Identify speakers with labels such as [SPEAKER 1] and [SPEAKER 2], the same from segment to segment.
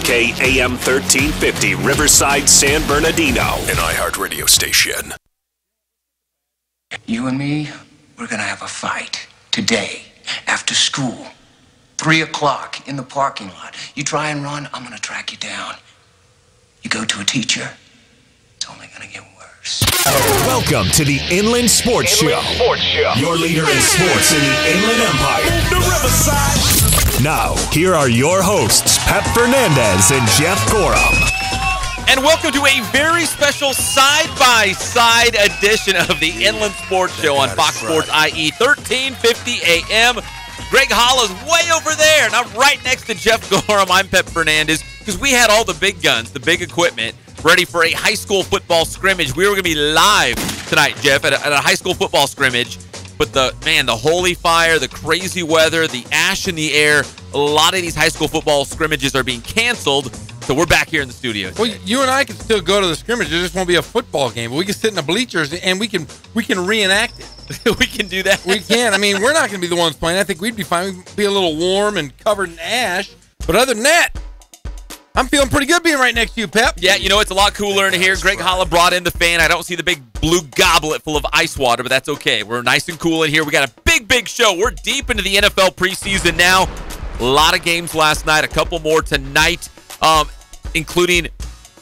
[SPEAKER 1] WFK AM 1350, Riverside, San Bernardino, an iHeartRadio station.
[SPEAKER 2] You and me, we're gonna have a fight today after school. 3 o'clock in the parking lot. You try and run, I'm gonna track you down. You go to a teacher, it's only gonna get worse.
[SPEAKER 1] Welcome to the Inland Sports Show. Your leader in sports in the Inland Empire. The Riverside. Now, here are your hosts, Pep Fernandez and Jeff Gorham.
[SPEAKER 3] And welcome to a very special side-by-side edition of the Inland Sports Show on Fox Sports IE 1350 AM. Greg Hollow's way over there, and I'm right next to Jeff Gorham. I'm Pep Fernandez, because we had all the big guns, the big equipment, ready for a high school football scrimmage. We were going to be live tonight, Jeff, at a high school football scrimmage. But the holy fire, the crazy weather, the ash in the air, a lot of these high school football scrimmages are being canceled. So we're back here in the studio today.
[SPEAKER 4] Well, you and I can still go to the scrimmage. There just won't be a football game. But we can sit in the bleachers and we can reenact it.
[SPEAKER 3] We can do that.
[SPEAKER 4] We can. I mean, we're not going to be the ones playing. I think we'd be fine. We'd be a little warm and covered in ash. But other than that, I'm feeling pretty good being right next to you, Pep.
[SPEAKER 3] Yeah, you know, it's a lot cooler in here. Greg Hollow brought in the fan. I don't see the big blue goblet full of ice water, but that's okay. We're nice and cool in here. We got a big show. We're deep into the NFL preseason now. A lot of games last night, a couple more tonight, including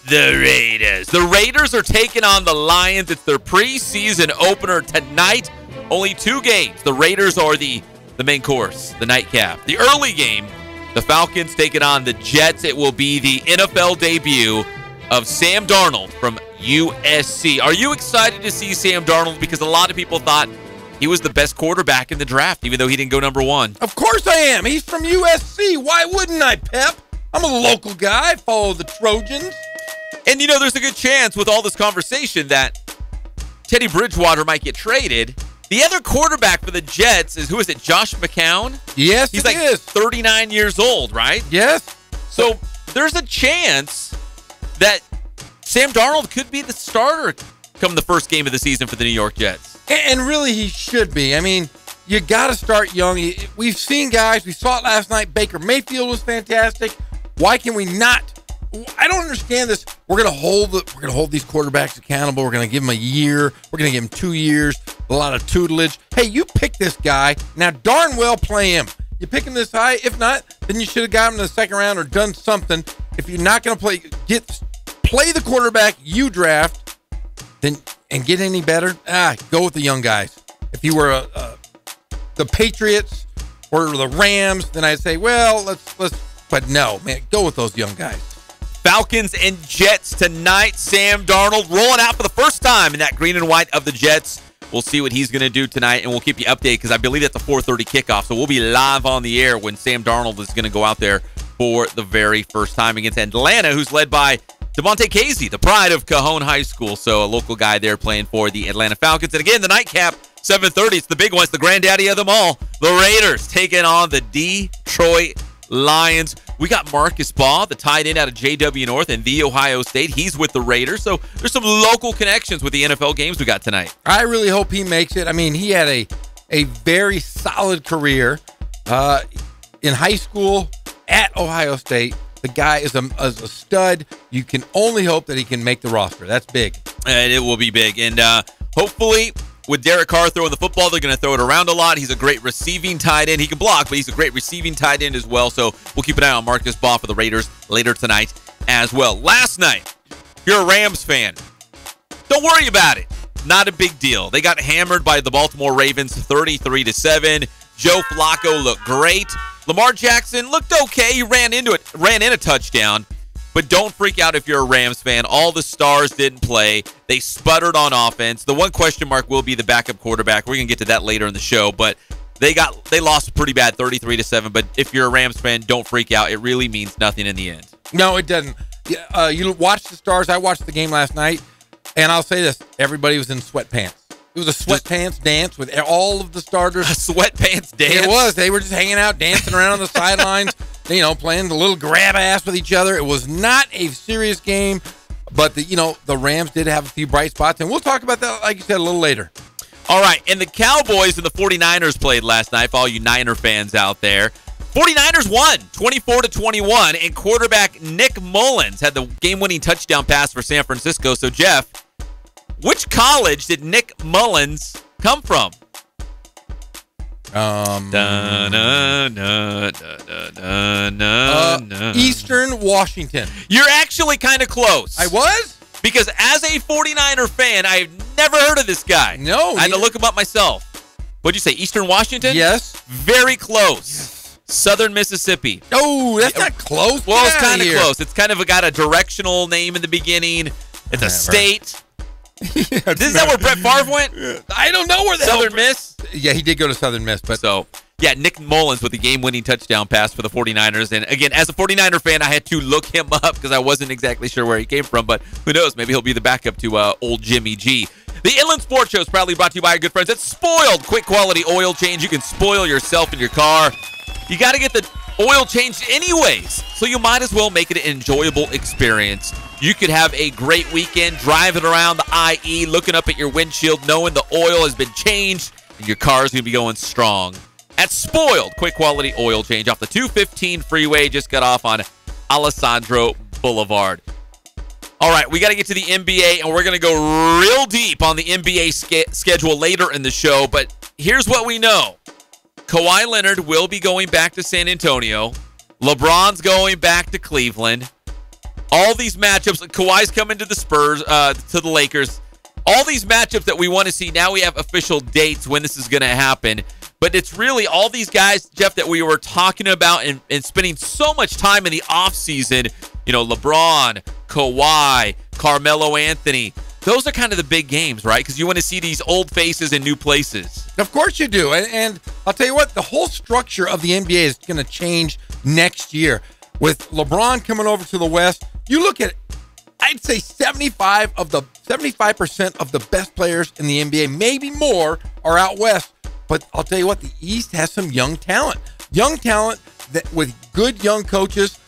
[SPEAKER 3] the Raiders. The Raiders are taking on the Lions. It's their preseason opener tonight. Only 2 games. The Raiders are the main course, the nightcap. The early game, the Falcons taking on the Jets. It will be the NFL debut of Sam Darnold from USC. Are you excited to see Sam Darnold? Because a lot of people thought he was the best quarterback in the draft, even though he didn't go number 1.
[SPEAKER 4] Of course I am. He's from USC. Why wouldn't I, Pep? I'm a local guy. I follow the Trojans.
[SPEAKER 3] And, you know, there's a good chance with all this conversation that Teddy Bridgewater might get traded. The other quarterback for the Jets is, who is it, Josh McCown?
[SPEAKER 4] Yes,
[SPEAKER 3] He's like 39 years old, right?
[SPEAKER 4] Yes.
[SPEAKER 3] So there's a chance that Sam Darnold could be the starter come the first game of the season for the New York Jets.
[SPEAKER 4] And really, he should be. I mean, you got to start young. We've seen guys. We saw it last night. Baker Mayfield was fantastic. Why can we not? I don't understand this. We're gonna hold these quarterbacks accountable. We're gonna give them a year. We're gonna give them 2 years. A lot of tutelage. Hey, you pick this guy now. Darn well play him. You pick him this high. If not, then you should have got him in the second round or done something. If you're not gonna play the quarterback you draft, then and get any better. Go with the young guys. If you were the Patriots or the Rams, then I'd say, well, let's. But no, man, go with those young guys.
[SPEAKER 3] Falcons and Jets tonight. Sam Darnold rolling out for the first time in that green and white of the Jets. We'll see what he's going to do tonight, and we'll keep you updated because I believe that's a 4:30 kickoff. So we'll be live on the air when Sam Darnold is going to go out there for the very first time against Atlanta, who's led by Devontae Casey, the pride of Cajon High School. So a local guy there playing for the Atlanta Falcons. And again, the nightcap, 7:30. It's the big one. It's the granddaddy of them all. The Raiders taking on the Detroit Lions. We got Marcus Baugh, the tight end out of JW North and The Ohio State. He's with the Raiders. So there's some local connections with the NFL games we got tonight.
[SPEAKER 4] I really hope he makes it. I mean, he had a very solid career in high school at Ohio State. The guy is a stud. You can only hope that he can make the roster. That's big.
[SPEAKER 3] And it will be big. And hopefully, with Derek Carr throwing the football, they're going to throw it around a lot. He's a great receiving tight end. He can block, but he's a great receiving tight end as well. So we'll keep an eye on Marcus Baugh for the Raiders later tonight as well. Last night, if you're a Rams fan, don't worry about it. Not a big deal. They got hammered by the Baltimore Ravens 33-7. Joe Flacco looked great. Lamar Jackson looked okay. He ran in a touchdown. But don't freak out if you're a Rams fan. All the stars didn't play. They sputtered on offense. The one question mark will be the backup quarterback. We're going to get to that later in the show. But they lost pretty bad, 33-7. But if you're a Rams fan, don't freak out. It really means nothing in the end.
[SPEAKER 4] No, it doesn't. You watch the stars. I watched the game last night. And I'll say this. Everybody was in sweatpants. It was a sweatpants dance with all of the starters.
[SPEAKER 3] A sweatpants dance?
[SPEAKER 4] It was. They were just hanging out, dancing around on the sidelines, playing a little grab ass with each other. It was not a serious game, but the Rams did have a few bright spots, and we'll talk about that, like you said, a little later.
[SPEAKER 3] All right, and the Cowboys and the 49ers played last night for all you Niner fans out there. 49ers won 24-21, and quarterback Nick Mullins had the game-winning touchdown pass for San Francisco. So, Jeff, which college did Nick Mullins come from?
[SPEAKER 4] Eastern Washington.
[SPEAKER 3] You're actually kind of close.
[SPEAKER 4] I was?
[SPEAKER 3] Because as a 49er fan, I've never heard of this guy.
[SPEAKER 4] No.
[SPEAKER 3] I had to look him up myself. What'd you say, Eastern Washington?
[SPEAKER 4] Yes.
[SPEAKER 3] Very close. Southern Mississippi.
[SPEAKER 4] Oh, that's not close.
[SPEAKER 3] Well, it's kind of close. It's kind of got a directional name in the beginning. It's a state. Is that where Brett Favre went?
[SPEAKER 4] I don't know where the
[SPEAKER 3] Southern Miss?
[SPEAKER 4] Yeah, he did go to Southern Miss. But
[SPEAKER 3] So, yeah, Nick Mullins with the game-winning touchdown pass for the 49ers. And, again, as a 49er fan, I had to look him up because I wasn't exactly sure where he came from. But who knows? Maybe he'll be the backup to old Jimmy G. The Inland Sports Show is proudly brought to you by our good friends at Spoiled. Quick quality oil change. You can spoil yourself and your car. You got to get the oil changed anyways, so you might as well make it an enjoyable experience. You could have a great weekend driving around the IE, looking up at your windshield, knowing the oil has been changed, and your car is going to be going strong. At Spoiled, quick quality oil change off the 215 freeway, just got off on Alessandro Boulevard. All right, we got to get to the NBA, and we're going to go real deep on the NBA schedule later in the show, but here's what we know. Kawhi Leonard will be going back to San Antonio. LeBron's going back to Cleveland. All these matchups, Kawhi's coming to the Spurs, to the Lakers. All these matchups that we want to see, now we have official dates when this is going to happen. But it's really all these guys, Jeff, that we were talking about and spending so much time in the offseason. You know, LeBron, Kawhi, Carmelo Anthony. Those are kind of the big games, right? Because you want to see these old faces in new places.
[SPEAKER 4] Of course you do. And I'll tell you what, the whole structure of the NBA is going to change next year. With LeBron coming over to the West, you look at, I'd say 75% of the best players in the NBA, maybe more, are out West. But I'll tell you what, the East has some young talent. Young talent that with good young coaches,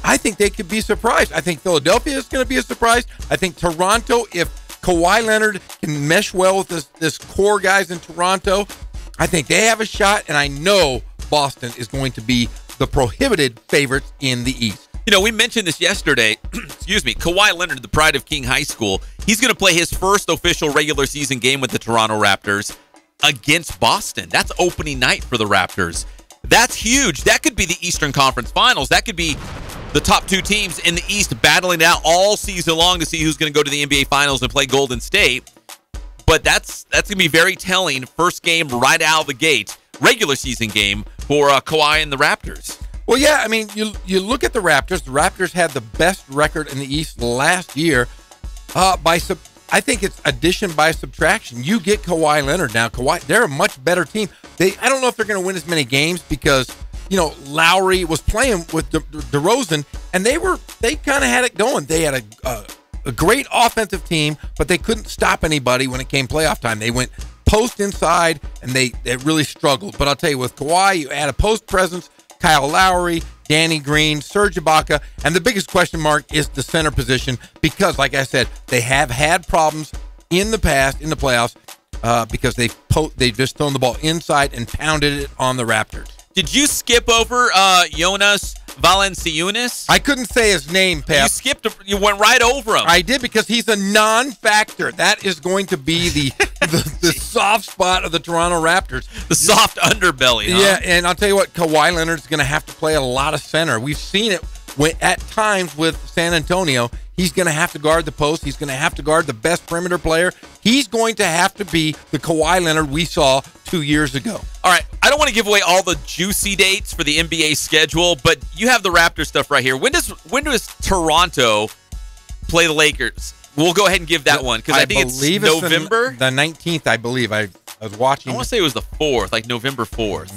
[SPEAKER 4] I think they could be surprised. I think Philadelphia is going to be a surprise. I think Toronto, if Kawhi Leonard can mesh well with this core guys in Toronto, I think they have a shot, and I know Boston is going to be the prohibited favorites in the East.
[SPEAKER 3] You know, we mentioned this yesterday. Excuse me. Kawhi Leonard, the pride of King High School, he's going to play his first official regular season game with the Toronto Raptors against Boston. That's opening night for the Raptors. That's huge. That could be the Eastern Conference Finals. That could be the top two teams in the East battling it out all season long to see who's going to go to the NBA Finals and play Golden State. But that's going to be very telling. First game right out of the gate, regular season game for Kawhi and the Raptors.
[SPEAKER 4] Well, yeah, I mean, you look at the Raptors. The Raptors had the best record in the East last year. I think it's addition by subtraction. You get Kawhi Leonard now. They're a much better team. I don't know if they're going to win as many games because, you know, Lowry was playing with DeRozan, and they kind of had it going. They had a great offensive team, but they couldn't stop anybody when it came playoff time. They went post inside, and they really struggled. But I'll tell you, with Kawhi, you add a post presence, Kyle Lowry, Danny Green, Serge Ibaka, and the biggest question mark is the center position because, like I said, they have had problems in the past in the playoffs because they've just thrown the ball inside and pounded it on the Raptors.
[SPEAKER 3] Did you skip over Jonas Valanciunas?
[SPEAKER 4] I couldn't say his name, Pep.
[SPEAKER 3] You went right over him.
[SPEAKER 4] I did because he's a non-factor. That is going to be the soft spot of the Toronto Raptors.
[SPEAKER 3] The soft underbelly, huh?
[SPEAKER 4] Yeah, and I'll tell you what, Kawhi Leonard's going to have to play a lot of center. We've seen it at times with San Antonio. He's going to have to guard the post. He's going to have to guard the best perimeter player. He's going to have to be the Kawhi Leonard we saw 2 years ago.
[SPEAKER 3] All right, I don't want to give away all the juicy dates for the NBA schedule, but you have the Raptors stuff right here. When does Toronto play the Lakers? We'll go ahead and give that one because I think it's November.
[SPEAKER 4] The 19th, I believe. I was watching.
[SPEAKER 3] I want to say it was the 4th, like November 4th.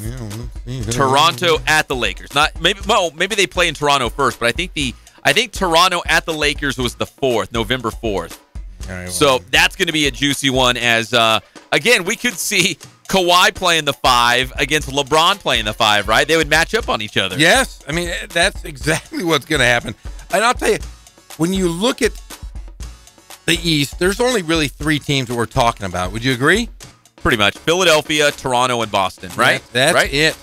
[SPEAKER 3] Yeah, Toronto at the Lakers. Maybe they play in Toronto first, but I think Toronto at the Lakers was the 4th, November 4th. Right, so that's going to be a juicy one as, again, we could see Kawhi playing the 5 against LeBron playing the 5, right? They would match up on each other.
[SPEAKER 4] Yes. I mean, that's exactly what's going to happen. And I'll tell you, when you look at the East, there's only really 3 teams that we're talking about. Would you agree?
[SPEAKER 3] Pretty much. Philadelphia, Toronto, and Boston, right?
[SPEAKER 4] That's
[SPEAKER 3] right?
[SPEAKER 4] it.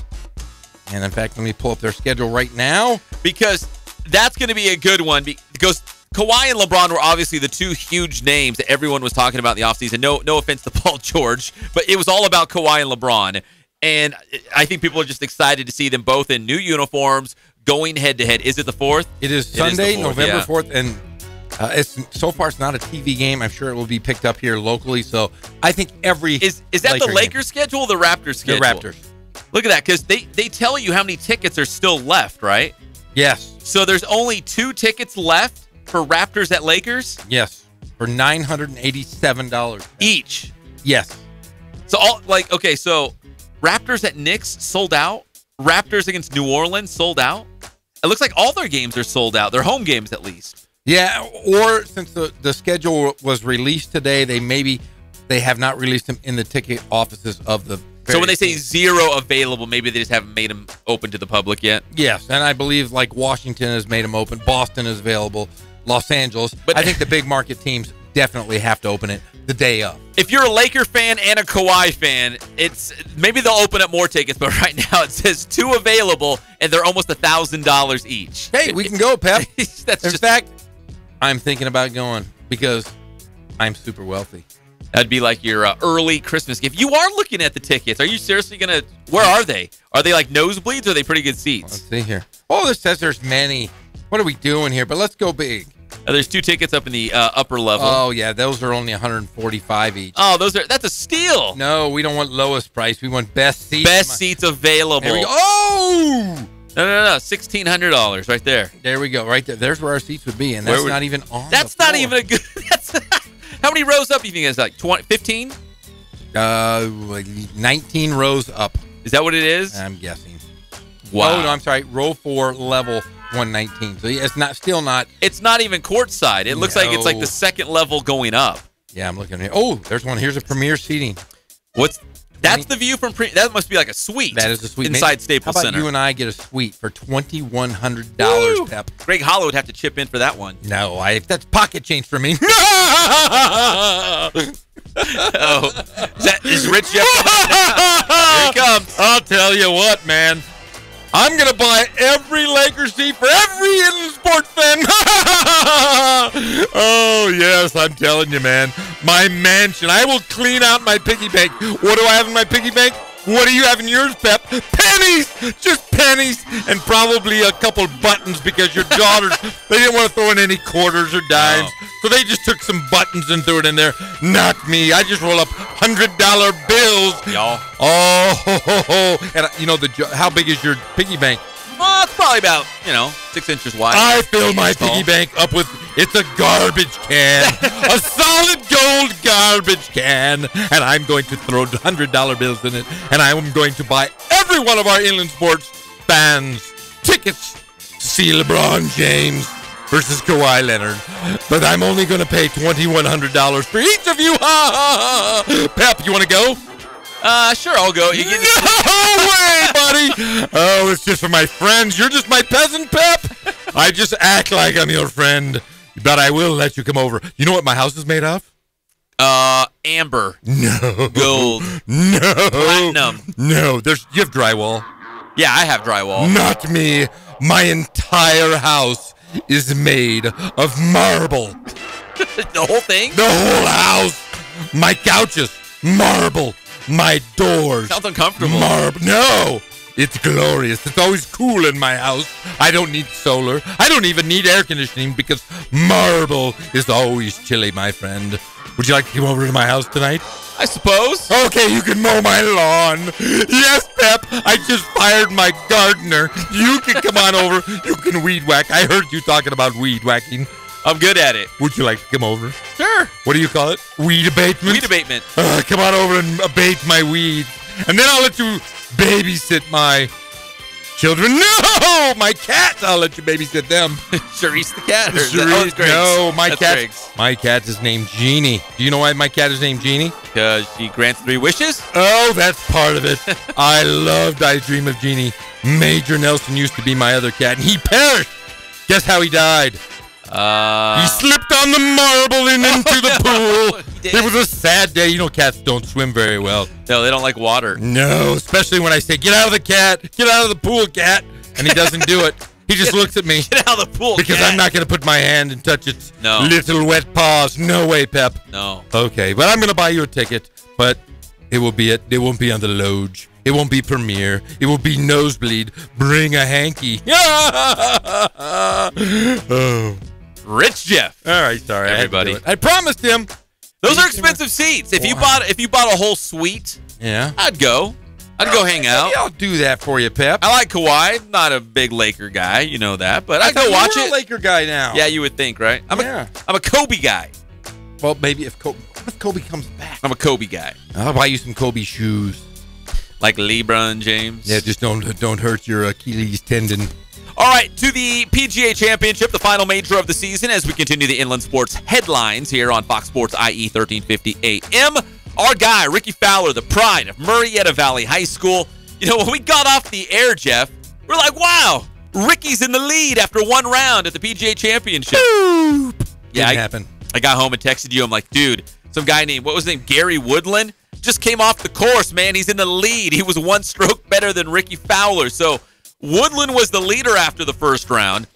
[SPEAKER 4] And in fact, let me pull up their schedule right now.
[SPEAKER 3] Because that's going to be a good one. Because Kawhi and LeBron were obviously the two huge names that everyone was talking about in the offseason. No offense to Paul George, but it was all about Kawhi and LeBron. And I think people are just excited to see them both in new uniforms going head-to-head. Is it the 4th?
[SPEAKER 4] It is Sunday, November 4th, and so far it's not a TV game. I'm sure it will be picked up here locally. So I think every
[SPEAKER 3] is that the Lakers schedule or the Raptors schedule?
[SPEAKER 4] The Raptors.
[SPEAKER 3] Look at that, because they tell you how many tickets are still left, right?
[SPEAKER 4] Yes.
[SPEAKER 3] So there's only 2 tickets left for Raptors at Lakers?
[SPEAKER 4] Yes. For $987
[SPEAKER 3] each.
[SPEAKER 4] Yes.
[SPEAKER 3] So so Raptors at Knicks sold out. Raptors against New Orleans sold out. It looks like all their games are sold out. Their home games, at least.
[SPEAKER 4] Yeah, or since the schedule was released today, they have not released them in the ticket offices of the.
[SPEAKER 3] So when they say 0 available, maybe they just haven't made them open to the public yet.
[SPEAKER 4] Yes, and I believe like Washington has made them open. Boston is available. Los Angeles. But I think the big market teams definitely have to open it the day of.
[SPEAKER 3] If you're a Laker fan and a Kawhi fan, maybe they'll open up more tickets, but right now it says 2 available, and they're almost $1,000 each.
[SPEAKER 4] Hey, we can go, Pep. In
[SPEAKER 3] In
[SPEAKER 4] fact, I'm thinking about going because I'm super wealthy.
[SPEAKER 3] That'd be like your early Christmas gift. You are looking at the tickets. Are you seriously going to – where are they? Are they like nosebleeds or are they pretty good seats?
[SPEAKER 4] Let's see here. Oh, this says there's many. What are we doing here? But let's go big.
[SPEAKER 3] There's 2 tickets up in the upper level.
[SPEAKER 4] Oh, yeah. Those are only $145 each.
[SPEAKER 3] Oh, that's a steal.
[SPEAKER 4] No, we don't want lowest price. We want best seats.
[SPEAKER 3] Best seats available.
[SPEAKER 4] There we go. Oh!
[SPEAKER 3] No. $1,600 right there.
[SPEAKER 4] There we go. Right there. There's where our seats would be, and that's not even on
[SPEAKER 3] That's
[SPEAKER 4] the floor.
[SPEAKER 3] not even a good – how many rows up do you think it's like? 20, 15?
[SPEAKER 4] 19 rows up.
[SPEAKER 3] Is that what it is?
[SPEAKER 4] I'm guessing.
[SPEAKER 3] Wow.
[SPEAKER 4] Oh, no, I'm sorry. Row 4, level 119. So it's still not.
[SPEAKER 3] It's not even courtside. It looks like it's like the second level going up.
[SPEAKER 4] Yeah, I'm looking at it. Oh, there's one. Here's a premier seating.
[SPEAKER 3] That's the view from that must be like a suite.
[SPEAKER 4] That is a suite
[SPEAKER 3] inside Staples
[SPEAKER 4] How about
[SPEAKER 3] Center.
[SPEAKER 4] you and I get a suite for $2,100, Pep?
[SPEAKER 3] Greg Hollow would have to chip in for that one.
[SPEAKER 4] No, that's pocket change for me.
[SPEAKER 3] Is Rich Jeff? Here he comes.
[SPEAKER 4] I'll tell you what, man. I'm going to buy every Lakers seat for every Inland Sports fan. Oh, yes, I'm telling you, man. My mansion. I will clean out my piggy bank. What do I have in my piggy bank? What do you have in yours, Pep? Pennies! Just pennies and probably a couple buttons because your daughters, they didn't want to throw in any quarters or dimes.
[SPEAKER 3] Oh.
[SPEAKER 4] So they just took some buttons and threw it in there. Not me. I just roll up $100 bills.
[SPEAKER 3] Y'all.
[SPEAKER 4] Oh, and you know, how big is your piggy bank?
[SPEAKER 3] Well, it's probably about, 6 inches wide.
[SPEAKER 4] I fill my piggy bank up with, it's a garbage can. A solid gold garbage can. And I'm going to throw $100 bills in it. And I'm going to buy every one of our Inland Sports fans tickets to see LeBron James versus Kawhi Leonard. But I'm only going to pay $2,100 for each of you. Pep, you want to go?
[SPEAKER 3] Sure, I'll go.
[SPEAKER 4] No way, buddy. Oh, it's just for my friends. You're just my peasant, Pep. I just act like I'm your friend. But I will let you come over. You know what my house is made of?
[SPEAKER 3] Amber.
[SPEAKER 4] No.
[SPEAKER 3] Gold.
[SPEAKER 4] No.
[SPEAKER 3] Platinum.
[SPEAKER 4] No. You have drywall.
[SPEAKER 3] Yeah, I have drywall.
[SPEAKER 4] Not me. My entire house is made of marble.
[SPEAKER 3] The whole thing?
[SPEAKER 4] The whole house. My couches, marble. My doors.
[SPEAKER 3] Sounds uncomfortable.
[SPEAKER 4] Marble. No. It's glorious. It's always cool in my house. I don't need solar. I don't even need air conditioning because marble is always chilly, my friend. Would you like to come over to my house tonight?
[SPEAKER 3] I suppose.
[SPEAKER 4] Okay, you can mow my lawn. Yes, Pep. I just fired my gardener. You can come on over. You can weed whack. I heard you talking about weed whacking.
[SPEAKER 3] I'm good at it.
[SPEAKER 4] Would you like to come over?
[SPEAKER 3] Sure.
[SPEAKER 4] What do you call it? Weed abatement?
[SPEAKER 3] Weed abatement.
[SPEAKER 4] Come on over and abate my weed. And then I'll let you babysit my children. No! My cats. I'll let you babysit them.
[SPEAKER 3] Charisse the cat?
[SPEAKER 4] No, my
[SPEAKER 3] That's
[SPEAKER 4] cat.
[SPEAKER 3] Greg's.
[SPEAKER 4] My cat is named Jeannie. Do you know why my cat is named Jeannie?
[SPEAKER 3] Because she grants 3 wishes?
[SPEAKER 4] Oh, that's part of it. I Dream of Jeannie. Major Nelson used to be my other cat, and he perished. Guess how he died? He slipped on the marble and into the pool.
[SPEAKER 3] He did.
[SPEAKER 4] It was a sad day. You know, cats don't swim very well.
[SPEAKER 3] No, they don't like water.
[SPEAKER 4] No, especially when I say, get out of the cat. Get out of the pool, cat. And he doesn't do it. He just looks at me.
[SPEAKER 3] Get out of the pool,
[SPEAKER 4] because
[SPEAKER 3] cat.
[SPEAKER 4] I'm not going to put my hand and touch its
[SPEAKER 3] No.
[SPEAKER 4] little wet paws. No way, Pep.
[SPEAKER 3] No.
[SPEAKER 4] Okay, but I'm going to buy you a ticket. But it won't be on the Loge. It won't be premiere. It will be nosebleed. Bring a hanky. Oh.
[SPEAKER 3] Rich Jeff.
[SPEAKER 4] All right, sorry,
[SPEAKER 3] Everybody.
[SPEAKER 4] I promised him.
[SPEAKER 3] Those are expensive seats. If you bought a whole suite,
[SPEAKER 4] Yeah.
[SPEAKER 3] I'd go. I'd go hang out.
[SPEAKER 4] Maybe I'll do that for you, Pep.
[SPEAKER 3] I like Kawhi. I'm not a big Laker guy, you know that, but I'd
[SPEAKER 4] thought
[SPEAKER 3] go
[SPEAKER 4] you
[SPEAKER 3] watch
[SPEAKER 4] were
[SPEAKER 3] it.
[SPEAKER 4] a Laker guy now.
[SPEAKER 3] Yeah, you would think, right? I'm
[SPEAKER 4] Yeah.
[SPEAKER 3] a Kobe guy.
[SPEAKER 4] Well, maybe if Kobe comes back,
[SPEAKER 3] I'm a Kobe guy.
[SPEAKER 4] I'll buy you some Kobe shoes.
[SPEAKER 3] Like LeBron James.
[SPEAKER 4] Yeah, just don't hurt your Achilles tendon.
[SPEAKER 3] All right, to the PGA Championship, the final major of the season, as we continue the Inland Sports headlines here on Fox Sports IE 1350 AM. Our guy, Ricky Fowler, the pride of Murrieta Valley High School. You know, when we got off the air, Jeff, we're like, wow, Ricky's in the lead after one round at the PGA Championship.
[SPEAKER 4] Didn't happen.
[SPEAKER 3] I got home and texted you. I'm like, dude, some guy named, what was his name, Gary Woodland, just came off the course, man. He's in the lead. He was one stroke better than Ricky Fowler. So Woodland was the leader after the first round.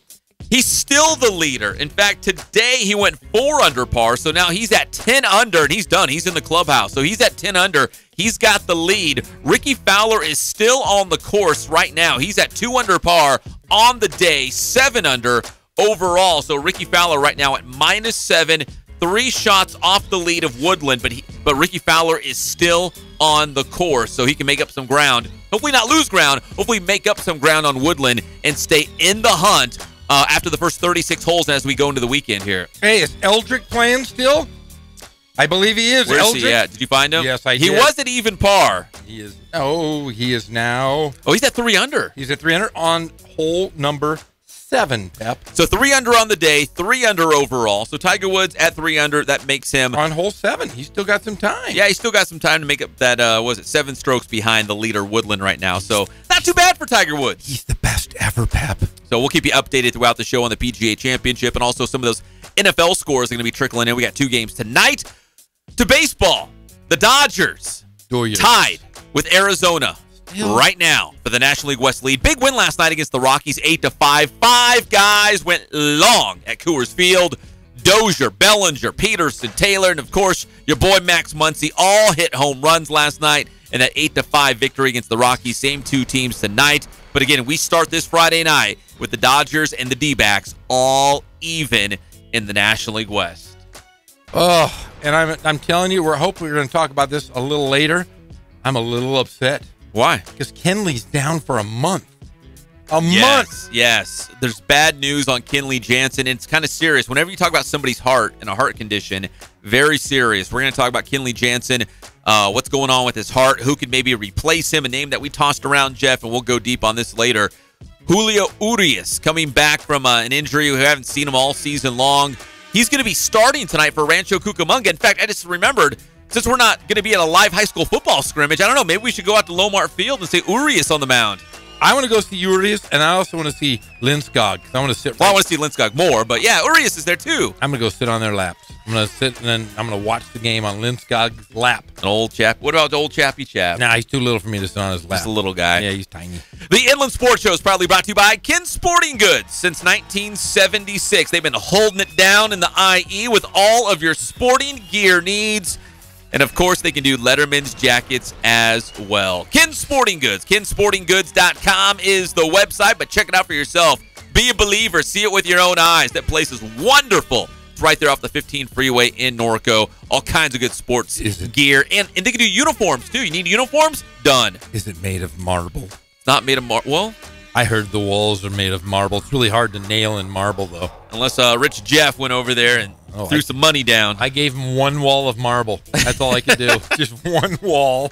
[SPEAKER 3] He's still the leader. In fact, today he went 4 under par, so now he's at 10 under, and he's done. He's in the clubhouse, so he's at 10 under. He's got the lead. Ricky Fowler is still on the course right now. He's at 2 under par on the day, 7 under overall. So Ricky Fowler right now at -7, 3 shots off the lead of Woodland, but Ricky Fowler is still on the course, so he can make up some ground. Hopefully not lose ground. Hopefully make up some ground on Woodland and stay in the hunt after the first 36 holes as we go into the weekend here.
[SPEAKER 4] Hey, is Eldrick playing still? I believe he is.
[SPEAKER 3] Where's
[SPEAKER 4] Eldrick?
[SPEAKER 3] he at? Did you find him?
[SPEAKER 4] Yes, I
[SPEAKER 3] He
[SPEAKER 4] did.
[SPEAKER 3] was at even par.
[SPEAKER 4] He is. Oh, he is now.
[SPEAKER 3] Oh, he's at 3 under.
[SPEAKER 4] He's at 300 on hole number 7, Pep.
[SPEAKER 3] So 3 under on the day, 3 under overall. So Tiger Woods at 3 under. That makes him
[SPEAKER 4] On hole 7. He's still got some time.
[SPEAKER 3] Yeah, he's still got some time to make up that, 7 strokes behind the leader, Woodland, right now. So not too bad for Tiger Woods.
[SPEAKER 4] He's the best ever, Pep.
[SPEAKER 3] So we'll keep you updated throughout the show on the PGA Championship, and also some of those NFL scores are going to be trickling in. We got 2 games tonight. To baseball, the Dodgers tied with Arizona right now for the National League West lead. Big win last night against the Rockies, 8-5. 5 guys went long at Coors Field. Dozier, Bellinger, Peterson, Taylor, and of course your boy Max Muncy all hit home runs last night in that 8-5 victory against the Rockies. Same 2 teams tonight. But again, we start this Friday night with the Dodgers and the D-backs all even in the National League West.
[SPEAKER 4] Oh, and I'm telling you, we're hoping we're going to talk about this a little later. I'm a little upset
[SPEAKER 3] Why?
[SPEAKER 4] because Kenley's down for a month. A month.
[SPEAKER 3] Yes. There's bad news on Kenley Jansen. It's kind of serious. Whenever you talk about somebody's heart and a heart condition, very serious. We're going to talk about Kenley Jansen, what's going on with his heart, who could maybe replace him, a name that we tossed around, Jeff, and we'll go deep on this later. Julio Urias coming back from an injury. We haven't seen him all season long. He's going to be starting tonight for Rancho Cucamonga. In fact, I just remembered, since we're not going to be at a live high school football scrimmage, I don't know, maybe we should go out to Lomart Field and say Urias on the mound.
[SPEAKER 4] I want to go see Urias, and I also want to see Linskog because I want to sit.
[SPEAKER 3] Well, I want to see Linskog more, but yeah, Urias is there too.
[SPEAKER 4] I'm going to go sit on their laps. I'm going to sit, and then I'm going to watch the game on Linskog's lap.
[SPEAKER 3] An old chap. What about the old Chappy Chap?
[SPEAKER 4] Nah, he's too little for me to sit on his lap.
[SPEAKER 3] Just a little guy.
[SPEAKER 4] Yeah, he's tiny.
[SPEAKER 3] The Inland Sports Show is proudly brought to you by Ken Sporting Goods since 1976. They've been holding it down in the IE with all of your sporting gear needs. And, of course, they can do Letterman's jackets as well. Ken Sporting Goods. KenSportingGoods.com is the website, but check it out for yourself. Be a believer. See it with your own eyes. That place is wonderful. It's right there off the 15 freeway in Norco. All kinds of good sports gear. And they can do uniforms, too. You need uniforms? Done.
[SPEAKER 4] Is it made of marble?
[SPEAKER 3] It's not made of marble. Well,
[SPEAKER 4] I heard the walls are made of marble. It's really hard to nail in marble, though.
[SPEAKER 3] unless Rich Jeff went over there and threw some money down.
[SPEAKER 4] I gave him one wall of marble. That's all I could do. Just one wall.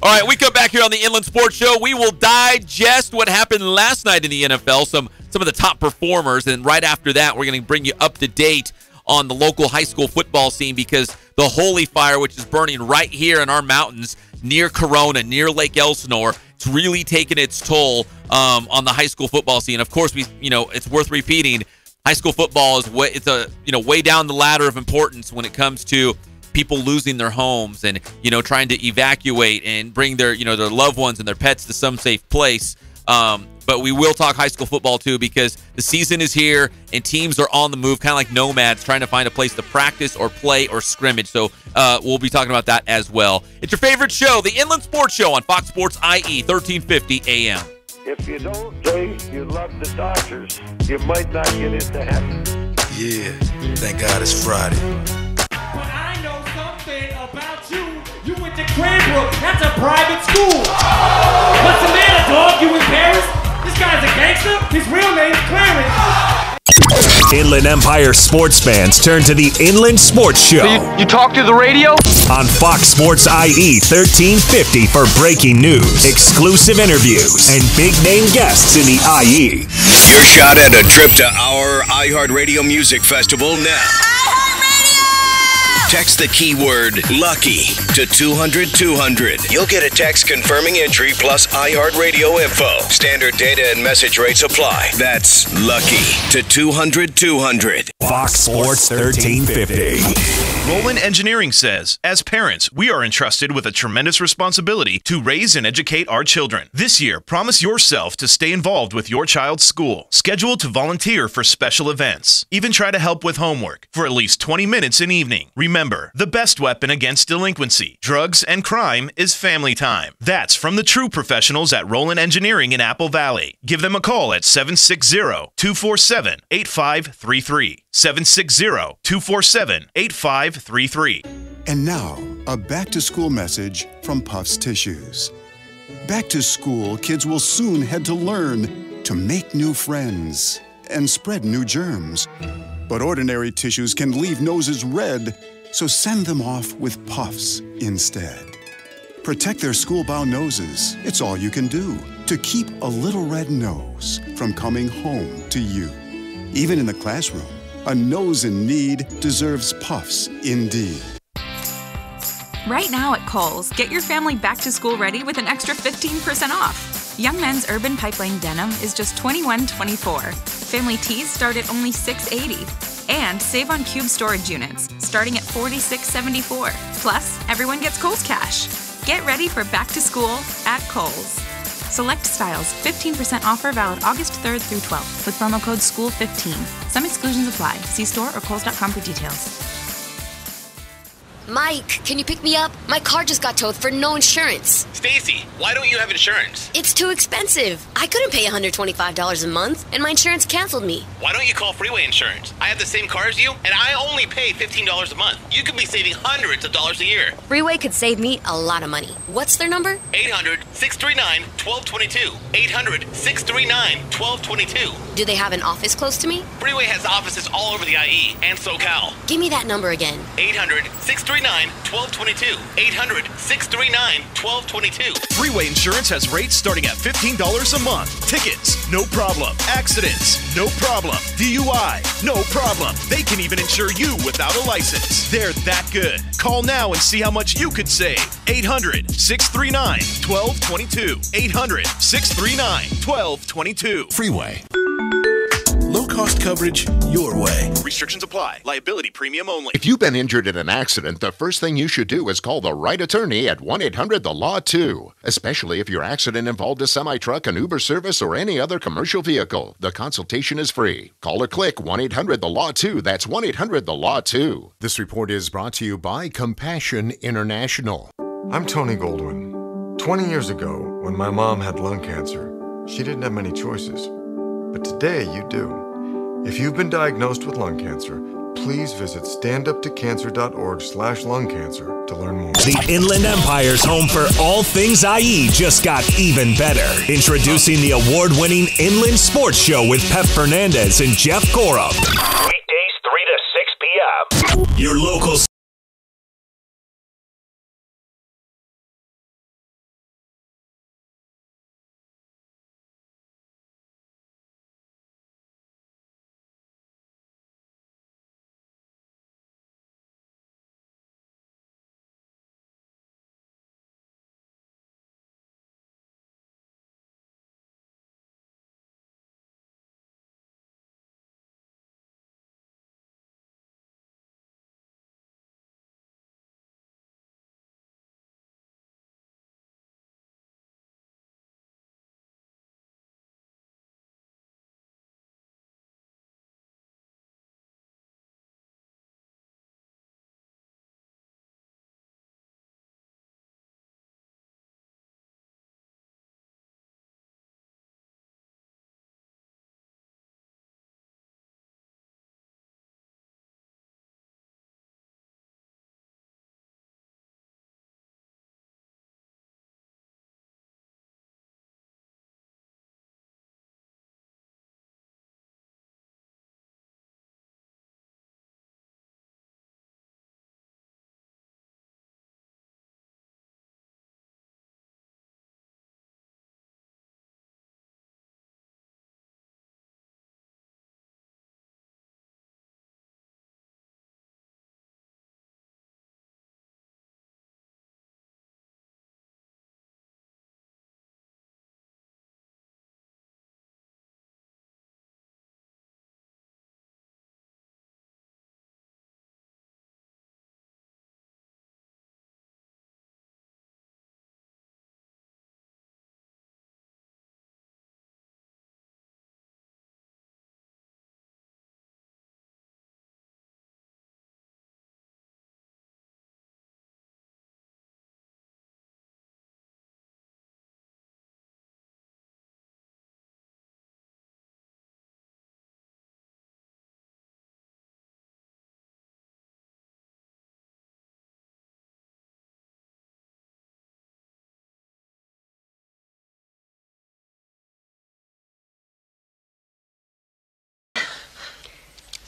[SPEAKER 3] All right, we come back here on the Inland Sports Show. We will digest what happened last night in the NFL, some of the top performers, and right after that, we're going to bring you up to date on the local high school football scene because the Holy Fire, which is burning right here in our mountains near Corona, near Lake Elsinore, it's really taken its toll on the high school football scene. Of course, it's worth repeating. high school football is way down the ladder of importance when it comes to people losing their homes and trying to evacuate and bring their their loved ones and their pets to some safe place. But we will talk high school football too, because the season is here and teams are on the move, kind of like nomads trying to find a place to practice or play or scrimmage. So we'll be talking about that as well. It's your favorite show, the Inland Sports Show on Fox Sports IE 1350 AM.
[SPEAKER 5] If you don't say you love the Dodgers, you might not get into heaven.
[SPEAKER 6] Yeah, thank God it's Friday.
[SPEAKER 7] But I know something about you. You went to Cranbrook. That's a private school. What's the matter, dog? You in Paris? This guy's a gangster. His real name's Clarence.
[SPEAKER 1] Inland Empire sports fans turn to the Inland Sports Show.
[SPEAKER 8] So you talk to the radio?
[SPEAKER 1] On Fox Sports IE 1350 for breaking news, exclusive interviews, and big-name guests in the IE.
[SPEAKER 9] Your shot at a trip to our iHeartRadio Music Festival now. Text the keyword LUCKY to 200-200. You'll get a text confirming entry plus iHeartRadio info. Standard data and message rates apply. That's LUCKY to 200-200.
[SPEAKER 1] Fox Sports 1350.
[SPEAKER 10] Roland Engineering says, as parents, we are entrusted with a tremendous responsibility to raise and educate our children. This year, promise yourself to stay involved with your child's school. Schedule to volunteer for special events. Even try to help with homework for at least 20 minutes an evening. Remember, the best weapon against delinquency, drugs, and crime is family time. That's from the true professionals at Roland Engineering in Apple Valley. Give them a call at 760-247-8533. 760-247-8533.
[SPEAKER 11] And now, a back-to-school message from Puffs Tissues. Back to school, kids will soon head to learn, to make new friends, and spread new germs. But ordinary tissues can leave noses red, so send them off with Puffs instead. Protect their school-bound noses. It's all you can do to keep a little red nose from coming home to you. Even in the classroom, a nose in need deserves Puffs indeed.
[SPEAKER 12] Right now at Kohl's, get your family back to school ready with an extra 15% off. Young Men's Urban Pipeline Denim is just $21.24. Family tees start at only $6.80. And save on cube storage units, starting at $46.74. Plus, everyone gets Kohl's Cash. Get ready for back to school at Kohl's. Select styles, 15% offer valid August 3rd through 12th with promo code SCHOOL15. Some exclusions apply. See store or kohls.com for details.
[SPEAKER 13] Mike, can you pick me up? My car just got towed for no insurance.
[SPEAKER 14] Stacy, why don't you have insurance?
[SPEAKER 13] It's too expensive. I couldn't pay $125 a month, and my insurance canceled me.
[SPEAKER 14] Why don't you call Freeway Insurance? I have the same car as you, and I only pay $15 a month. You could be saving hundreds of dollars a year.
[SPEAKER 13] Freeway could save me a lot of money. What's their number?
[SPEAKER 14] 800-639-1222. 800-639-1222.
[SPEAKER 13] Do they have an office close to me?
[SPEAKER 14] Freeway has offices all over the IE and SoCal.
[SPEAKER 13] Give me that number again.
[SPEAKER 14] 800-639-1222. 800-639-1222.
[SPEAKER 10] Freeway Insurance has rates starting at $15 a month. Tickets, no problem. Accidents, no problem. DUI, no problem. They can even insure you without a license. They're that good. Call now and see how much you could save. 800-639-1222. 800-639-1222.
[SPEAKER 6] Freeway. Low-cost coverage your way.
[SPEAKER 10] Restrictions apply. Liability premium only.
[SPEAKER 15] If you've been injured in an accident, the first thing you should do is call the right attorney at 1-800-THE-LAW-2. Especially if your accident involved a semi-truck, an Uber service, or any other commercial vehicle. The consultation is free. Call or click 1-800-THE-LAW-2. That's 1-800-THE-LAW-2.
[SPEAKER 16] This report is brought to you by Compassion International.
[SPEAKER 17] I'm Tony Goldwyn. 20 years ago, when my mom had lung cancer, she didn't have many choices. But today you do. If you've been diagnosed with lung cancer, please visit standuptocancer.org/lung cancer to learn more.
[SPEAKER 1] The Inland Empire's home for all things IE just got even better. Introducing the award-winning Inland Sports Show with Pep Fernandez and Jeff Corup.
[SPEAKER 9] Weekdays 3 to 6 p.m.
[SPEAKER 1] Your local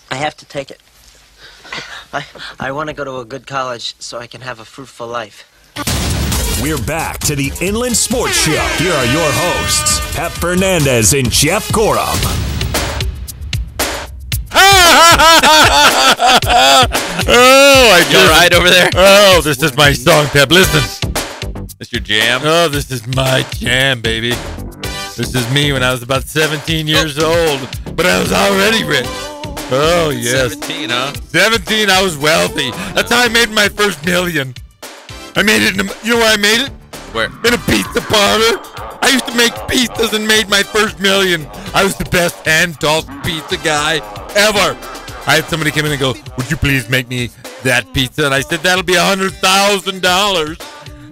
[SPEAKER 8] I have to take it. I want to go to a good college so I can have a fruitful life.
[SPEAKER 1] We're back to the Inland Sports Show. Here are your hosts, Pep Fernandez and Jeff Corum.
[SPEAKER 3] You all right over there?
[SPEAKER 4] Oh, this is my song, Pep. Listen.
[SPEAKER 3] This your jam?
[SPEAKER 4] Oh, this is my jam, baby. This is me when I was about 17 years old, but I was already rich. Oh, yes.
[SPEAKER 3] 17, huh?
[SPEAKER 4] 17, I was wealthy. That's how I made my first million. I made it you know where I made it?
[SPEAKER 3] Where?
[SPEAKER 4] In a pizza parlor. I used to make pizzas and made my first million. I was the best hand-tossed pizza guy ever. I had somebody come in and go, would you please make me that pizza? And I said, that'll be $100,000.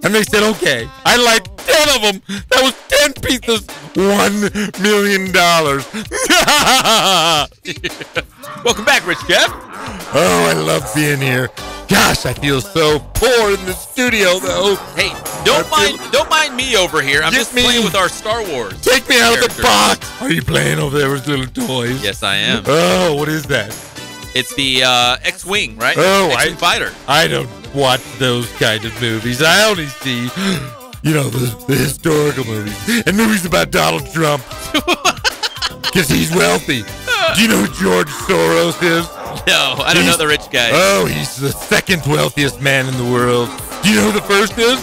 [SPEAKER 4] And they said, okay. I liked 10 of them. That was 10 pizzas, $1 million.
[SPEAKER 3] Welcome back, Rich Jeff.
[SPEAKER 4] Oh, I love being here. Gosh, I feel so poor in the studio, though.
[SPEAKER 3] Hey, don't mind me over here. I'm just playing with our Star Wars.
[SPEAKER 4] Take me out of the box. Are you playing over there with little toys?
[SPEAKER 3] Yes, I am.
[SPEAKER 4] Oh, what is that?
[SPEAKER 3] It's the X-Wing, right?
[SPEAKER 4] Oh,
[SPEAKER 3] X-Wing fighter.
[SPEAKER 4] I don't watch those kind of movies. I only see, the historical movies and movies about Donald Trump because he's wealthy. Do you know who George Soros is?
[SPEAKER 3] No, I don't know the rich guy.
[SPEAKER 4] Oh, he's the second wealthiest man in the world. Do you know who the first is?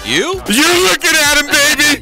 [SPEAKER 3] You?
[SPEAKER 4] You're looking at him, baby!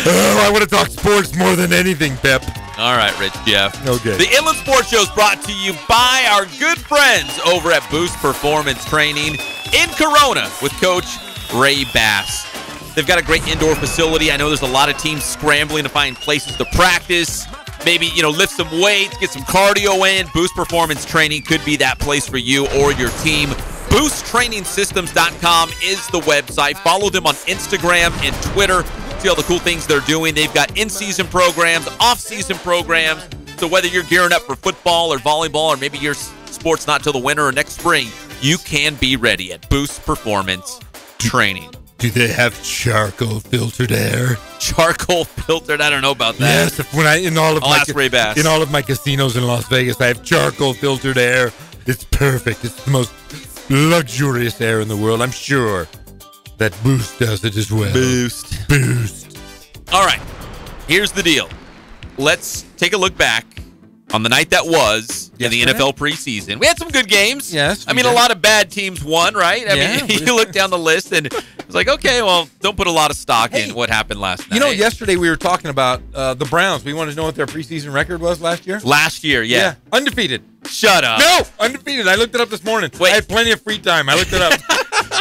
[SPEAKER 4] Oh, I want to talk sports more than anything, Pep.
[SPEAKER 3] All right, Rich Jeff.
[SPEAKER 4] Okay.
[SPEAKER 3] The Inland Sports Show is brought to you by our good friends over at Boost Performance Training in Corona with Coach Ray Bass. They've got a great indoor facility. I know there's a lot of teams scrambling to find places to practice. Maybe, lift some weights, get some cardio in. Boost Performance Training could be that place for you or your team. BoostTrainingSystems.com is the website. Follow them on Instagram and Twitter. See all the cool things they're doing. They've got in-season programs, off-season programs. So whether you're gearing up for football or volleyball, or maybe your sport's not till the winter or next spring, you can be ready at Boost Performance Training.
[SPEAKER 4] Do they have charcoal filtered air?
[SPEAKER 3] Charcoal filtered? I don't know about that.
[SPEAKER 4] Yes, when
[SPEAKER 3] I'll ask Ray Bass.
[SPEAKER 4] In all of my casinos in Las Vegas, I have charcoal filtered air. It's perfect. It's the most luxurious air in the world. I'm sure that Boost does it as well.
[SPEAKER 3] Boost. All right, here's the deal. Let's take a look back on the night that was in the NFL preseason. We had some good games.
[SPEAKER 4] Yes.
[SPEAKER 3] I mean, a lot of bad teams won, right? I mean, you look down the list and it's like, okay, well, don't put a lot of stock in what happened last night.
[SPEAKER 4] Yesterday we were talking about the Browns. We wanted to know what their preseason record was last year.
[SPEAKER 3] Last year, yeah.
[SPEAKER 4] Undefeated.
[SPEAKER 3] Shut up.
[SPEAKER 4] No, undefeated. I looked it up this morning.
[SPEAKER 3] Wait.
[SPEAKER 4] I had plenty of free time. I looked it up.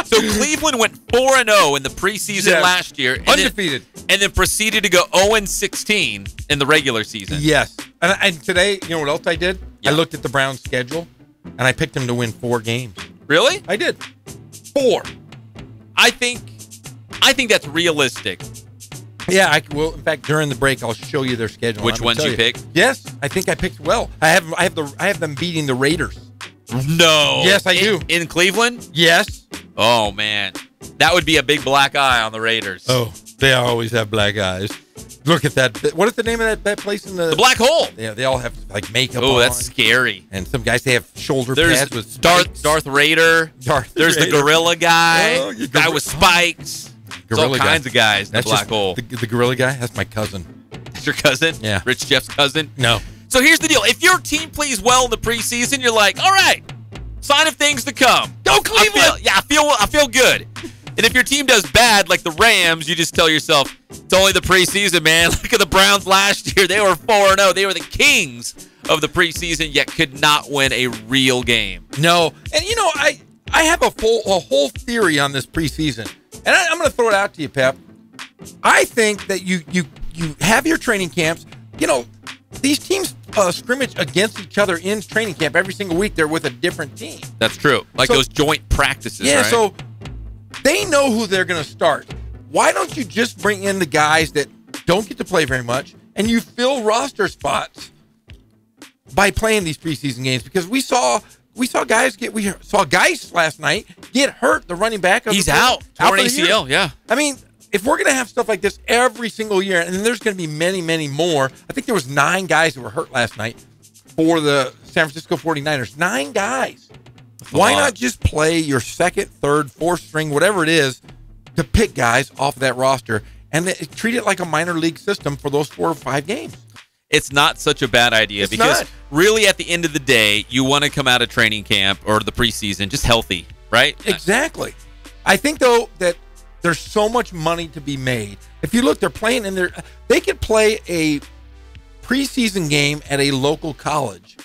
[SPEAKER 3] So Cleveland went 4-0 in the preseason last year. And
[SPEAKER 4] undefeated.
[SPEAKER 3] And then proceeded to go 0-16 in the regular season.
[SPEAKER 4] Yes. And today, you know what else I did? Yeah. I looked at the Browns' schedule, and I picked them to win 4 games.
[SPEAKER 3] Really?
[SPEAKER 4] I did. 4.
[SPEAKER 3] I think that's realistic.
[SPEAKER 4] Yeah, in fact, during the break, I'll show you their schedule.
[SPEAKER 3] Which ones you picked?
[SPEAKER 4] Yes, I think I picked well. I have them beating the Raiders.
[SPEAKER 3] No.
[SPEAKER 4] Yes, I do.
[SPEAKER 3] In Cleveland?
[SPEAKER 4] Yes.
[SPEAKER 3] Oh, man. That would be a big black eye on the Raiders.
[SPEAKER 4] Oh, they always have black eyes. Look at that. What is the name of that place in the
[SPEAKER 3] Black Hole?
[SPEAKER 4] Yeah, they all have like makeup on.
[SPEAKER 3] Oh, that's scary.
[SPEAKER 4] And some guys, they have shoulder pads with
[SPEAKER 3] Darth Raider. There's the gorilla guy. Guy with spikes. There's all kinds of guys in the Black Hole.
[SPEAKER 4] The gorilla guy? That's my cousin.
[SPEAKER 3] That's your cousin?
[SPEAKER 4] Yeah.
[SPEAKER 3] Rich Jeff's cousin?
[SPEAKER 4] No.
[SPEAKER 3] So here's the deal. If your team plays well in the preseason, you're like, all right, sign of things to come.
[SPEAKER 4] Go Cleveland!
[SPEAKER 3] I feel good. And if your team does bad, like the Rams, you just tell yourself, it's only the preseason, man. Look at the Browns last year. They were 4-0. They were the kings of the preseason, yet could not win a real game.
[SPEAKER 4] No. And, I have a whole theory on this preseason. And I'm going to throw it out to you, Pep. I think that you have your training camps. These teams scrimmage against each other in training camp every single week. They're with a different team.
[SPEAKER 3] That's true. Like those joint practices,
[SPEAKER 4] yeah,
[SPEAKER 3] right?
[SPEAKER 4] So they know who they're going to start. Why don't you just bring in the guys that don't get to play very much and you fill roster spots by playing these preseason games? Because we saw guys last night get hurt. The running back,
[SPEAKER 3] he's out. Torn ACL. Yeah.
[SPEAKER 4] I mean, if we're going to have stuff like this every single year, and there's going to be many, many more. I think there was 9 guys who were hurt last night. for the San Francisco 49ers. 9 guys. Why not just play your second, third, fourth string, whatever it is, to pick guys off of that roster and treat it like a minor league system for those 4 or 5 games?
[SPEAKER 3] It's not such a bad idea because really at the end of the day, you want to come out of training camp or the preseason just healthy, right?
[SPEAKER 4] Exactly. I think, though, that there's so much money to be made. If you look, they're playing in they could play a preseason game at a local college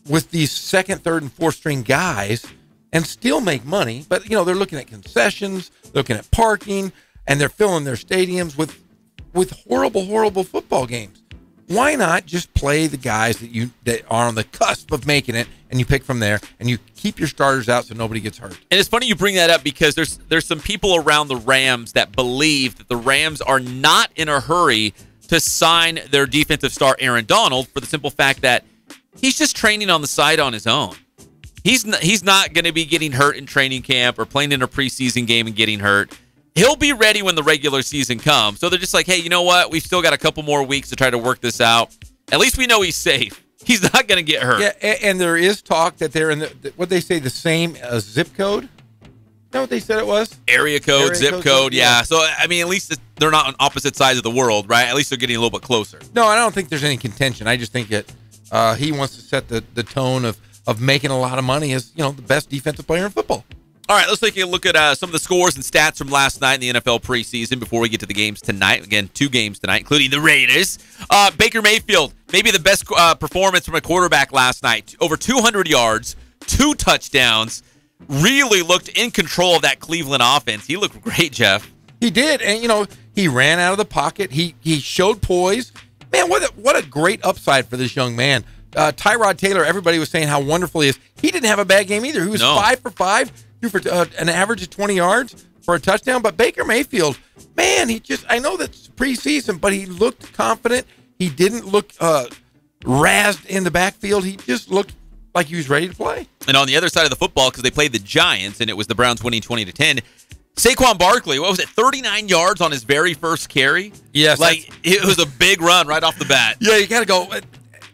[SPEAKER 4] with these second, third, and fourth string guys and still make money. But, they're looking at concessions, looking at parking, and they're filling their stadiums with horrible, horrible football games. Why not just play the guys that are on the cusp of making it, and you pick from there, and you keep your starters out so nobody gets hurt?
[SPEAKER 3] And it's funny you bring that up because there's some people around the Rams that believe that the Rams are not in a hurry to sign their defensive star Aaron Donald for the simple fact that he's just training on the side on his own. He's not going to be getting hurt in training camp or playing in a preseason game and getting hurt. He'll be ready when the regular season comes. So they're just like, hey, you know what? We've still got a couple more weeks to try to work this out. At least we know he's safe. He's not going to get hurt.
[SPEAKER 4] Yeah, and there is talk that they're in the same zip code? Is that what they said it was?
[SPEAKER 3] Area code, zip code, yeah. So, I mean, at least they're not on opposite sides of the world, right? At least they're getting a little bit closer.
[SPEAKER 4] No, I don't think there's any contention. I just think that he wants to set the tone of making a lot of money as, the best defensive player in football.
[SPEAKER 3] All right, let's take a look at some of the scores and stats from last night in the NFL preseason before we get to the games tonight. Again, 2 games tonight, including the Raiders. Baker Mayfield, maybe the best performance from a quarterback last night. Over 200 yards, 2 touchdowns. Really looked in control of that Cleveland offense. He looked great, Jeff.
[SPEAKER 4] He did, and, he ran out of the pocket. He showed poise. Man, what a great upside for this young man. Tyrod Taylor, everybody was saying how wonderful he is. He didn't have a bad game either. He was 5 for 5. For an average of 20 yards for a touchdown. But Baker Mayfield, man, I know that's preseason, but he looked confident. He didn't look razzed in the backfield. He just looked like he was ready to play.
[SPEAKER 3] And on the other side of the football, because they played the Giants, and it was the Browns winning 20-10, Saquon Barkley, 39 yards on his very first carry?
[SPEAKER 4] Yes.
[SPEAKER 3] It was a big run right off the bat.
[SPEAKER 4] Yeah, you got to go.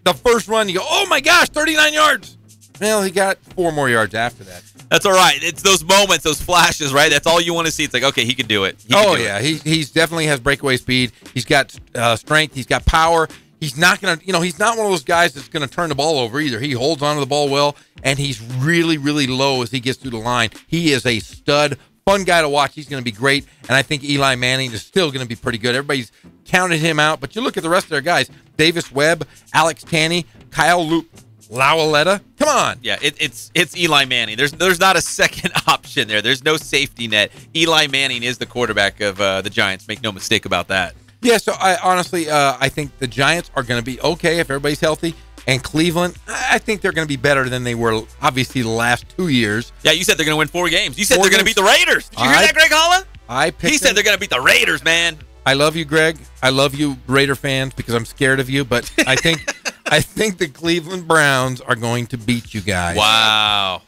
[SPEAKER 4] The first run, you go, oh, my gosh, 39 yards. Well, he got 4 more yards after that.
[SPEAKER 3] That's all right. It's those moments, those flashes, right? That's all you want to see. It's like, okay, he can do it.
[SPEAKER 4] He's definitely has breakaway speed. He's got strength. He's got power. He's not going to, he's not one of those guys that's going to turn the ball over either. He holds onto the ball well, and he's really, really low as he gets through the line. He is a stud, fun guy to watch. He's going to be great, and I think Eli Manning is still going to be pretty good. Everybody's counted him out, but you look at the rest of their guys, Davis Webb, Alex Tanney, Kyle Lauletta. Come on.
[SPEAKER 3] Yeah, it's Eli Manning. There's not a second option there. There's no safety net. Eli Manning is the quarterback of the Giants. Make no mistake about that.
[SPEAKER 4] Yeah, so I honestly think the Giants are going to be okay if everybody's healthy. And Cleveland, I think they're going to be better than they were, obviously, the last 2 years.
[SPEAKER 3] Yeah, you said they're going to win 4 games. You said they're going to beat the Raiders. Did you hear that, Greg Holla? He said they're going to beat the Raiders, man.
[SPEAKER 4] I love you, Greg. I love you, Raider fans, because I'm scared of you. But I think the Cleveland Browns are going to beat you guys.
[SPEAKER 3] Wow.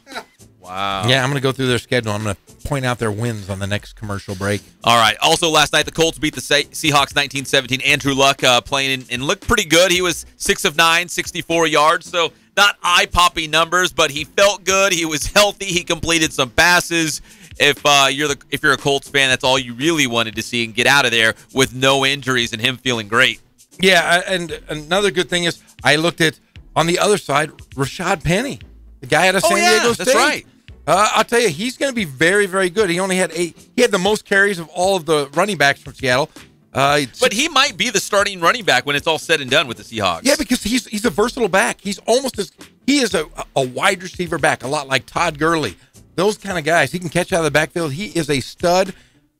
[SPEAKER 4] Yeah, I'm going to go through their schedule. I'm going to point out their wins on the next commercial break.
[SPEAKER 3] All right. Also, last night, the Colts beat the Seahawks 19-17. Andrew Luck playing and looked pretty good. He was 6 of 9, 64 yards. So not eye-popping numbers, but he felt good. He was healthy. He completed some passes. If you're a Colts fan, that's all you really wanted to see and get out of there with no injuries and him feeling great.
[SPEAKER 4] Yeah, and another good thing is I looked at, on the other side, Rashad Penny, the guy out of San Diego State.
[SPEAKER 3] That's right.
[SPEAKER 4] I'll tell you, he's going to be very, very good. He only had he had the most carries of all of the running backs from Seattle.
[SPEAKER 3] But he might be the starting running back when it's all said and done with the Seahawks.
[SPEAKER 4] Yeah, because he's a versatile back. He is a wide receiver back, a lot like Todd Gurley. Those kind of guys. He can catch out of the backfield. He is a stud,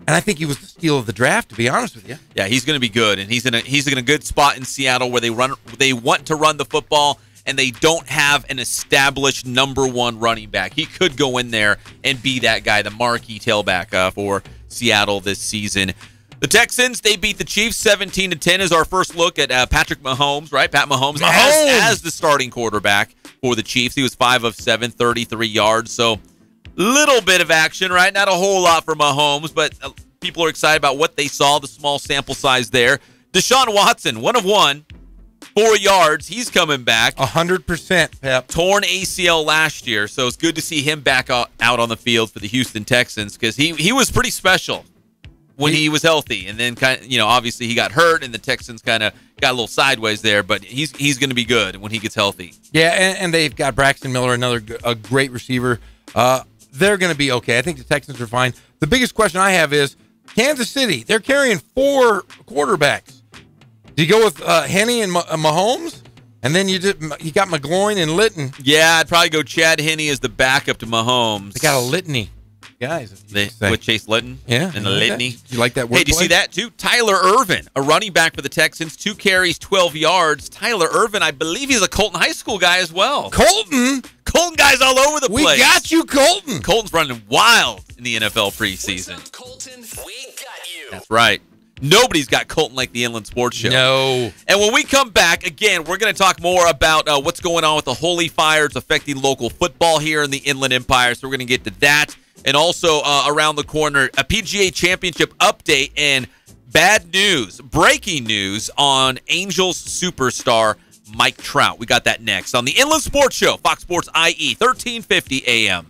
[SPEAKER 4] and I think he was the steal of the draft, to be honest with you.
[SPEAKER 3] Yeah, he's going to be good, and he's in a good spot in Seattle where they want to run the football, and they don't have an established number 1 running back. He could go in there and be that guy, the marquee tailback for Seattle this season. The Texans, they beat the Chiefs 17-10 is our first look at Patrick Mahomes, right? Pat Mahomes. As the starting quarterback for the Chiefs. He was 5 of 7, 33 yards, so little bit of action, right? Not a whole lot for Mahomes, but people are excited about what they saw, the small sample size there. Deshaun Watson, 1 of 1, 4 yards. He's coming back.
[SPEAKER 4] 100%, Pep.
[SPEAKER 3] Torn ACL last year, so it's good to see him back out on the field for the Houston Texans because he was pretty special when he was healthy, and then obviously he got hurt, and the Texans kind of got a little sideways there. But he's going to be good when he gets healthy.
[SPEAKER 4] Yeah, and they've got Braxton Miller, a great receiver. They're going to be okay. I think the Texans are fine. The biggest question I have is Kansas City. They're carrying 4 quarterbacks. Do you go with Henne and Mahomes? And then you got McGloin and Litton.
[SPEAKER 3] Yeah, I'd probably go Chad Henne as the backup to Mahomes.
[SPEAKER 4] They got a litany. Guys,
[SPEAKER 3] with Chase Litton,
[SPEAKER 4] yeah,
[SPEAKER 3] and the litany.
[SPEAKER 4] You like that word?
[SPEAKER 3] Hey, do you see that too? Tyler Ervin, a running back for the Texans, 2 carries, 12 yards. Tyler Ervin, I believe he's a Colton High School guy as well.
[SPEAKER 4] Colton
[SPEAKER 3] guys all over the place.
[SPEAKER 4] We got you, Colton.
[SPEAKER 3] Colton's running wild in the NFL preseason.
[SPEAKER 9] Colton, we got you.
[SPEAKER 3] That's right. Nobody's got Colton like the Inland Sports Show.
[SPEAKER 4] No.
[SPEAKER 3] And when we come back, again, we're going to talk more about what's going on with the Holy Fire. It's affecting local football here in the Inland Empire, so we're going to get to that. And also around the corner, a PGA Championship update and bad news, breaking news on Angels superstar Mike Trout. We got that next on the Inland Sports Show, Fox Sports IE, 1350 AM.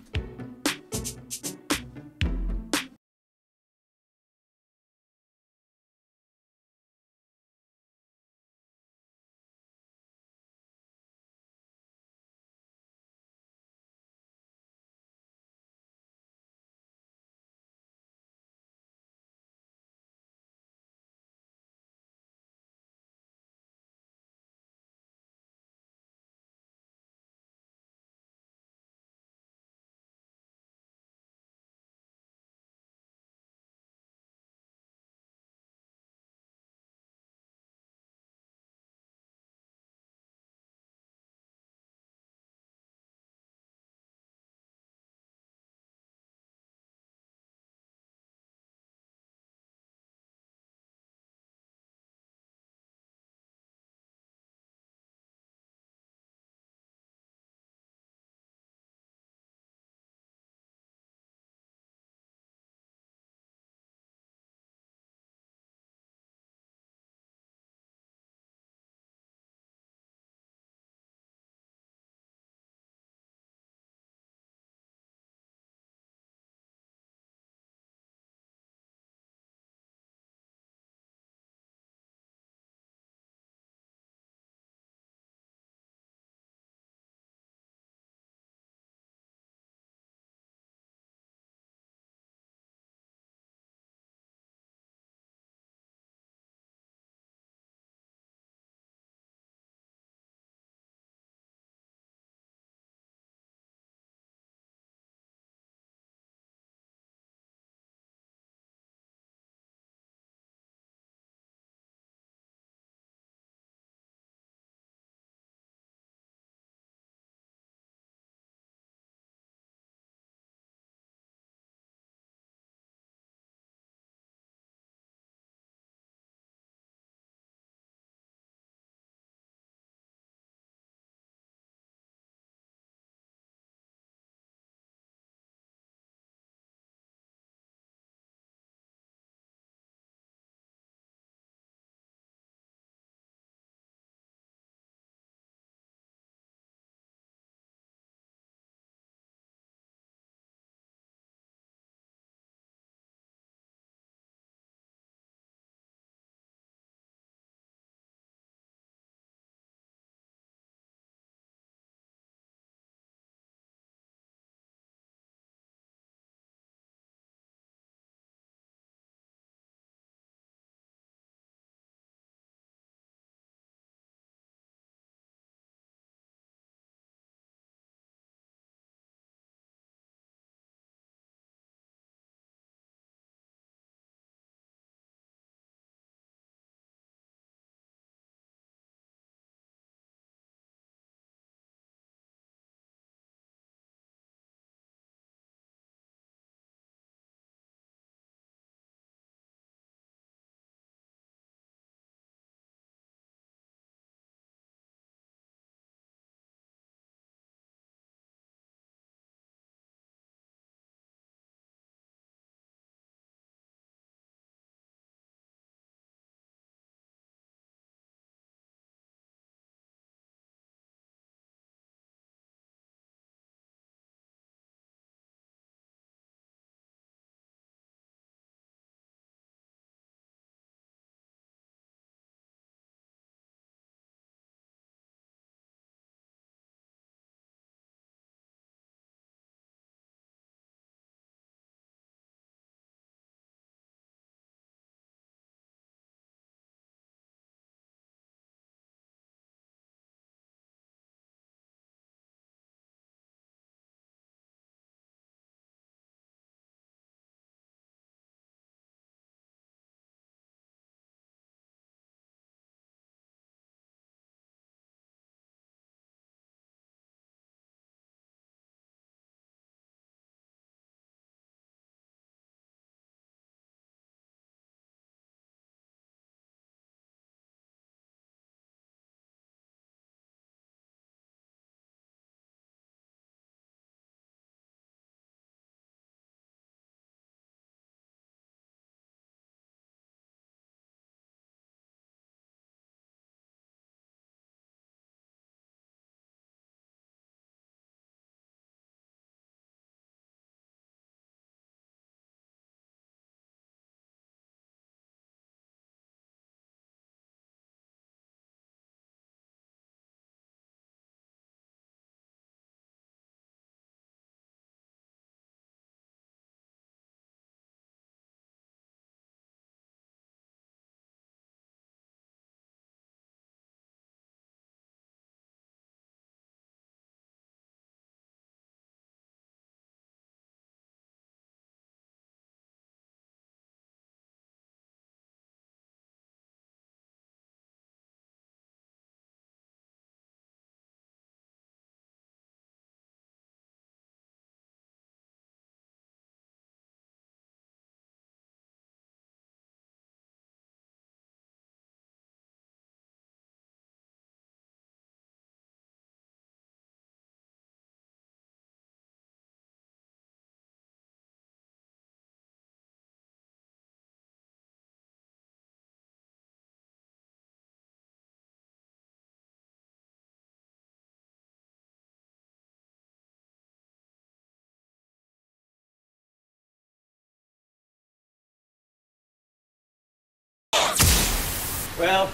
[SPEAKER 18] Well,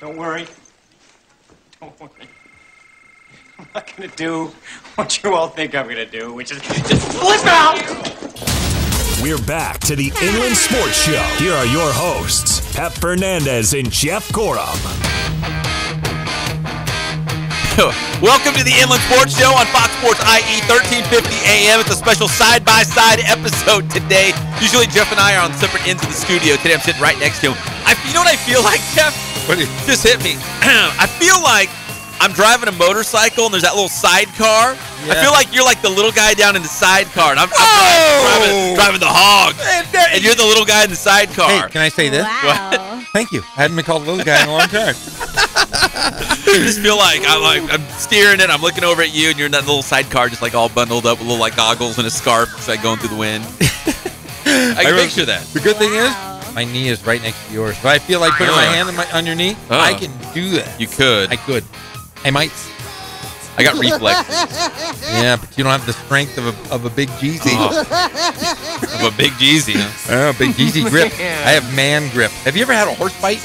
[SPEAKER 18] don't worry. Don't worry. I'm not gonna do what you all think I'm gonna do, which is just flip out!
[SPEAKER 1] We're back to the Inland Sports Show. Here are your hosts, Pep Fernandez and Jeff Gorham.
[SPEAKER 3] Welcome to the Inland Sports Show on Fox Sports IE 1350 AM. It's a special side-by-side episode today. Usually Jeff and I are on separate ends of the studio. Today I'm sitting right next to him. You know what I feel like, Jeff? Just hit me. I feel like I'm driving a motorcycle and there's that little sidecar. Yeah. I feel like you're like the little guy down in the sidecar, and I'm driving the hog, and you're the little guy in the sidecar.
[SPEAKER 4] Hey, can I say this?
[SPEAKER 13] Wow.
[SPEAKER 4] Thank you. I hadn't been called a little guy in a long time.
[SPEAKER 3] I just feel like I'm steering it. I'm looking over at you, and you're in that little sidecar, just like all bundled up with little like goggles and a scarf, just like going through the wind. I can picture that.
[SPEAKER 4] The good thing is, my knee is right next to yours. So I feel like putting my hand on your knee. I can do that.
[SPEAKER 3] You could.
[SPEAKER 4] I could. I might.
[SPEAKER 3] I got reflexes.
[SPEAKER 4] Yeah, but you don't have the strength of a big Jeezy.
[SPEAKER 3] Of a big Jeezy, huh?
[SPEAKER 4] Oh, big Jeezy grip. I have man grip. Have you ever had a horse bite?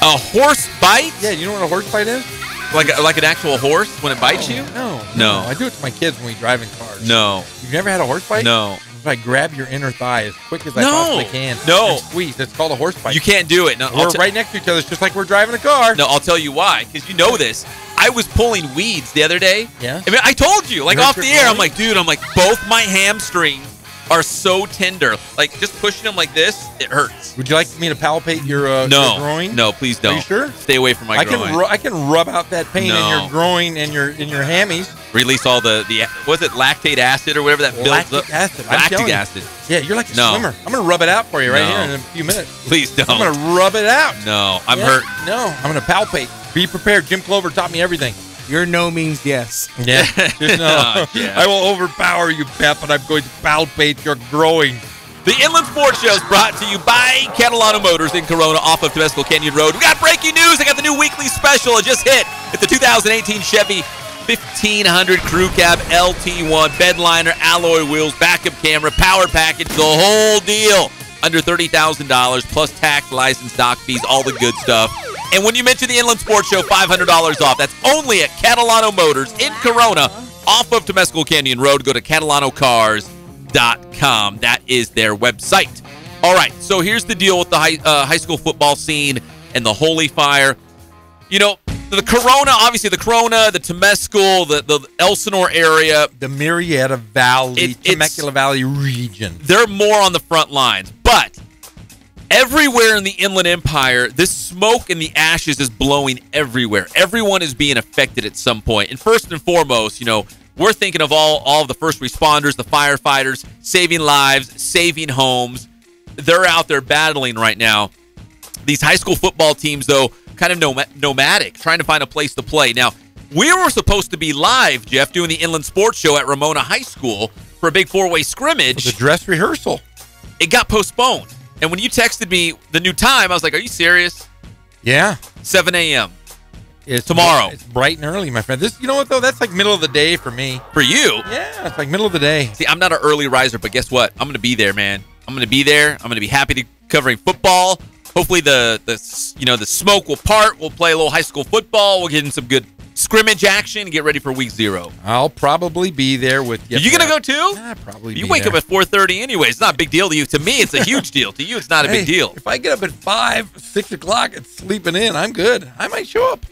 [SPEAKER 3] A horse bite?
[SPEAKER 4] Yeah, you know what a horse bite is?
[SPEAKER 3] Like an actual horse when it bites you?
[SPEAKER 4] No. I do it to my kids when we drive in cars.
[SPEAKER 3] No.
[SPEAKER 4] You've never had a horse bite?
[SPEAKER 3] No.
[SPEAKER 4] I grab your inner thigh as quick as I possibly can.
[SPEAKER 3] No.
[SPEAKER 4] And squeeze. It's called a horse bite.
[SPEAKER 3] You can't do it. No,
[SPEAKER 4] we're right next to each other. It's just like we're driving a car.
[SPEAKER 3] No, I'll tell you why. Because you know this. I was pulling weeds the other day.
[SPEAKER 4] Yeah.
[SPEAKER 3] I mean, I told you, like off the air, I'm like, dude, both my hamstrings are so tender. Like, just pushing them like this, it hurts.
[SPEAKER 4] Would you like me to palpate your groin?
[SPEAKER 3] No, please don't.
[SPEAKER 4] Are you sure?
[SPEAKER 3] Stay away from my groin.
[SPEAKER 4] I can rub out that pain in your groin and your hammies.
[SPEAKER 3] Release all the was it lactate acid or whatever that builds up?
[SPEAKER 4] Lactic acid. Yeah, you're like a swimmer. I'm going to rub it out for you right here in a few minutes.
[SPEAKER 3] Please don't.
[SPEAKER 4] I'm going to rub it out.
[SPEAKER 3] No, I'm hurt.
[SPEAKER 4] No, I'm going to palpate. Be prepared. Jim Clover taught me everything.
[SPEAKER 19] Your no means yes.
[SPEAKER 4] Yeah. I will overpower you, Pep, and I'm going to palpate your groin.
[SPEAKER 3] The Inland Sports Show is brought to you by Catalano Motors in Corona off of Temescal Canyon Road. We got breaking news. I got the new weekly special. It just hit. It's the 2018 Chevy 1500 Crew Cab LT1, bedliner, alloy wheels, backup camera, power package, the whole deal. Under $30,000 plus tax, license, dock fees, all the good stuff. And when you mention the Inland Sports Show, $500 off. That's only at Catalano Motors in Corona off of Temescal Canyon Road. Go to CatalanoCars.com. That is their website. All right, so here's the deal with the high school football scene and the Holy Fire. You know, the Corona, obviously the Corona, the Temescal, the Elsinore area.
[SPEAKER 4] The Marietta Valley, Temecula Valley region.
[SPEAKER 3] They're more on the front lines. But everywhere in the Inland Empire, this smoke and the ashes is blowing everywhere. Everyone is being affected at some point. And first and foremost, you know, we're thinking of all of the first responders, the firefighters, saving lives, saving homes. They're out there battling right now. These high school football teams, though, kind of nomadic, trying to find a place to play. Now, we were supposed to be live, Jeff, doing the Inland Sports Show at Ramona High School for a big four-way scrimmage.
[SPEAKER 4] The dress rehearsal.
[SPEAKER 3] It got postponed. And when you texted me the new time, I was like, are you serious?
[SPEAKER 4] Yeah.
[SPEAKER 3] 7 a.m.
[SPEAKER 4] It's
[SPEAKER 3] tomorrow.
[SPEAKER 4] It's bright and early, my friend. You know what, though? That's like middle of the day for me.
[SPEAKER 3] For you?
[SPEAKER 4] Yeah, it's like middle of the day.
[SPEAKER 3] See, I'm not an early riser, but guess what? I'm going to be there, man. I'm going to be there. I'm going to be happy to covering football. Hopefully the smoke will part. We'll play a little high school football. We'll get in some good scrimmage action and get ready for week 0.
[SPEAKER 4] I'll probably be there with you.
[SPEAKER 3] Are you going to go too?
[SPEAKER 4] Yeah, probably.
[SPEAKER 3] You wake up at 4:30 anyway. It's not a big deal to you. To me, it's a huge deal. To you, it's not a big deal.
[SPEAKER 4] If I get up at 5, 6 o'clock and sleeping in, I'm good. I might show up.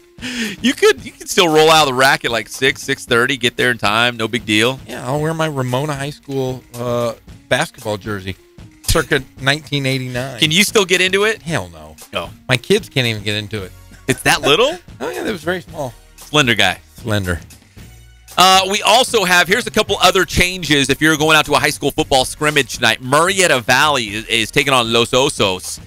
[SPEAKER 3] You could still roll out of the rack at like 6:30, get there in time. No big deal.
[SPEAKER 4] Yeah, I'll wear my Ramona High School basketball jersey. Circa 1989.
[SPEAKER 3] Can you still get into it?
[SPEAKER 4] Hell no.
[SPEAKER 3] No.
[SPEAKER 4] My kids can't even get into it.
[SPEAKER 3] It's that little?
[SPEAKER 4] Oh, yeah, that was very small.
[SPEAKER 3] Slender guy.
[SPEAKER 4] Slender.
[SPEAKER 3] We also have, here's a couple other changes if you're going out to a high school football scrimmage tonight. Marietta Valley is taking on Los Osos.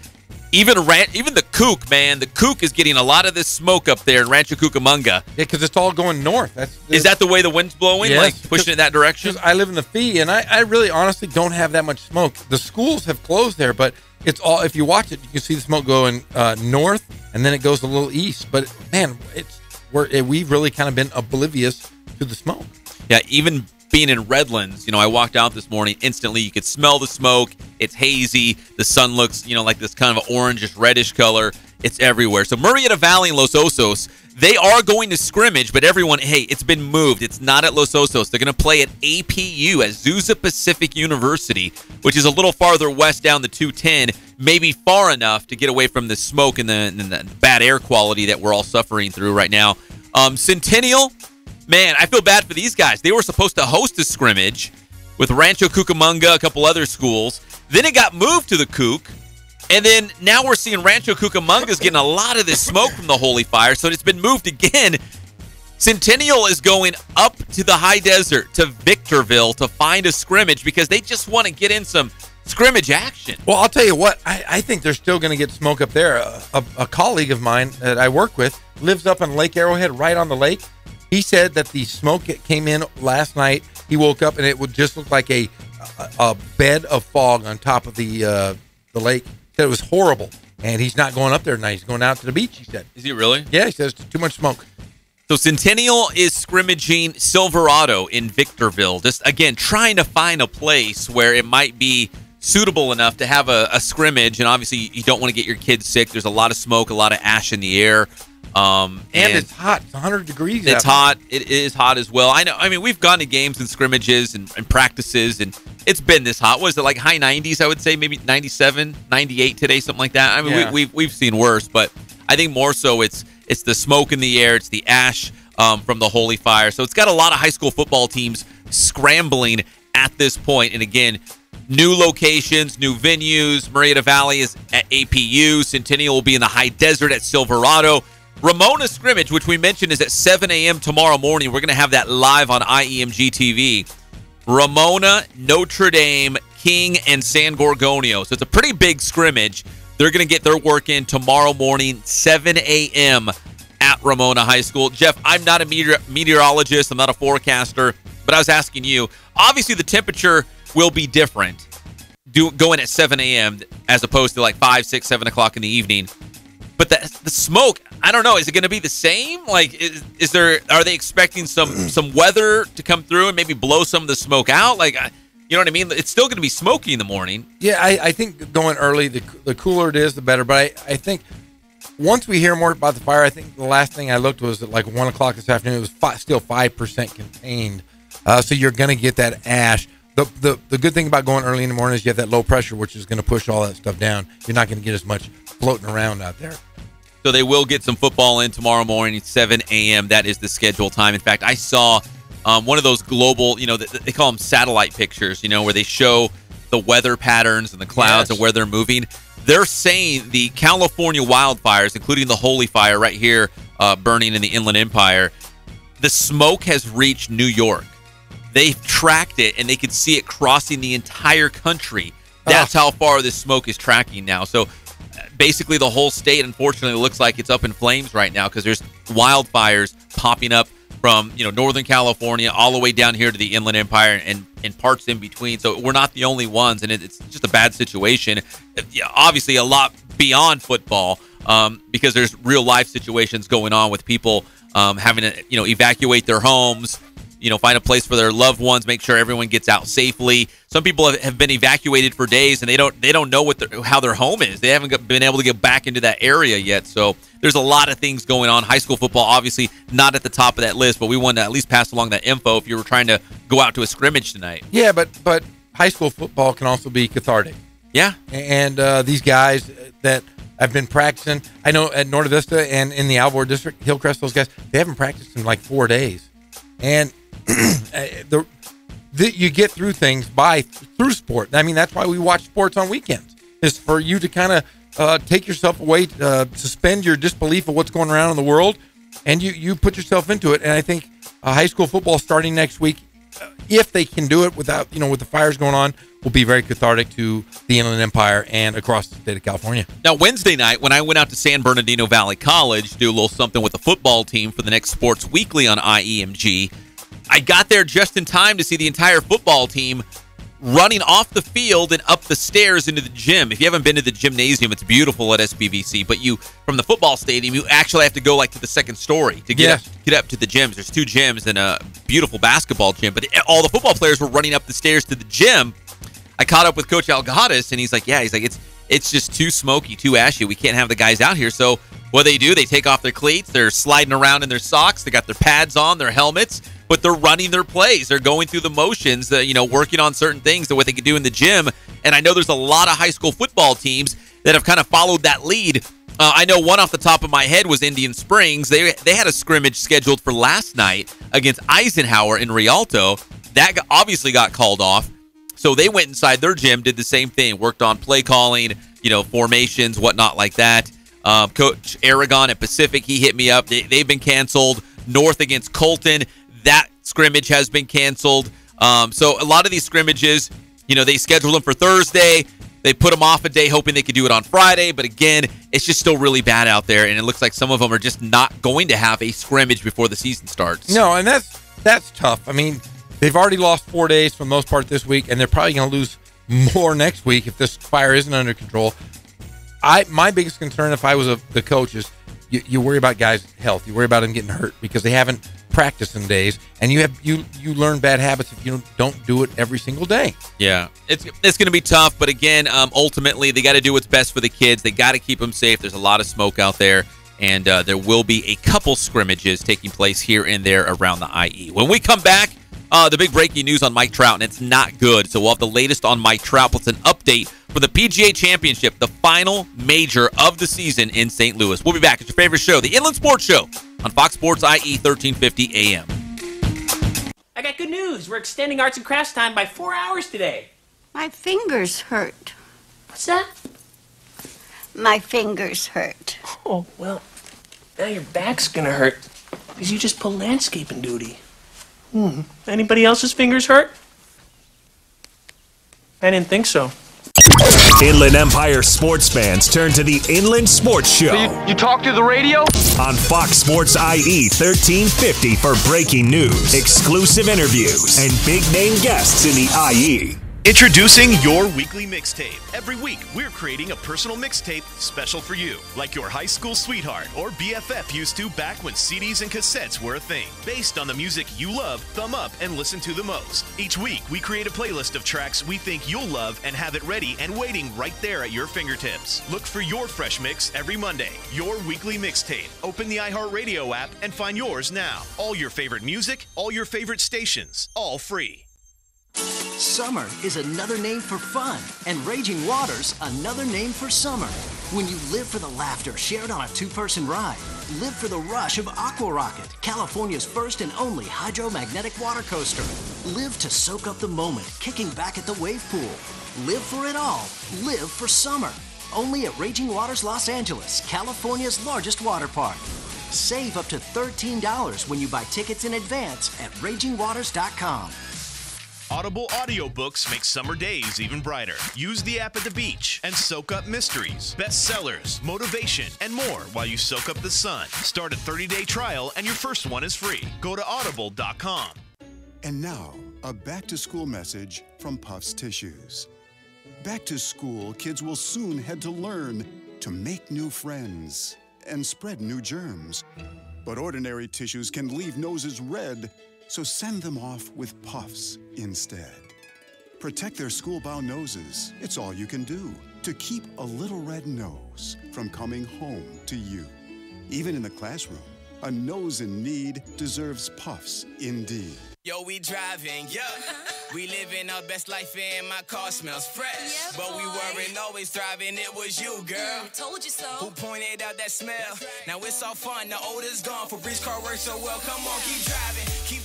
[SPEAKER 3] Even the Kook, man. The Kook is getting a lot of this smoke up there in Rancho Cucamonga.
[SPEAKER 4] Yeah, because it's all going north.
[SPEAKER 3] Is that the way the wind's blowing?
[SPEAKER 4] Yes,
[SPEAKER 3] like pushing it in that direction?
[SPEAKER 4] I live in the Fee, and I really honestly don't have that much smoke. The schools have closed there, but it's all, if you watch it, you can see the smoke going north, and then it goes a little east. But, man, we've really kind of been oblivious to the smoke.
[SPEAKER 3] Yeah, even being in Redlands, I walked out this morning, instantly you could smell the smoke. It's hazy. The sun looks, like this kind of orangish, reddish color. It's everywhere. So Murrieta Valley and Los Osos, they are going to scrimmage, but everyone, hey, it's been moved. It's not at Los Osos. They're going to play at APU, at Azusa Pacific University, which is a little farther west down the 210, maybe far enough to get away from the smoke and the bad air quality that we're all suffering through right now. Centennial, man, I feel bad for these guys. They were supposed to host a scrimmage with Rancho Cucamonga, a couple other schools. Then it got moved to the Cook. And then now we're seeing Rancho Cucamonga's getting a lot of this smoke from the Holy Fire, so it's been moved again. Centennial is going up to the high desert, to Victorville, to find a scrimmage because they just want to get in some scrimmage action.
[SPEAKER 4] Well, I'll tell you what, I think they're still going to get smoke up there. A colleague of mine that I work with lives up on Lake Arrowhead, right on the lake. He said that the smoke that came in last night, he woke up and it would just look like a bed of fog on top of the lake. Said it was horrible, and he's not going up there tonight. He's going out to the beach, he said.
[SPEAKER 3] Is he really?
[SPEAKER 4] Yeah, he says too much smoke.
[SPEAKER 3] So Centennial is scrimmaging Silverado in Victorville. Just, again, trying to find a place where it might be suitable enough to have a scrimmage, and obviously you don't want to get your kids sick. There's a lot of smoke, a lot of ash in the air.
[SPEAKER 4] And it's hot. It's 100 degrees.
[SPEAKER 3] It's hot. It is hot as well. I know. I mean, we've gone to games and scrimmages and practices, and it's been this hot. Was it like high 90s? I would say maybe 97, 98 today, something like that. I mean,
[SPEAKER 4] yeah.
[SPEAKER 3] we've seen worse, but I think more so it's the smoke in the air. It's the ash from the Holy Fire. So it's got a lot of high school football teams scrambling at this point. And again, new locations, new venues. Murrieta Valley is at APU. Centennial will be in the high desert at Silverado. Ramona scrimmage, which we mentioned, is at 7 a.m. tomorrow morning. We're going to have that live on IEMG TV. Ramona, Notre Dame, King, and San Gorgonio. So it's a pretty big scrimmage. They're going to get their work in tomorrow morning, 7 a.m. at Ramona High School. Jeff, I'm not a meteorologist. I'm not a forecaster. But I was asking you, obviously the temperature will be different going at 7 a.m. as opposed to like 5, 6, 7 o'clock in the evening. But the smoke, I don't know. Is it going to be the same? Like, are they expecting some weather to come through and maybe blow some of the smoke out? Like, you know what I mean? It's still going to be smoky in the morning.
[SPEAKER 4] Yeah, I think going early, the cooler it is, the better. But I think once we hear more about the fire, I think the last thing I looked was at like 1 o'clock this afternoon. It was still 5% contained. So you're going to get that ash. The good thing about going early in the morning is you have that low pressure, which is going to push all that stuff down. You're not going to get as much floating around out there.
[SPEAKER 3] So they will get some football in tomorrow morning, 7 a.m. That is the scheduled time. In fact, I saw one of those global, they call them satellite pictures, where they show the weather patterns and the clouds and where they're moving. They're saying the California wildfires, including the Holy Fire right here burning in the Inland Empire, the smoke has reached New York. They've tracked it, and they could see it crossing the entire country. That's how far this smoke is tracking now. So basically the whole state, unfortunately, looks like it's up in flames right now because there's wildfires popping up from Northern California all the way down here to the Inland Empire and parts in between. So we're not the only ones, and it's just a bad situation. Obviously, a lot beyond football because there's real life situations going on with people having to evacuate their homes. Find a place for their loved ones, make sure everyone gets out safely. Some people have been evacuated for days, and they don't know how their home is. They haven't been able to get back into that area yet. So there's a lot of things going on. High school football, obviously, not at the top of that list, but we wanted to at least pass along that info if you were trying to go out to a scrimmage tonight.
[SPEAKER 4] Yeah, but high school football can also be cathartic.
[SPEAKER 3] Yeah.
[SPEAKER 4] And these guys that have been practicing, I know at Norte Vista and in the Alvord District, Hillcrest, those guys, they haven't practiced in like 4 days. And you get through things through sport. I mean, that's why we watch sports on weekends, is for you to kind of take yourself away, suspend your disbelief of what's going around in the world, and you put yourself into it. And I think high school football starting next week, if they can do it without, with the fires going on, will be very cathartic to the Inland Empire and across the state of California.
[SPEAKER 3] Now, Wednesday night, when I went out to San Bernardino Valley College to do a little something with the football team for the next Sports Weekly on IEMG, I got there just in time to see the entire football team running off the field and up the stairs into the gym. If you haven't been to the gymnasium, it's beautiful at SBVC, but from the football stadium, you actually have to go to the second story to get up to the gyms. There's 2 gyms and a beautiful basketball gym, but all the football players were running up the stairs to the gym. I caught up with Coach Algadas, and he's like, it's just too smoky, too ashy. We can't have the guys out here. So what they do, they take off their cleats. They're sliding around in their socks. They got their pads on, their helmets, but they're running their plays. They're going through the motions, working on certain things that what they could do in the gym. And I know there's a lot of high school football teams that have kind of followed that lead. I know one off the top of my head was Indian Springs. They had a scrimmage scheduled for last night against Eisenhower in Rialto. That obviously got called off. So they went inside their gym, did the same thing, worked on play calling, formations, whatnot like that. Coach Aragon at Pacific, he hit me up. They've been canceled. North against Colton, that scrimmage has been canceled. So a lot of these scrimmages, they schedule them for Thursday. They put them off a day hoping they could do it on Friday. But again, it's just still really bad out there. And it looks like some of them are just not going to have a scrimmage before the season starts.
[SPEAKER 4] No, and that's tough. I mean, they've already lost 4 days for the most part this week, and they're probably going to lose more next week if this fire isn't under control. My biggest concern if I was the coach is you worry about guys' health. You worry about them getting hurt because they haven't practiced in days, and you learn bad habits if you don't do it every single day.
[SPEAKER 3] Yeah, it's going to be tough, but again, ultimately they got to do what's best for the kids. They got to keep them safe. There's a lot of smoke out there, and there will be a couple scrimmages taking place here and there around the IE. When we come back, the big breaking news on Mike Trout, and it's not good. So we'll have the latest on Mike Trout plus an update for the PGA Championship, the final major of the season in St. Louis. We'll be back at your favorite show, the Inland Sports Show, on Fox Sports IE 1350 AM.
[SPEAKER 20] I got good news. We're extending arts and crafts time by 4 hours today.
[SPEAKER 21] My fingers hurt.
[SPEAKER 20] What's that?
[SPEAKER 21] My fingers hurt.
[SPEAKER 20] Oh, well, now your back's gonna hurt because you just pulled landscaping duty. Anybody else's fingers hurt? I didn't think so.
[SPEAKER 1] Inland Empire sports fans turn to the Inland Sports Show.
[SPEAKER 22] So you talk through the radio?
[SPEAKER 1] On Fox Sports IE 1350 for breaking news, exclusive interviews, and big-name guests in the IE.
[SPEAKER 10] Introducing your weekly mixtape. Every week, we're creating a personal mixtape special for you, like your high school sweetheart or BFF used to back when CDs and cassettes were a thing. Based on the music you love, thumb up, and listen to the most. Each week, we create a playlist of tracks we think you'll love and have it ready and waiting right there at your fingertips. Look for your fresh mix every Monday. Your weekly mixtape. Open the iHeartRadio app and find yours now. All your favorite music, all your favorite stations, all free.
[SPEAKER 23] Summer is another name for fun, and Raging Waters another name for summer. When you live for the laughter shared on a two-person ride, live for the rush of Aqua Rocket, California's first and only hydromagnetic water coaster. Live to soak up the moment, kicking back at the wave pool. Live for it all. Live for summer. Only at Raging Waters Los Angeles, California's largest water park. Save up to $13 when you buy tickets in advance at RagingWaters.com.
[SPEAKER 10] Audible audiobooks make summer days even brighter. Use the app at the beach and soak up mysteries, bestsellers, motivation, and more while you soak up the sun. Start a 30-day trial and your first one is free. Go to audible.com.
[SPEAKER 11] And now, a back-to-school message from Puffs Tissues. Back to school, kids will soon head to learn to make new friends and spread new germs. But ordinary tissues can leave noses red, so send them off with Puffs instead. Protect their school-bound noses. It's all you can do to keep a little red nose from coming home to you. Even in the classroom, a nose in need deserves Puffs indeed.
[SPEAKER 24] Yo, we driving, yeah. We living our best life and my car smells fresh. Yeah, but we weren't always thriving, it was you, girl.
[SPEAKER 13] Told you so.
[SPEAKER 24] Who pointed out that smell? Right. Now it's all fun, the odor's gone. Febreze car works so well, come on, keep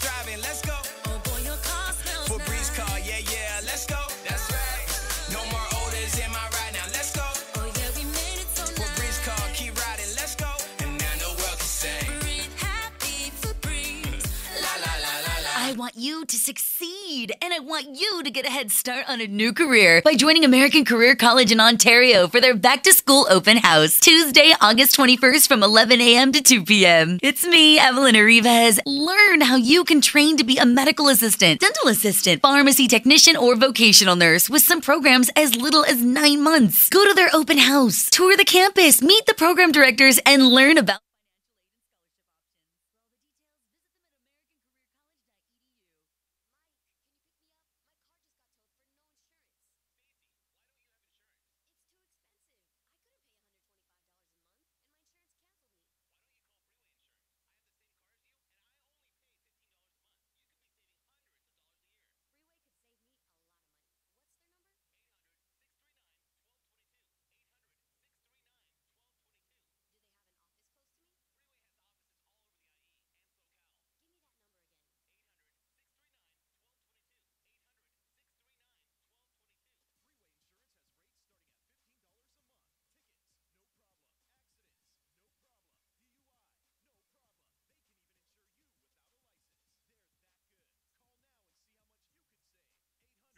[SPEAKER 24] driving, let's go.
[SPEAKER 13] Oh boy, your car smells
[SPEAKER 24] Febreze
[SPEAKER 13] nice.
[SPEAKER 24] car, yeah, let's go. That's right. No more odors in my ride, now let's go.
[SPEAKER 13] Oh yeah, we made it so nice.
[SPEAKER 24] Febreze car, keep riding, let's go. And now the world can say,
[SPEAKER 13] Breathe happy Febreze.
[SPEAKER 24] La la la la la.
[SPEAKER 25] I want you to succeed, and I want you to get a head start on a new career by joining American Career College in Ontario for their back-to-school open house, Tuesday, August 21st from 11 a.m. to 2 p.m. It's me, Evelyn Arribas. Learn how you can train to be a medical assistant, dental assistant, pharmacy technician, or vocational nurse with some programs as little as 9 months. Go to their open house, tour the campus, meet the program directors, and learn about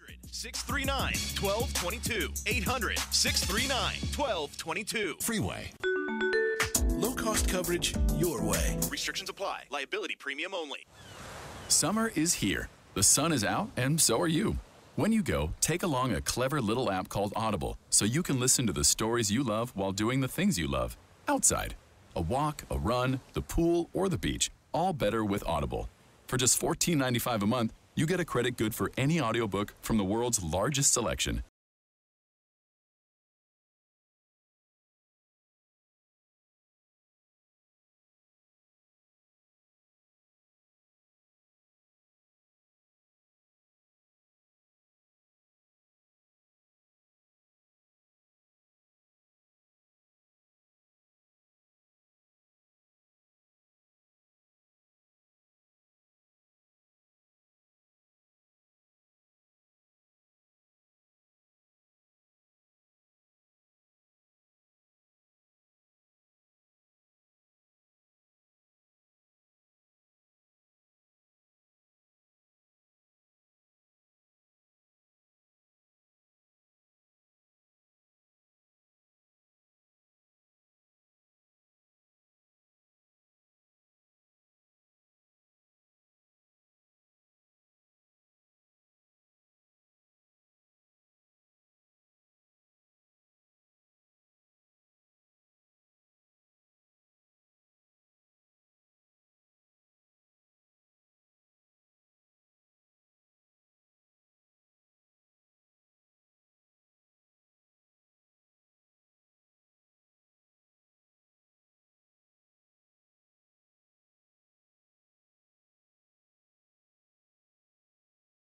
[SPEAKER 10] 800-639-1222. 800-639-1222.
[SPEAKER 1] Freeway.
[SPEAKER 6] Low-cost coverage your way.
[SPEAKER 10] Restrictions apply. Liability premium only.
[SPEAKER 2] Summer is here. The sun is out, and so are you. When you go, take along a clever little app called Audible so you can listen to the stories you love while doing the things you love outside. A walk, a run, the pool, or the beach, all better with Audible. For just $14.95 a month, you get a credit good for any audiobook from the world's largest selection.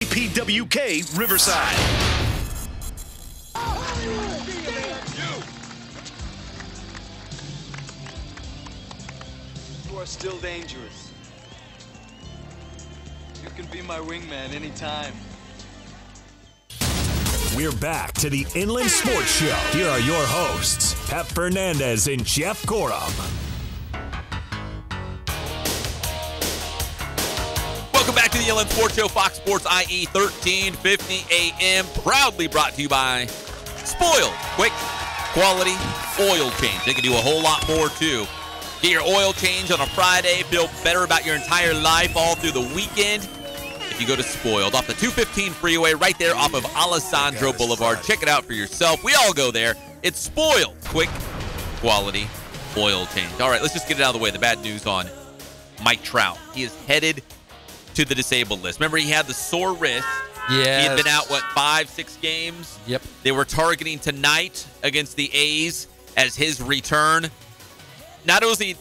[SPEAKER 10] PWK Riverside.
[SPEAKER 5] You are still dangerous. You can be my wingman anytime.
[SPEAKER 1] We're back to the Inland Sports Show. Here are your hosts, Pep Fernandez and Jeff Gorham.
[SPEAKER 3] Welcome back to the Inland Sports Show, Fox Sports IE 1350 AM, proudly brought to you by Spoiled. Quick, quality oil change. They can do a whole lot more, too. Get your oil change on a Friday. Feel better about your entire life all through the weekend if you go to Spoiled. Off the 215 freeway, right there off of Alessandro Boulevard. Check it out for yourself. We all go there. It's Spoiled. Quick, quality oil change. All right, let's just get it out of the way. The bad news on Mike Trout. He is headed to the disabled list. Remember, he had the sore wrist.
[SPEAKER 4] Yes.
[SPEAKER 3] He had been out, 5-6 games?
[SPEAKER 4] Yep.
[SPEAKER 3] They were targeting tonight against the A's as his return. Not only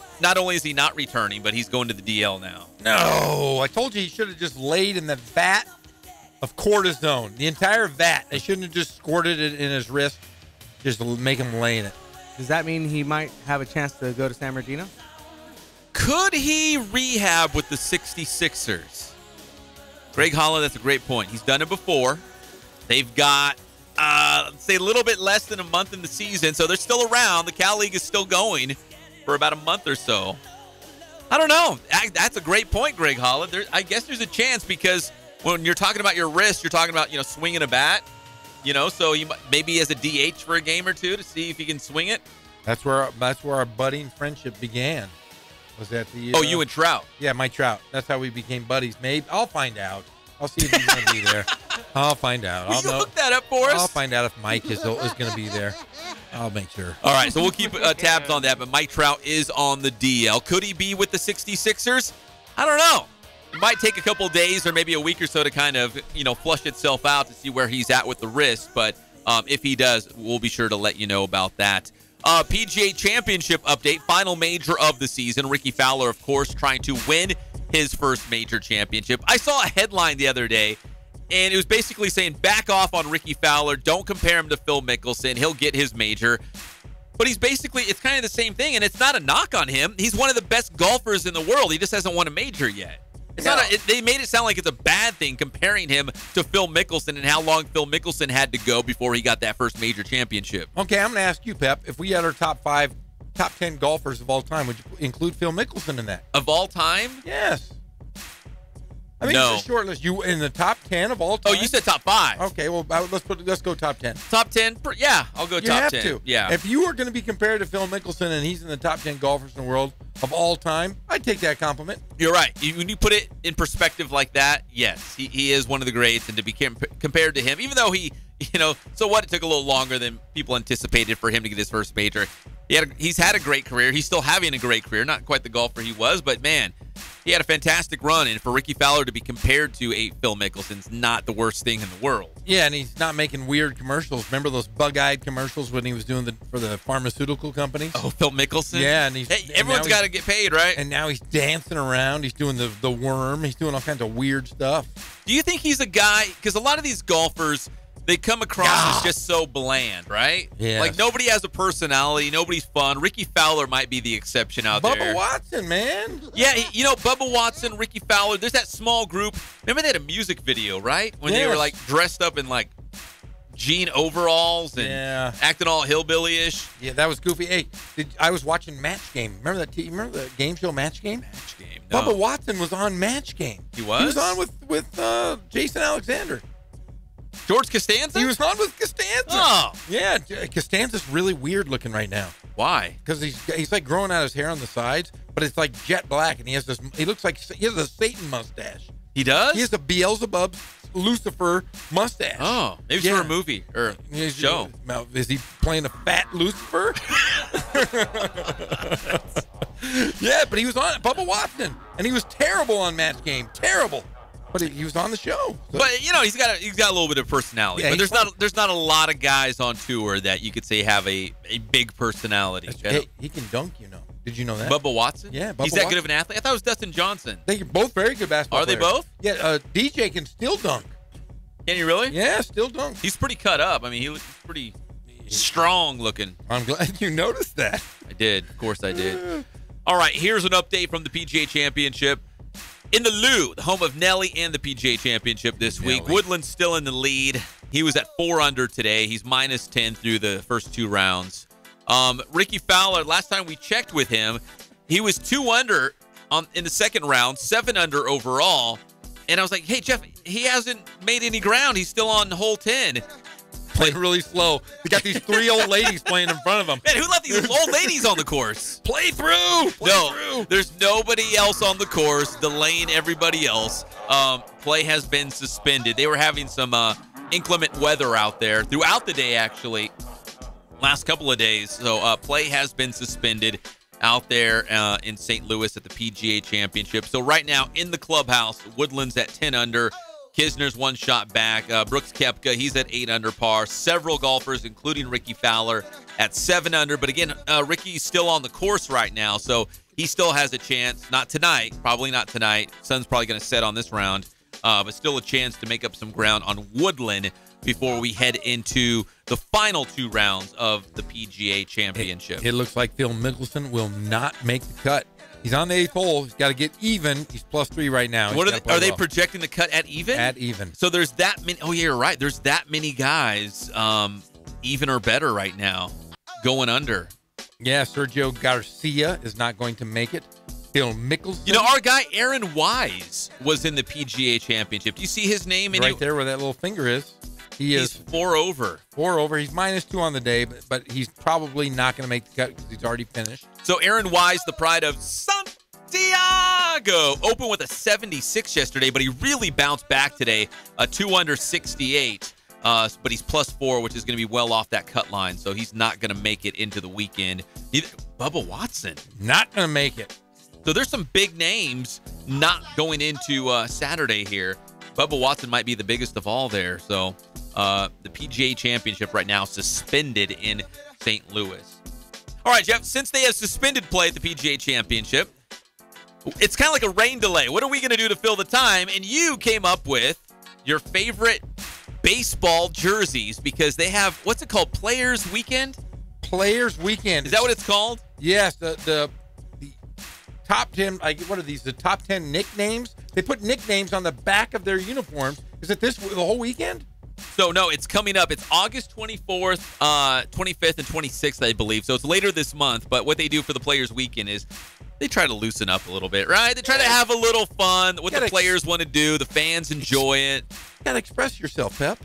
[SPEAKER 3] is he not returning, but he's going to the DL now.
[SPEAKER 4] No, I told you he should have just laid in the vat of cortisone. The entire vat. They shouldn't have just squirted it in his wrist. Just make him lay in it.
[SPEAKER 19] Does that mean he might have a chance to go to San Bernardino?
[SPEAKER 3] Could he rehab with the 66ers? Greg Holland, that's a great point. He's done it before. They've got, let's say, a little bit less than a month in the season, so they're still around. The Cal League is still going for about a month or so. I don't know. That's a great point, Greg Holland. I guess there's a chance because when you're talking about your wrist, you're talking about, swinging a bat. So maybe as a DH for a game or two to see if he can swing it.
[SPEAKER 4] That's where our budding friendship began. Was that the?
[SPEAKER 3] You and Trout?
[SPEAKER 4] Yeah, Mike Trout. That's how we became buddies. Maybe I'll find out. I'll see if he's going to be there. I'll find out.
[SPEAKER 3] Will you hook that up for us?
[SPEAKER 4] I'll find out if Mike is going to be there. I'll make sure.
[SPEAKER 3] All right, so we'll keep tabs on that. But Mike Trout is on the DL. Could he be with the 66ers? I don't know. It might take a couple days or maybe a week or so to kind of flush itself out to see where he's at with the wrist. But if he does, we'll be sure to let you know about that. PGA Championship update, final major of the season. Ricky Fowler, of course, trying to win his first major championship. I saw a headline the other day, and it was basically saying, back off on Ricky Fowler. Don't compare him to Phil Mickelson. He'll get his major. But it's kind of the same thing, and it's not a knock on him. He's one of the best golfers in the world. He just hasn't won a major yet. They made it sound like it's a bad thing comparing him to Phil Mickelson and how long Phil Mickelson had to go before he got that first major championship.
[SPEAKER 4] Okay, I'm going to ask you, Pep, if we had our top 10 golfers of all time, would you include Phil Mickelson in that?
[SPEAKER 3] Of all time?
[SPEAKER 4] Yes. I think it's a short list. You in the top 10 of all time?
[SPEAKER 3] Oh, you said top 5.
[SPEAKER 4] Okay, well, let's go top 10.
[SPEAKER 3] Top 10? Yeah, I'll go top 10.
[SPEAKER 4] You have to.
[SPEAKER 3] Yeah.
[SPEAKER 4] If you were going to be compared to Phil Mickelson and he's in the top 10 golfers in the world of all time, I'd take that compliment.
[SPEAKER 3] You're right. When you put it in perspective like that, yes, he is one of the greats, and to be compared to him, even though he, so what? It took a little longer than people anticipated for him to get his first major. He's had a great career. He's still having a great career. Not quite the golfer he was, but man, he had a fantastic run. And for Ricky Fowler to be compared to a Phil Mickelson's not the worst thing in the world.
[SPEAKER 4] Yeah, and he's not making weird commercials. Remember those bug-eyed commercials when he was doing for the pharmaceutical companies?
[SPEAKER 3] Oh, Phil Mickelson?
[SPEAKER 4] Yeah, and
[SPEAKER 3] everyone's got to get paid, right?
[SPEAKER 4] And now he's dancing around. He's doing the worm. He's doing all kinds of weird stuff.
[SPEAKER 3] Do you think he's a guy? Because a lot of these golfers, they come across as just so bland, right?
[SPEAKER 4] Yeah.
[SPEAKER 3] Like nobody has a personality, nobody's fun. Ricky Fowler might be the exception out there.
[SPEAKER 4] Bubba Watson, man.
[SPEAKER 3] Yeah, Bubba Watson, Ricky Fowler. There's that small group. Remember they had a music video, right? When they were like dressed up in like jean overalls and acting all hillbilly-ish.
[SPEAKER 4] Yeah, that was goofy. Hey, I was watching Match Game. Remember that? Remember the game show Match Game?
[SPEAKER 3] Match Game. No.
[SPEAKER 4] Bubba Watson was on Match Game.
[SPEAKER 3] He was?
[SPEAKER 4] He was on with Jason Alexander.
[SPEAKER 3] George Costanza?
[SPEAKER 4] He was on with Costanza.
[SPEAKER 3] Oh.
[SPEAKER 4] Yeah, Costanza's really weird looking right now.
[SPEAKER 3] Why?
[SPEAKER 4] Because he's like growing out his hair on the sides, but it's like jet black, and he has a Satan mustache.
[SPEAKER 3] He does?
[SPEAKER 4] He has a Beelzebub Lucifer mustache.
[SPEAKER 3] Oh, maybe for a movie or show.
[SPEAKER 4] Is he playing a fat Lucifer? Yeah, but he was on Bubba Watson, and he was terrible on Match Game. Terrible. But he was on the show. So.
[SPEAKER 3] But he's got a little bit of personality.
[SPEAKER 4] Yeah,
[SPEAKER 3] but there's not a lot of guys on tour that you could say have a big personality.
[SPEAKER 4] Hey, he can dunk, Did you know that?
[SPEAKER 3] Bubba Watson?
[SPEAKER 4] Yeah,
[SPEAKER 3] he's that good of an athlete. I thought it was Dustin Johnson.
[SPEAKER 4] They're both very good basketball
[SPEAKER 3] Are they
[SPEAKER 4] players.
[SPEAKER 3] both?
[SPEAKER 4] Yeah, DJ can still dunk.
[SPEAKER 3] Can you really?
[SPEAKER 4] Yeah, still dunk.
[SPEAKER 3] He's pretty cut up. I mean, he looks pretty strong looking.
[SPEAKER 4] I'm glad you noticed that.
[SPEAKER 3] I did. Of course I did. All right, here's an update from the PGA Championship. In the Lou, the home of Nelly and the PGA Championship this week. Woodland's still in the lead. He was at 4 under today. He's minus 10 through the first 2 rounds. Ricky Fowler, last time we checked with him, he was 2 under in the second round, 7 under overall. And I was like, hey, Jeff, he hasn't made any ground. He's still on hole 10.
[SPEAKER 4] Playing really slow. They got these 3 old ladies playing in front of him.
[SPEAKER 3] Man, who let these old ladies on the course?
[SPEAKER 4] Play through.
[SPEAKER 3] There's nobody else on the course delaying everybody else. Play has been suspended. They were having some inclement weather out there throughout the day, actually, last couple of days. So play has been suspended out there in St. Louis at the PGA Championship. So right now in the clubhouse, Woodland's at 10 under. Kisner's 1 shot back. Brooks Koepka, he's at 8 under par. Several golfers, including Ricky Fowler, at 7 under. But again, Ricky's still on the course right now, so he still has a chance. Not tonight, probably not tonight. Sun's probably going to set on this round, but still a chance to make up some ground on Woodland before we head into the final 2 rounds of the PGA Championship.
[SPEAKER 4] It looks like Phil Mickelson will not make the cut. He's on the 8th hole. He's got to get even. He's +3 right now.
[SPEAKER 3] What are they projecting the cut at even?
[SPEAKER 4] At even.
[SPEAKER 3] So there's that many. Oh, yeah, you're right. There's that many guys even or better right now going under.
[SPEAKER 4] Yeah, Sergio Garcia is not going to make it. Phil Mickelson.
[SPEAKER 3] Our guy Aaron Wise was in the PGA Championship. Do you see his name?
[SPEAKER 4] Right there where that little finger is.
[SPEAKER 3] He's 4 over.
[SPEAKER 4] 4 over. He's -2 on the day, but he's probably not going to make the cut because he's already finished.
[SPEAKER 3] So Aaron Wise, the pride of Santiago, opened with a 76 yesterday, but he really bounced back today, a 2 under 68. But he's +4, which is going to be well off that cut line, so he's not going to make it into the weekend. Bubba Watson.
[SPEAKER 4] Not going to make it.
[SPEAKER 3] So there's some big names not going into Saturday here. Bubba Watson might be the biggest of all there, so... the PGA Championship right now suspended in St. Louis. All right, Jeff, since they have suspended play at the PGA Championship, it's kind of like a rain delay. What are we going to do to fill the time? And you came up with your favorite baseball jerseys because they have, what's it called, Players Weekend?
[SPEAKER 4] Players Weekend.
[SPEAKER 3] Is that what it's called?
[SPEAKER 4] Yes, the top 10, what are these, the top 10 nicknames? They put nicknames on the back of their uniforms. Is it the whole weekend?
[SPEAKER 3] So, no, it's coming up. It's August 24th, 25th, and 26th, I believe. So it's later this month. But what they do for the Players Weekend is they try to loosen up a little bit, right? They try to have a little fun. What the players want to do, the fans enjoy it.
[SPEAKER 4] You gotta express yourself, Pep.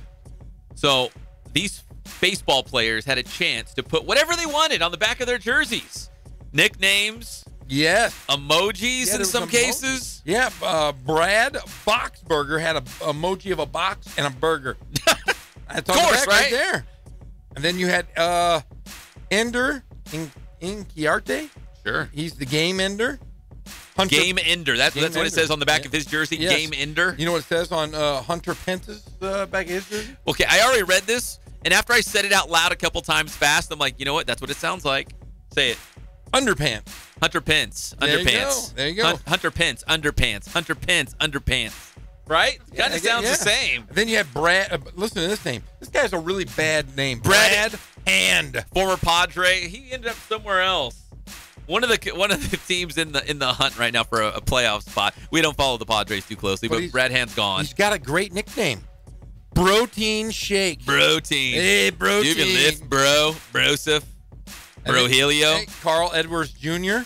[SPEAKER 3] So these baseball players had a chance to put whatever they wanted on the back of their jerseys. Nicknames.
[SPEAKER 4] Yes.
[SPEAKER 3] Emojis in some cases.
[SPEAKER 4] Yeah. Brad Boxberger had an emoji of a box and a burger. That's on the back right there. And then you had Ender Inciarte.
[SPEAKER 3] Sure.
[SPEAKER 4] He's the game ender.
[SPEAKER 3] Game ender. That's what it says on the back of his jersey. Yes. Game ender.
[SPEAKER 4] You know what it says on Hunter Pence's back of his jersey?
[SPEAKER 3] Okay, I already read this, and after I said it out loud a couple times fast, I'm like, you know what? That's what it sounds like. Say it.
[SPEAKER 4] Underpants.
[SPEAKER 3] Hunter Pence.
[SPEAKER 4] There
[SPEAKER 3] Underpants.
[SPEAKER 4] There you go.
[SPEAKER 3] Hunter Pence. Underpants. Hunter Pence. Underpants. Right? Kind of sounds the same.
[SPEAKER 4] And then you have Brad. Listen to this name. This guy's a really bad name. Brad Hand.
[SPEAKER 3] Former Padre. He ended up somewhere else. One of the teams in the hunt right now for a playoff spot. We don't follow the Padres too closely, but Brad Hand's gone.
[SPEAKER 4] He's got a great nickname. Protein Shake.
[SPEAKER 3] Protein.
[SPEAKER 4] Hey, Protein.
[SPEAKER 3] You can lift, bro. Broseph. Brohelio.
[SPEAKER 4] Hey, Carl Edwards Jr.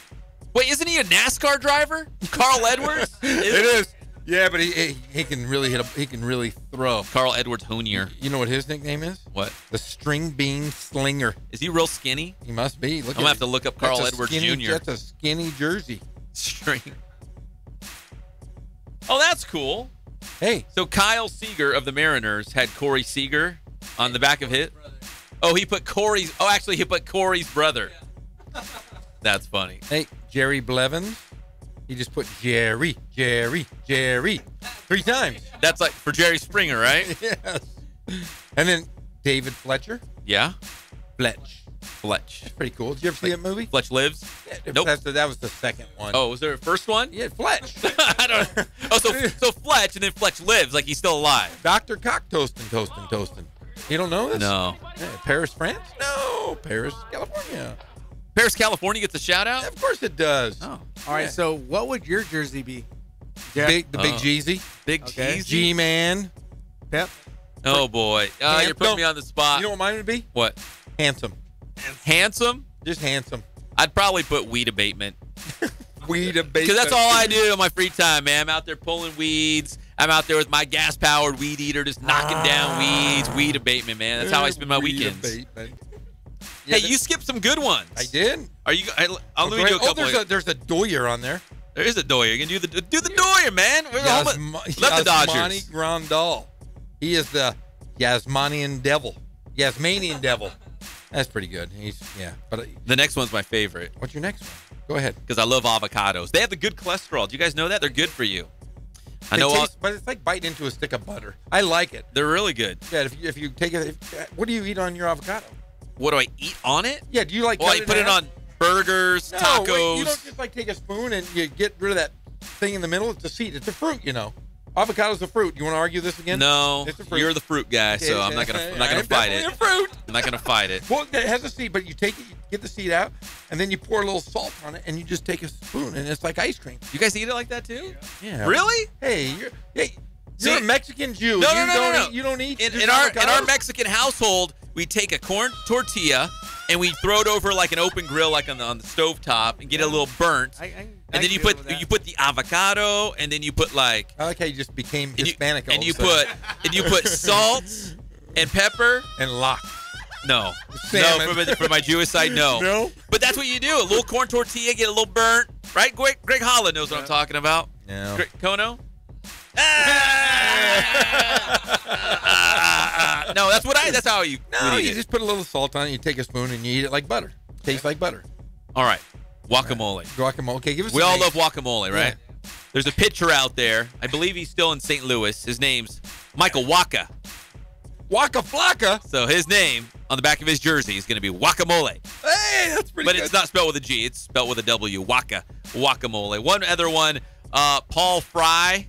[SPEAKER 3] Wait, isn't he a NASCAR driver? Carl Edwards?
[SPEAKER 4] It is. Yeah, but he can really he can really throw.
[SPEAKER 3] Carl Edwards Jr.
[SPEAKER 4] You know what his nickname is?
[SPEAKER 3] What?
[SPEAKER 4] The String Bean Slinger.
[SPEAKER 3] Is he real skinny?
[SPEAKER 4] He must be.
[SPEAKER 3] I'm gonna have to look up Carl Edwards Jr.
[SPEAKER 4] That's a skinny jersey.
[SPEAKER 3] String. Oh, that's cool.
[SPEAKER 4] Hey.
[SPEAKER 3] So Kyle Seager of the Mariners had Corey Seager on the back of his. Oh, he put Corey's. Oh, actually, he put Corey's brother. That's funny.
[SPEAKER 4] Hey, Jerry Blevins. He just put Jerry 3 times.
[SPEAKER 3] That's like for Jerry Springer, right?
[SPEAKER 4] Yes. And then David Fletcher.
[SPEAKER 3] Yeah.
[SPEAKER 4] Fletch.
[SPEAKER 3] Fletch.
[SPEAKER 4] That's pretty cool. Did you ever see that movie?
[SPEAKER 3] Fletch Lives?
[SPEAKER 4] Yeah,
[SPEAKER 3] nope.
[SPEAKER 4] That was the second one.
[SPEAKER 3] Oh, was there a first one?
[SPEAKER 4] Yeah, Fletch.
[SPEAKER 3] I don't know. Oh, so Fletch and then Fletch lives like he's still alive.
[SPEAKER 4] Dr. Cock toastin'. You don't know this?
[SPEAKER 3] No.
[SPEAKER 4] Yeah, Paris, France? No. Paris, California.
[SPEAKER 3] Paris, California gets a shout out?
[SPEAKER 4] Yeah, of course it does.
[SPEAKER 3] Oh.
[SPEAKER 19] All right, so what would your jersey be?
[SPEAKER 4] The big Jeezy.
[SPEAKER 3] Big Jeezy?
[SPEAKER 4] G-Man.
[SPEAKER 19] Pep.
[SPEAKER 3] Oh, boy. You're putting me on the spot.
[SPEAKER 4] You know what mine would be?
[SPEAKER 3] What?
[SPEAKER 4] Handsome.
[SPEAKER 3] Handsome?
[SPEAKER 4] Just handsome.
[SPEAKER 3] I'd probably put weed abatement.
[SPEAKER 4] Weed abatement.
[SPEAKER 3] Because that's all I do in my free time, man. I'm out there pulling weeds. I'm out there with my gas-powered weed eater just knocking down weeds. Weed abatement, man. That's how I spend my weekends.
[SPEAKER 4] Abatement.
[SPEAKER 3] Yeah, hey, you skipped some good ones.
[SPEAKER 4] I did.
[SPEAKER 3] Are you? I'll let me do a couple.
[SPEAKER 4] There's a Doyer on there.
[SPEAKER 3] There is a Doyer. You can do the Doyer, man. Love the Dodgers.
[SPEAKER 4] Yasmani Grandal. He is the Yasmanian Devil. That's pretty good. But
[SPEAKER 3] the next one's my favorite.
[SPEAKER 4] What's your next one? Go ahead.
[SPEAKER 3] Because I love avocados. They have the good cholesterol. Do you guys know that? They're good for you.
[SPEAKER 4] But it's like biting into a stick of butter. I like it.
[SPEAKER 3] They're really good.
[SPEAKER 4] Yeah. If you take it, what do you eat on your avocado?
[SPEAKER 3] What do I eat on it?
[SPEAKER 4] Yeah. Do you like?
[SPEAKER 3] Well, you put it on burgers, tacos.
[SPEAKER 4] Wait, you don't just like take a spoon and you get rid of that thing in the middle. It's a seed. It's a fruit. You know. Avocado's a fruit. You want to argue this again?
[SPEAKER 3] No,
[SPEAKER 4] it's a fruit.
[SPEAKER 3] You're the fruit guy, so I'm not gonna fight it.
[SPEAKER 4] A fruit.
[SPEAKER 3] I'm not gonna fight it.
[SPEAKER 4] Well, it has a seed, but you take it, you get the seed out, and then you pour a little salt on it, and you just take a spoon, and it's like ice cream.
[SPEAKER 3] You guys eat it like that too?
[SPEAKER 4] Yeah.
[SPEAKER 3] Really?
[SPEAKER 4] Hey, you're a Mexican Jew.
[SPEAKER 3] No.
[SPEAKER 4] You don't eat
[SPEAKER 3] in our Mexican household. We take a corn tortilla and we throw it over like an open grill, like on the stove top, and get it a little burnt. And then you put the avocado, and then you put like.
[SPEAKER 4] I like how you just became Hispanic.
[SPEAKER 3] And you put salt and pepper
[SPEAKER 4] and lock.
[SPEAKER 3] No,
[SPEAKER 4] salmon.
[SPEAKER 3] No, for my Jewish side, no.
[SPEAKER 4] No,
[SPEAKER 3] but that's what you do. A little corn tortilla, get a little burnt, right? Greg Holland knows what I'm talking about.
[SPEAKER 4] No,
[SPEAKER 3] Kono. No, that's how you.
[SPEAKER 4] No, you just put a little salt on it. You take a spoon and you eat it like butter. Tastes like butter.
[SPEAKER 3] All right, guacamole.
[SPEAKER 4] Guacamole. Okay, give us.
[SPEAKER 3] We all love guacamole, right? Yeah. There's a pitcher out there. I believe he's still in St. Louis. His name's Michael Wacha.
[SPEAKER 4] Waka Flocka.
[SPEAKER 3] So his name on the back of his jersey is going to be Guacamole.
[SPEAKER 4] Hey, that's pretty good.
[SPEAKER 3] But it's not spelled with a G. It's spelled with a W. Guacamole. One other one, Paul Fry.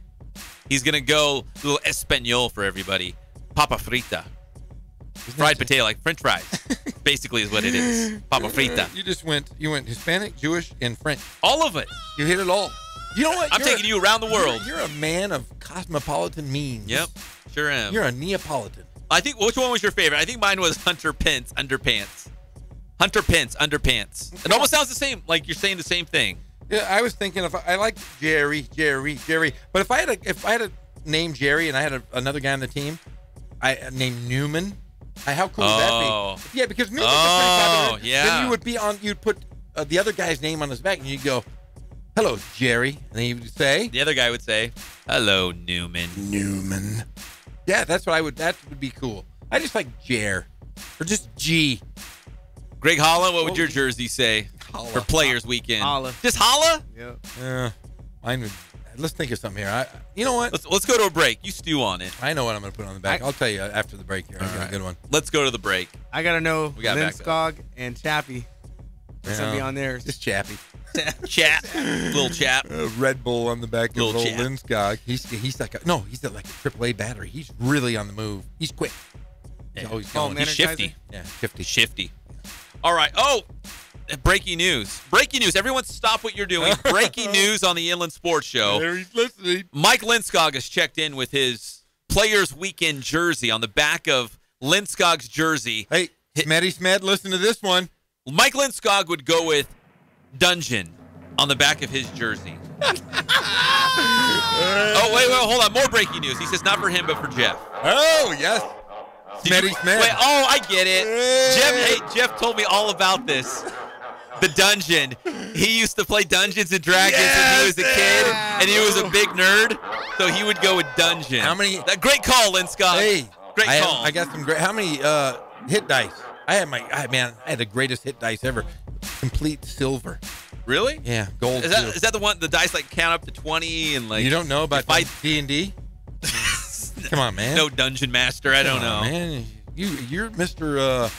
[SPEAKER 3] He's going to go a little Espanol for everybody. Papa frita. Fried potato, like French fries. Basically is what it is. Papa frita.
[SPEAKER 4] You went Hispanic, Jewish, and French.
[SPEAKER 3] All of it.
[SPEAKER 4] You hit it all. You know what?
[SPEAKER 3] I'm taking you around the world.
[SPEAKER 4] You're a man of cosmopolitan means.
[SPEAKER 3] Yep, sure am.
[SPEAKER 4] You're a Neapolitan.
[SPEAKER 3] I think, which one was your favorite? I think mine was Hunter Pence, Underpants. Hunter Pence, Underpants. It almost sounds the same, like you're saying the same thing.
[SPEAKER 4] Yeah, I was thinking I like Jerry, but if I had a name Jerry and I had another guy on the team, I named Newman. How cool would that be? Yeah, because Newman's a pretty popular.
[SPEAKER 3] Yeah.
[SPEAKER 4] Then you'd put the other guy's name on his back, and you'd go, "Hello, Jerry," and then he would say,
[SPEAKER 3] the other guy would say, "Hello, Newman."
[SPEAKER 4] Newman. Yeah, that's what I would. That would be cool. I just like Jer, or just G.
[SPEAKER 3] Greg Holland, what would your jersey say for Players Weekend?
[SPEAKER 19] Holla.
[SPEAKER 3] Just holla?
[SPEAKER 19] Yep.
[SPEAKER 4] Mine would. Let's think of something here. You know what?
[SPEAKER 3] Let's go to a break. You stew on it.
[SPEAKER 4] I know what I'm going to put on the back. I'll tell you after the break here. I got a good one.
[SPEAKER 3] Let's go to the break.
[SPEAKER 19] I got to know
[SPEAKER 3] We got
[SPEAKER 19] Lindskog and Chappie. What's going to be on there?
[SPEAKER 4] Just Chappie.
[SPEAKER 3] Chap. Little chap.
[SPEAKER 4] Red Bull on the back of
[SPEAKER 3] Little
[SPEAKER 4] old
[SPEAKER 3] chap.
[SPEAKER 4] Lindskog. He's like he's like a AAA battery. He's really on the move. He's quick. He's always going.
[SPEAKER 3] He's shifty.
[SPEAKER 4] Yeah, shifty.
[SPEAKER 3] Shifty. All right. Breaking news. Breaking news. Everyone stop what you're doing. Breaking news on the Inland Sports Show.
[SPEAKER 4] There he's listening.
[SPEAKER 3] Mike Lindskog has checked in with his Players Weekend jersey on the back of Lindskog's jersey.
[SPEAKER 4] Hey, Smed, listen to this one.
[SPEAKER 3] Mike Lindskog would go with Dungeon on the back of his jersey. Wait, hold on. More breaking news. He says not for him, but for Jeff.
[SPEAKER 4] Oh, yes. Smed.
[SPEAKER 3] Wait, I get it. Jeff told me all about this. The Dungeon. He used to play Dungeons and Dragons when he was a kid, and he was a big nerd, so he would go with Dungeon.
[SPEAKER 4] How many?
[SPEAKER 3] Great call, Lindskog.
[SPEAKER 4] Hey,
[SPEAKER 3] great call.
[SPEAKER 4] I got some great. How many hit dice? I had the greatest hit dice ever. Complete silver.
[SPEAKER 3] Really?
[SPEAKER 4] Yeah, gold.
[SPEAKER 3] Is that the one? The dice like count up to 20 and like.
[SPEAKER 4] You don't know about D&D? Come on, man.
[SPEAKER 3] No Dungeon Master. I don't know.
[SPEAKER 4] Man, you're Mr.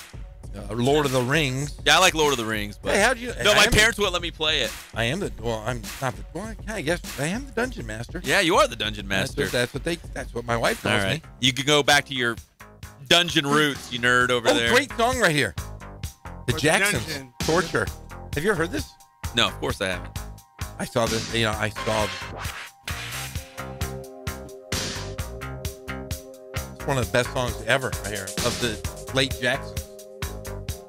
[SPEAKER 4] Lord of the Rings.
[SPEAKER 3] Yeah, I like Lord of the Rings, but
[SPEAKER 4] hey, how'd you?
[SPEAKER 3] No, my parents wouldn't let me play it.
[SPEAKER 4] I'm not the. Well, I guess I am the Dungeon Master.
[SPEAKER 3] Yeah, you are the Dungeon Master.
[SPEAKER 4] That's what my wife calls me.
[SPEAKER 3] You could go back to your dungeon roots, you nerd over there.
[SPEAKER 4] Great song right here. The Jacksons, Torture. Have you ever heard this?
[SPEAKER 3] No, of course I haven't.
[SPEAKER 4] I saw this. I saw. It's one of the best songs ever right here of the late Jacksons.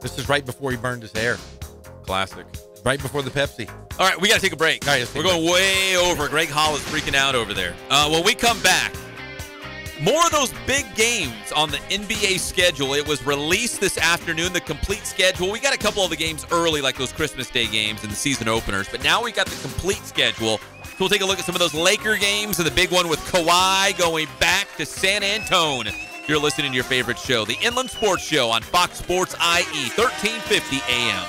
[SPEAKER 4] This is right before he burned his hair.
[SPEAKER 3] Classic.
[SPEAKER 4] Right before the Pepsi.
[SPEAKER 3] All right, we got to take a break.
[SPEAKER 4] All right,
[SPEAKER 3] we're going way over. Greg Hall is freaking out over there. When we come back, more of those big games on the NBA schedule. It was released this afternoon, the complete schedule. We got a couple of the games early, like those Christmas Day games and the season openers, but now we got the complete schedule. So we'll take a look at some of those Laker games and the big one with Kawhi going back to San Antone. You're listening to your favorite show, the Inland Sports Show on Fox Sports IE, 1350 AM.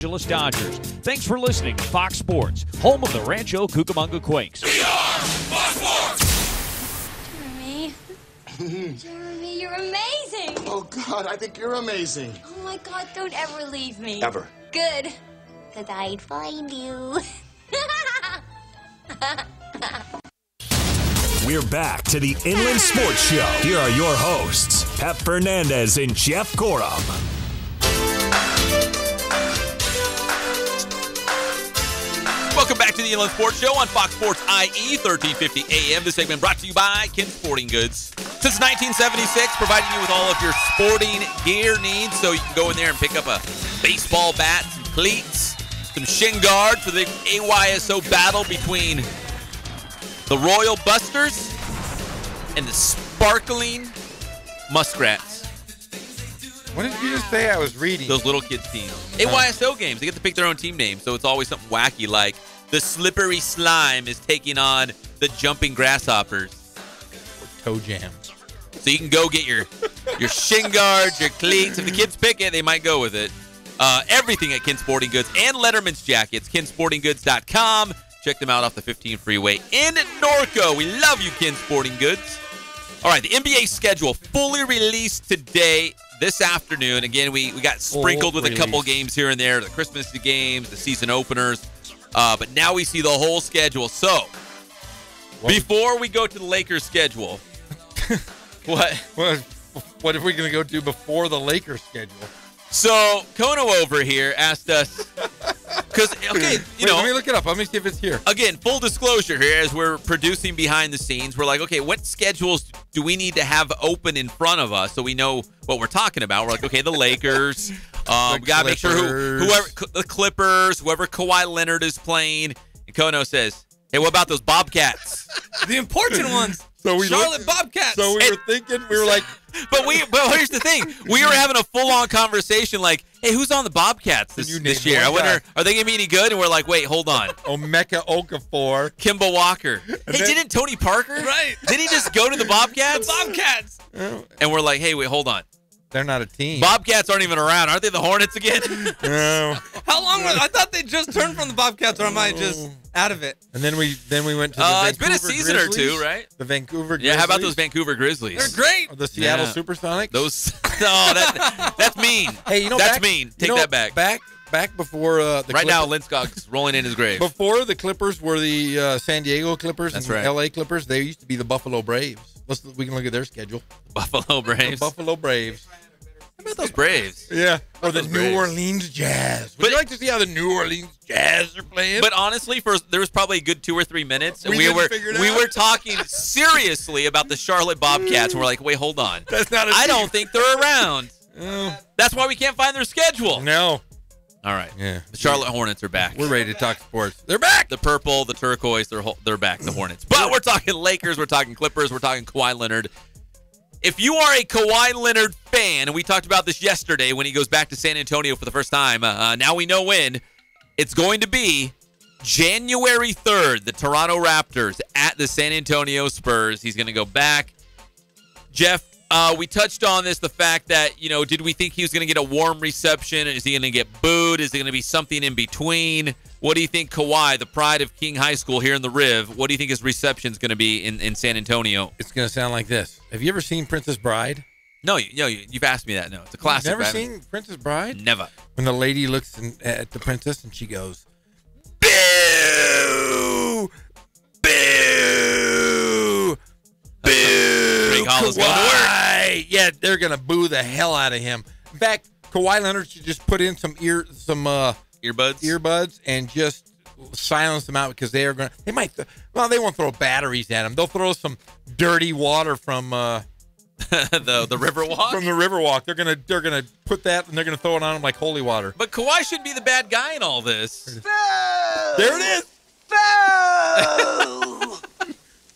[SPEAKER 7] Angeles Dodgers. Thanks for listening to Fox Sports, home of the Rancho Cucamonga Quakes.
[SPEAKER 12] We are Fox Sports!
[SPEAKER 14] Jeremy, you're amazing!
[SPEAKER 15] Oh, God, I think you're amazing.
[SPEAKER 14] Oh, my God, don't ever leave me.
[SPEAKER 15] Ever.
[SPEAKER 14] Good. Because I'd find you.
[SPEAKER 1] We're back to the Inland Sports Show. Here are your hosts, Pep Fernandez and Jeff Gorham.
[SPEAKER 3] Welcome back to the Inland Sports Show on Fox Sports IE, 1350 AM. This segment brought to you by Ken Sporting Goods. Since 1976, providing you with all of your sporting gear needs, so you can go in there and pick up a baseball bat, some cleats, some shin guards for the AYSO battle between the Royal Busters and the Sparkling Muskrats.
[SPEAKER 4] What did you just say? I was reading.
[SPEAKER 3] Those little kids' teams. AYSO games. They get to pick their own team name, so it's always something wacky like the Slippery Slime is taking on the Jumping Grasshoppers.
[SPEAKER 4] Or Toe Jam.
[SPEAKER 3] So you can go get your shin guards, your cleats. If the kids pick it, they might go with it. Everything at Ken Sporting Goods and Letterman's Jackets. KenSportingGoods.com. Check them out off the 15 freeway in Norco. We love you, Ken Sporting Goods. All right, the NBA schedule fully released today, this afternoon. Again, we got sprinkled with a couple games here and there, the Christmas games, the season openers. But now we see the whole schedule. So, before we go to the Lakers schedule, what
[SPEAKER 4] if we're going to go to before the Lakers schedule?
[SPEAKER 3] So, Kono over here asked us, because, okay,
[SPEAKER 4] let me look it up. Let me see if it's here.
[SPEAKER 3] Again, full disclosure here, as we're producing behind the scenes, we're like, okay, what schedules do we need to have open in front of us so we know what we're talking about? We're like, okay, the Lakers. We got to make sure whoever the Clippers, whoever Kawhi Leonard is playing. And Kono says, hey, what about those Bobcats?
[SPEAKER 19] The important ones. Charlotte Bobcats.
[SPEAKER 4] So we were thinking, we were like,
[SPEAKER 3] but here's the thing. We were having a full-on conversation like, hey, who's on the Bobcats this year? I wonder, are they going to be any good? And we're like, wait, hold on.
[SPEAKER 4] Emeka Okafor.
[SPEAKER 3] Kemba Walker. Hey, didn't Tony Parker?
[SPEAKER 19] Right.
[SPEAKER 3] Did he just go to the Bobcats?
[SPEAKER 19] The Bobcats.
[SPEAKER 3] And we're like, hey, wait, hold on.
[SPEAKER 4] They're not a team.
[SPEAKER 3] Bobcats aren't even around. Aren't they the Hornets again?
[SPEAKER 4] No.
[SPEAKER 19] How long was I thought they just turned from the Bobcats, or am I just out of it?
[SPEAKER 4] And then we went to the Vancouver
[SPEAKER 3] it's been a season
[SPEAKER 4] Grizzlies,
[SPEAKER 3] or two, right?
[SPEAKER 4] The Vancouver Grizzlies.
[SPEAKER 3] Yeah, how about those Vancouver Grizzlies?
[SPEAKER 19] They're great.
[SPEAKER 4] Or the Seattle Supersonics.
[SPEAKER 3] That's mean.
[SPEAKER 4] Hey,
[SPEAKER 3] that's mean. Take that back.
[SPEAKER 4] Back before the
[SPEAKER 3] right now, Linscock's rolling in his grave.
[SPEAKER 4] Before the Clippers were the San Diego Clippers and
[SPEAKER 3] right.
[SPEAKER 4] LA Clippers, they used to be the Buffalo Braves. We can look at their schedule.
[SPEAKER 3] Buffalo Braves.
[SPEAKER 4] The Buffalo Braves.
[SPEAKER 3] How about those Braves?
[SPEAKER 4] Yeah. Or the New Orleans Jazz. Would you like to see how the New Orleans Jazz are playing?
[SPEAKER 3] But honestly, there was probably a good 2 or 3 minutes. And we were talking seriously about the Charlotte Bobcats. And we're like, wait, hold on.
[SPEAKER 4] That's not
[SPEAKER 3] I don't think they're around. That's why we can't find their schedule.
[SPEAKER 4] No.
[SPEAKER 3] All right.
[SPEAKER 4] Yeah.
[SPEAKER 3] The Charlotte Hornets are back.
[SPEAKER 4] We're ready to talk sports. They're back.
[SPEAKER 3] The purple, the turquoise, they're back, the Hornets. But we're talking Lakers, we're talking Clippers, we're talking Kawhi Leonard. If you are a Kawhi Leonard fan, and we talked about this yesterday when he goes back to San Antonio for the first time, now we know when, it's going to be January 3rd, the Toronto Raptors at the San Antonio Spurs. He's going to go back. Jeff, we touched on this, the fact that, did we think he was going to get a warm reception? Is he going to get booed? Is it going to be something in between? What do you think Kawhi, the pride of King High School here in the Riv, what do you think his reception is going to be in San Antonio?
[SPEAKER 4] It's going to sound like this. Have you ever seen Princess Bride?
[SPEAKER 3] No, you've asked me that. No, it's a classic.
[SPEAKER 4] You've never seen Princess Bride?
[SPEAKER 3] Never.
[SPEAKER 4] When the lady looks at the princess and she goes, boo! Boo! Boo! Kawhi! Yeah, they're going to boo the hell out of him. In fact, Kawhi Leonard should just put in some earbuds and just silence them out, because they won't throw batteries at him. They'll throw some dirty water from
[SPEAKER 3] the Riverwalk.
[SPEAKER 4] From the Riverwalk. They're gonna put that and they're gonna throw it on him like holy water.
[SPEAKER 3] But Kawhi should be the bad guy in all this.
[SPEAKER 4] There it is.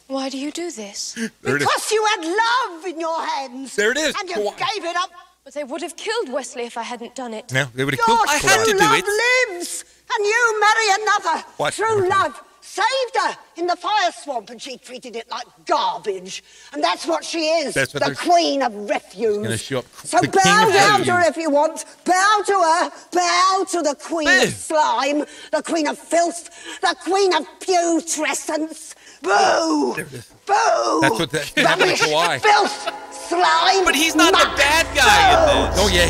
[SPEAKER 22] Why do you do this?
[SPEAKER 21] Because you had love in your hands.
[SPEAKER 4] There it is.
[SPEAKER 21] And you gave it up.
[SPEAKER 22] But they would have killed Wesley if I hadn't done it.
[SPEAKER 4] No, they would have killed.
[SPEAKER 21] Your true love lives, and you marry another.
[SPEAKER 4] What?
[SPEAKER 21] True love saved her in the fire swamp and she treated it like garbage. And that's what she is,
[SPEAKER 4] That's what
[SPEAKER 21] the queen of refuse.
[SPEAKER 4] Gonna show up.
[SPEAKER 21] So
[SPEAKER 4] The king
[SPEAKER 21] bow
[SPEAKER 4] of
[SPEAKER 21] down to her
[SPEAKER 4] refuse.
[SPEAKER 21] if you want. Bow to her. Bow to the queen of slime, the queen of filth, the queen of putrescence. Boo! Boo!
[SPEAKER 4] That's what that happened to
[SPEAKER 21] Rubbish,
[SPEAKER 4] Kawhi.
[SPEAKER 21] filth, slime.
[SPEAKER 3] But he's not the
[SPEAKER 21] muck.
[SPEAKER 3] bad guy in this.
[SPEAKER 4] Oh, yeah,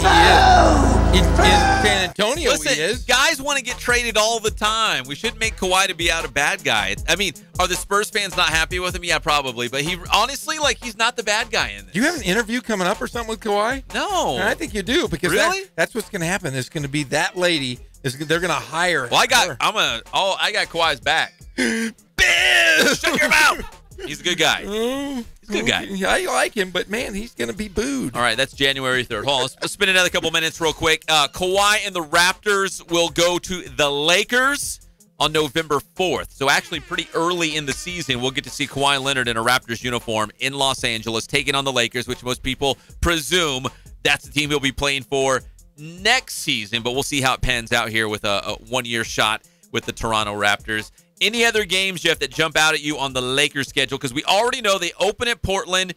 [SPEAKER 4] he is. In San Antonio,
[SPEAKER 3] Listen,
[SPEAKER 4] he is.
[SPEAKER 3] guys want to get traded all the time. We shouldn't make Kawhi to be out a bad guy. I mean, are the Spurs fans not happy with him? Yeah, probably. But he honestly, he's not the bad guy in this.
[SPEAKER 4] Do you have an interview coming up or something with Kawhi?
[SPEAKER 3] No.
[SPEAKER 4] I think you do because
[SPEAKER 3] Really?
[SPEAKER 4] that's what's going to happen. There's going to be that lady. They're going to hire.
[SPEAKER 3] Well, I got
[SPEAKER 4] her.
[SPEAKER 3] Kawhi's back. Bill, shut your mouth. He's a good guy. He's a good guy.
[SPEAKER 4] I like him, but man, he's going to be booed.
[SPEAKER 3] All right, that's January 3rd. Hold on, let's spend another couple minutes real quick. Kawhi and the Raptors will go to the Lakers on November 4th. So actually pretty early in the season, we'll get to see Kawhi Leonard in a Raptors uniform in Los Angeles taking on the Lakers, which most people presume that's the team he'll be playing for next season. But we'll see how it pans out here with a one-year shot with the Toronto Raptors. Any other games, Jeff, that jump out at you on the Lakers schedule? Because we already know they open at Portland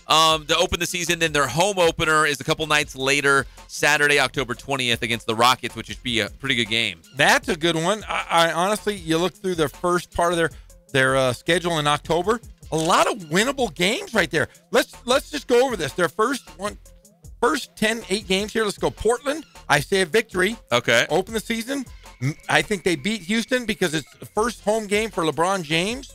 [SPEAKER 3] to open the season. Then their home opener is a couple nights later, Saturday, October 20th against the Rockets, which would be a pretty good game.
[SPEAKER 4] That's a good one. I honestly, you look through the first part of their schedule in October, a lot of winnable games right there. Let's just go over this. Their first 8 games here. Let's go Portland. I say a victory.
[SPEAKER 3] Okay.
[SPEAKER 4] Open the season. I think they beat Houston because it's the first home game for LeBron James.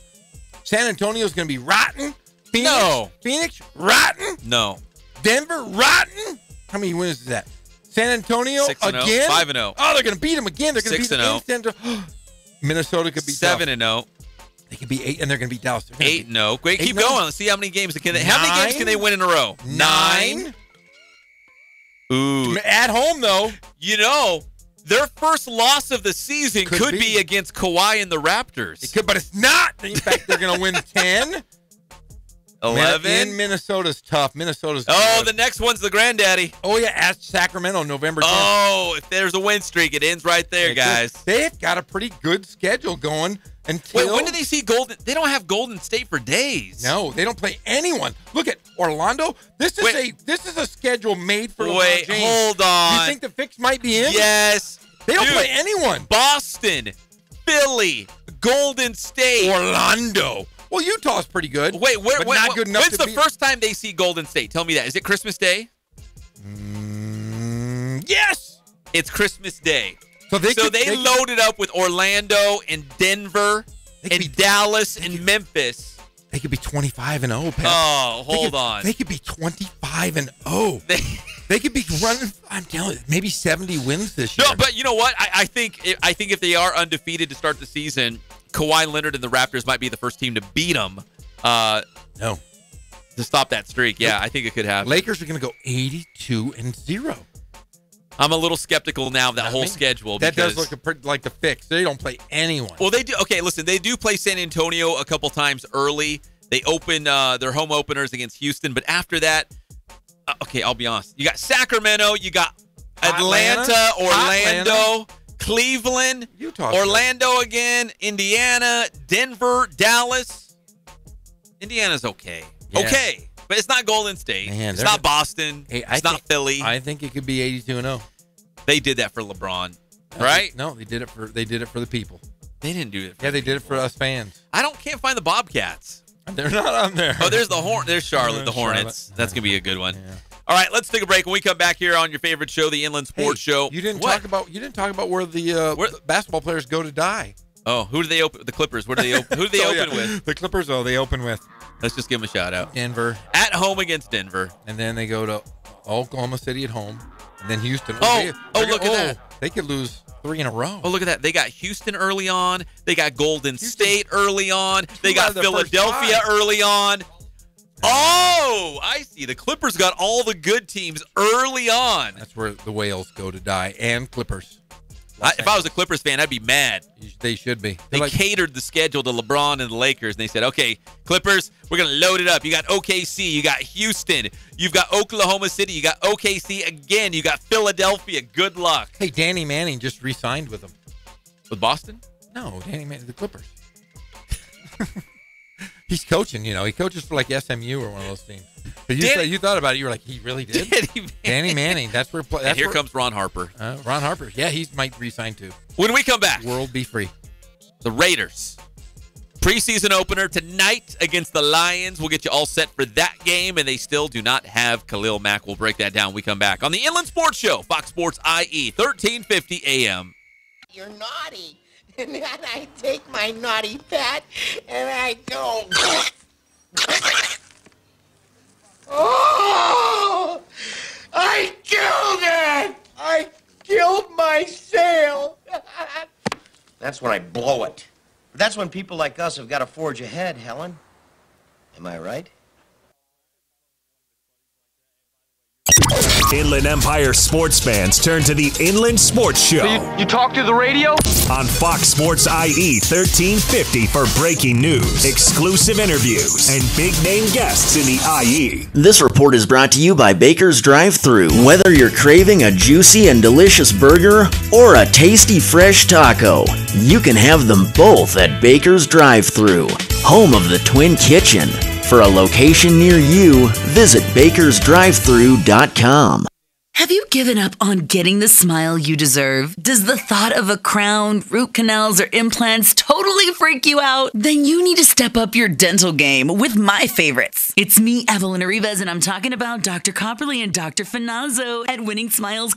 [SPEAKER 4] San Antonio is going to be rotten. Phoenix, rotten.
[SPEAKER 3] No.
[SPEAKER 4] Denver, rotten. How many wins is that? San Antonio
[SPEAKER 3] 6-0.
[SPEAKER 4] again.
[SPEAKER 3] 5-0.
[SPEAKER 4] Oh, they're going to beat them again. They're going to beat them
[SPEAKER 3] 6-0.
[SPEAKER 4] in San Antonio. Minnesota could be
[SPEAKER 3] 7-0.
[SPEAKER 4] They could be 8, and they're going to beat Dallas.
[SPEAKER 3] 8-0. Great, keep
[SPEAKER 4] 8-0.
[SPEAKER 3] going. Let's see how many games can they. How many games can they win in a row?
[SPEAKER 4] 9.
[SPEAKER 3] Ooh.
[SPEAKER 4] At home though.
[SPEAKER 3] You know, their first loss of the season could be against Kawhi and the Raptors.
[SPEAKER 4] It could, but it's not. In fact, they're going to win 10.
[SPEAKER 3] 11.
[SPEAKER 4] In Minnesota's tough. Minnesota's
[SPEAKER 3] Oh,
[SPEAKER 4] good.
[SPEAKER 3] the next one's the granddaddy.
[SPEAKER 4] Oh, yeah, at Sacramento, November 10th.
[SPEAKER 3] Oh, if there's a win streak, it ends right there, guys.
[SPEAKER 4] They've got a pretty good schedule going until...
[SPEAKER 3] Wait, when do they see Golden? They don't have Golden State for days.
[SPEAKER 4] No, they don't play anyone. Look at Orlando. This is a schedule made for LeBron James.
[SPEAKER 3] Hold on.
[SPEAKER 4] You think the fix might be in?
[SPEAKER 3] Yes.
[SPEAKER 4] They don't
[SPEAKER 3] Dude,
[SPEAKER 4] play anyone.
[SPEAKER 3] Boston, Philly, Golden State,
[SPEAKER 4] Orlando. Well, Utah's pretty good.
[SPEAKER 3] Wait,
[SPEAKER 4] but not good enough
[SPEAKER 3] when's
[SPEAKER 4] to
[SPEAKER 3] the first time they see Golden State? Tell me that. Is it Christmas Day?
[SPEAKER 4] Yes.
[SPEAKER 3] It's Christmas Day.
[SPEAKER 4] So they
[SPEAKER 3] loaded up with Orlando and Denver and Dallas and Memphis.
[SPEAKER 4] They could be 25-0, Pep.
[SPEAKER 3] Oh, hold on.
[SPEAKER 4] They could be 25-0. They could be running. I'm telling you, maybe 70 wins this year.
[SPEAKER 3] No, but you know what? I think if they are undefeated to start the season, Kawhi Leonard and the Raptors might be the first team to beat them.
[SPEAKER 4] No.
[SPEAKER 3] To stop that streak. Yeah, I think it could happen.
[SPEAKER 4] Lakers are going to go 82-0.
[SPEAKER 3] I'm a little skeptical now of that whole schedule.
[SPEAKER 4] That does look like the fix. They don't play anyone.
[SPEAKER 3] Well, they do. Okay, listen, they do play San Antonio a couple times early. They open their home openers against Houston, but after that, okay, I'll be honest. You got Sacramento, you got Atlanta, Orlando, Cleveland,
[SPEAKER 4] Utah,
[SPEAKER 3] Orlando again, Indiana, Denver, Dallas. Indiana's okay.
[SPEAKER 4] Yeah.
[SPEAKER 3] Okay. But it's not Golden State.
[SPEAKER 4] Man,
[SPEAKER 3] it's not Boston. It's not Philly.
[SPEAKER 4] I think it could be 82-0.
[SPEAKER 3] They did that for LeBron, right?
[SPEAKER 4] No, they did it for the people.
[SPEAKER 3] They didn't do it.
[SPEAKER 4] Yeah, they did it for us fans.
[SPEAKER 3] Can't find the Bobcats.
[SPEAKER 4] They're not on there.
[SPEAKER 3] Oh, there's there's Charlotte, the Hornets. That's gonna be a good one. Yeah. All right, let's take a break. When we come back here on your favorite show, the Inland Sports Show.
[SPEAKER 4] You didn't talk about where the basketball players go to die.
[SPEAKER 3] Oh, who do they open? The Clippers. Where do they open? Who do they open with?
[SPEAKER 4] The Clippers. Oh, they open with.
[SPEAKER 3] Let's just give them a shout out.
[SPEAKER 4] Denver
[SPEAKER 3] at home against Denver,
[SPEAKER 4] and then they go to Oklahoma City at home, and then Houston.
[SPEAKER 3] Look at that!
[SPEAKER 4] They could lose 3 in a row.
[SPEAKER 3] Oh, look at that! They got Houston early on. They got Golden State early on. They got Philadelphia early on. Oh, I see. The Clippers got all the good teams early on.
[SPEAKER 4] That's where the Whales go to die, and Clippers.
[SPEAKER 3] If I was a Clippers fan, I'd be mad.
[SPEAKER 4] They should be.
[SPEAKER 3] They catered the schedule to LeBron and the Lakers, and they said, okay, Clippers, we're going to load it up. You got OKC. You got Houston. You've got Oklahoma City. You got OKC again. You got Philadelphia. Good luck.
[SPEAKER 4] Hey, Danny Manning just re-signed with them.
[SPEAKER 3] With Boston?
[SPEAKER 4] No, Danny Manning, the Clippers. He's coaching, He coaches for like SMU or one of those teams. You thought about it. You were like, he really did? Danny Manning. That's where.
[SPEAKER 3] And here comes Ron Harper.
[SPEAKER 4] Ron Harper. Yeah, he might resign too.
[SPEAKER 3] When we come back.
[SPEAKER 4] World be free.
[SPEAKER 3] The Raiders. Preseason opener tonight against the Lions. We'll get you all set for that game, and they still do not have Khalil Mack. We'll break that down when we come back on the Inland Sports Show, Fox Sports IE, 1350 AM.
[SPEAKER 8] You're naughty. And then I take my naughty pet, and I go... Oh! I killed it! I killed my sail! That's when I blow it. That's when people like us have got to forge ahead, Helen. Am I right?
[SPEAKER 1] Inland Empire sports fans turn to the Inland Sports Show.
[SPEAKER 9] So you talk to the radio?
[SPEAKER 1] On Fox Sports IE 1350 for breaking news, exclusive interviews, and big-name guests in the IE.
[SPEAKER 16] This report is brought to you by Baker's Drive-Thru. Whether you're craving a juicy and delicious burger or a tasty fresh taco, you can have them both at Baker's Drive-Thru, home of the Twin Kitchen. For a location near you, visit bakersdrivethru.com.
[SPEAKER 25] Have you given up on getting the smile you deserve? Does the thought of a crown, root canals, or implants totally freak you out? Then you need to step up your dental game with my favorites. It's me, Evelyn Arribas, and I'm talking about Dr. Copperly and Dr. Finazzo at Winning Smiles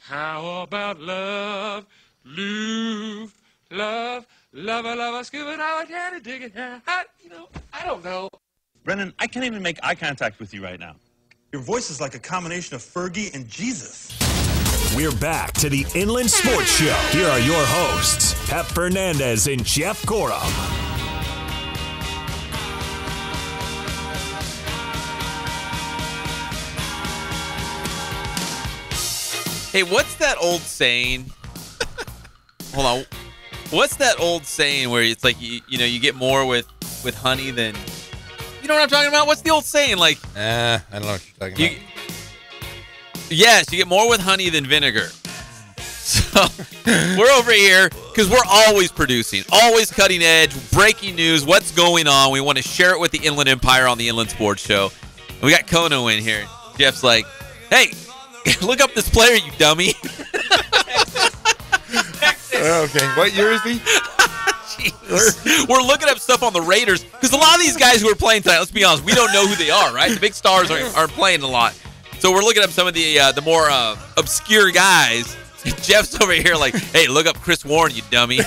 [SPEAKER 9] How about love, love, love, love, scuba dive, candy dig it. I don't know.
[SPEAKER 17] Brennan, I can't even make eye contact with you right now. Your voice is like a combination of Fergie and Jesus.
[SPEAKER 1] We're back to the Inland Sports Show. Here are your hosts, Pep Fernandez and Jeff Gorham.
[SPEAKER 3] Hey, what's that old saying? Hold on. What's that old saying where it's like you get more with honey than you know what I'm talking about? What's the old saying? Like,
[SPEAKER 4] I don't know what you're talking about.
[SPEAKER 3] Yes, you get more with honey than vinegar. So we're over here because we're always producing, always cutting edge, breaking news, what's going on. We want to share it with the Inland Empire on the Inland Sports Show. And we got Kono in here. Jeff's like, hey, look up this player, you dummy.
[SPEAKER 4] Okay, what year is he?
[SPEAKER 3] We're looking up stuff on the Raiders because a lot of these guys who are playing tonight, let's be honest, we don't know who they are, right? The big stars aren't playing a lot. So we're looking up some of the more obscure guys. Jeff's over here like, hey, look up Chris Warren, you dummy.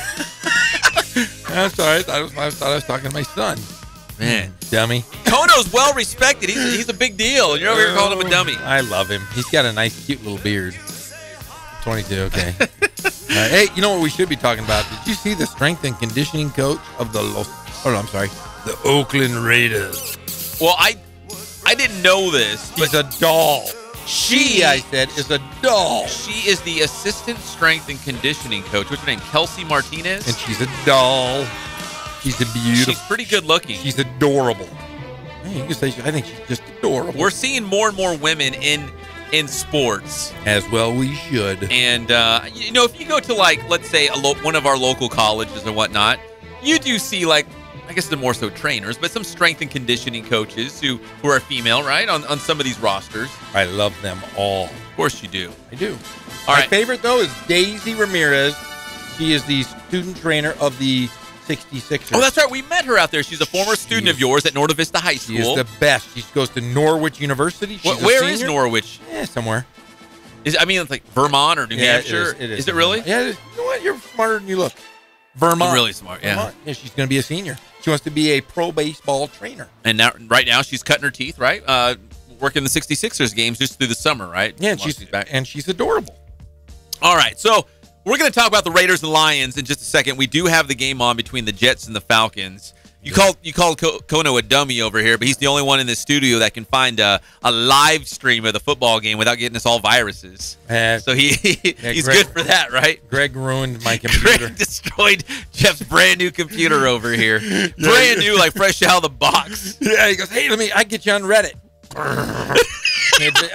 [SPEAKER 4] I'm sorry. I thought I was talking to my son.
[SPEAKER 3] Man.
[SPEAKER 4] Dummy.
[SPEAKER 3] Kono's well respected. He's a big deal, and you're over here calling him a dummy.
[SPEAKER 4] I love him. He's got a nice, cute little beard. 22, okay. Hey, you know what we should be talking about? Did you see the strength and conditioning coach of the Oakland Raiders?
[SPEAKER 3] Well, I didn't know this.
[SPEAKER 4] He's a doll. She, I said, is a doll.
[SPEAKER 3] She is the assistant strength and conditioning coach. What's her name? Kelsey Martinez?
[SPEAKER 4] And she's a doll. She's a beautiful.
[SPEAKER 3] She's pretty good looking.
[SPEAKER 4] She's adorable. You can say I think she's just adorable.
[SPEAKER 3] We're seeing more and more women in sports.
[SPEAKER 4] As well we should.
[SPEAKER 3] And, if you go to, like, let's say one of our local colleges and whatnot, you do see, like, I guess they're more so trainers, but some strength and conditioning coaches who are female, right, on some of these rosters.
[SPEAKER 4] I love them all.
[SPEAKER 3] Of course you do.
[SPEAKER 4] I do.
[SPEAKER 3] All
[SPEAKER 4] My
[SPEAKER 3] right.
[SPEAKER 4] favorite, though, is Daisy Ramirez. She is the student trainer of the 66ers.
[SPEAKER 3] Oh, that's right. We met her out there. She's a former student of yours at Norte Vista High School.
[SPEAKER 4] She is the best. She goes to Norwich University.
[SPEAKER 3] Where is Norwich?
[SPEAKER 4] Somewhere.
[SPEAKER 3] It's like Vermont or New Hampshire.
[SPEAKER 4] It is.
[SPEAKER 3] Is it really?
[SPEAKER 4] Yeah, it is. You know what? You're smarter than you look. Vermont.
[SPEAKER 3] I'm really smart, yeah.
[SPEAKER 4] Vermont. Yeah, she's going to be a senior. She wants to be a pro baseball trainer.
[SPEAKER 3] And right now she's cutting her teeth, right? Working the 66ers games just through the summer, right?
[SPEAKER 4] Yeah, and she's adorable.
[SPEAKER 3] All right, so we're going to talk about the Raiders and Lions in just a second. We do have the game on between the Jets and the Falcons. You called Kono a dummy over here, but he's the only one in the studio that can find a live stream of the football game without getting us all viruses. So he's good for that, right?
[SPEAKER 4] Greg ruined my computer.
[SPEAKER 3] Greg destroyed Jeff's brand new computer over here. Brand new, like fresh out of the box.
[SPEAKER 4] Yeah, he goes, hey, I get you on Reddit.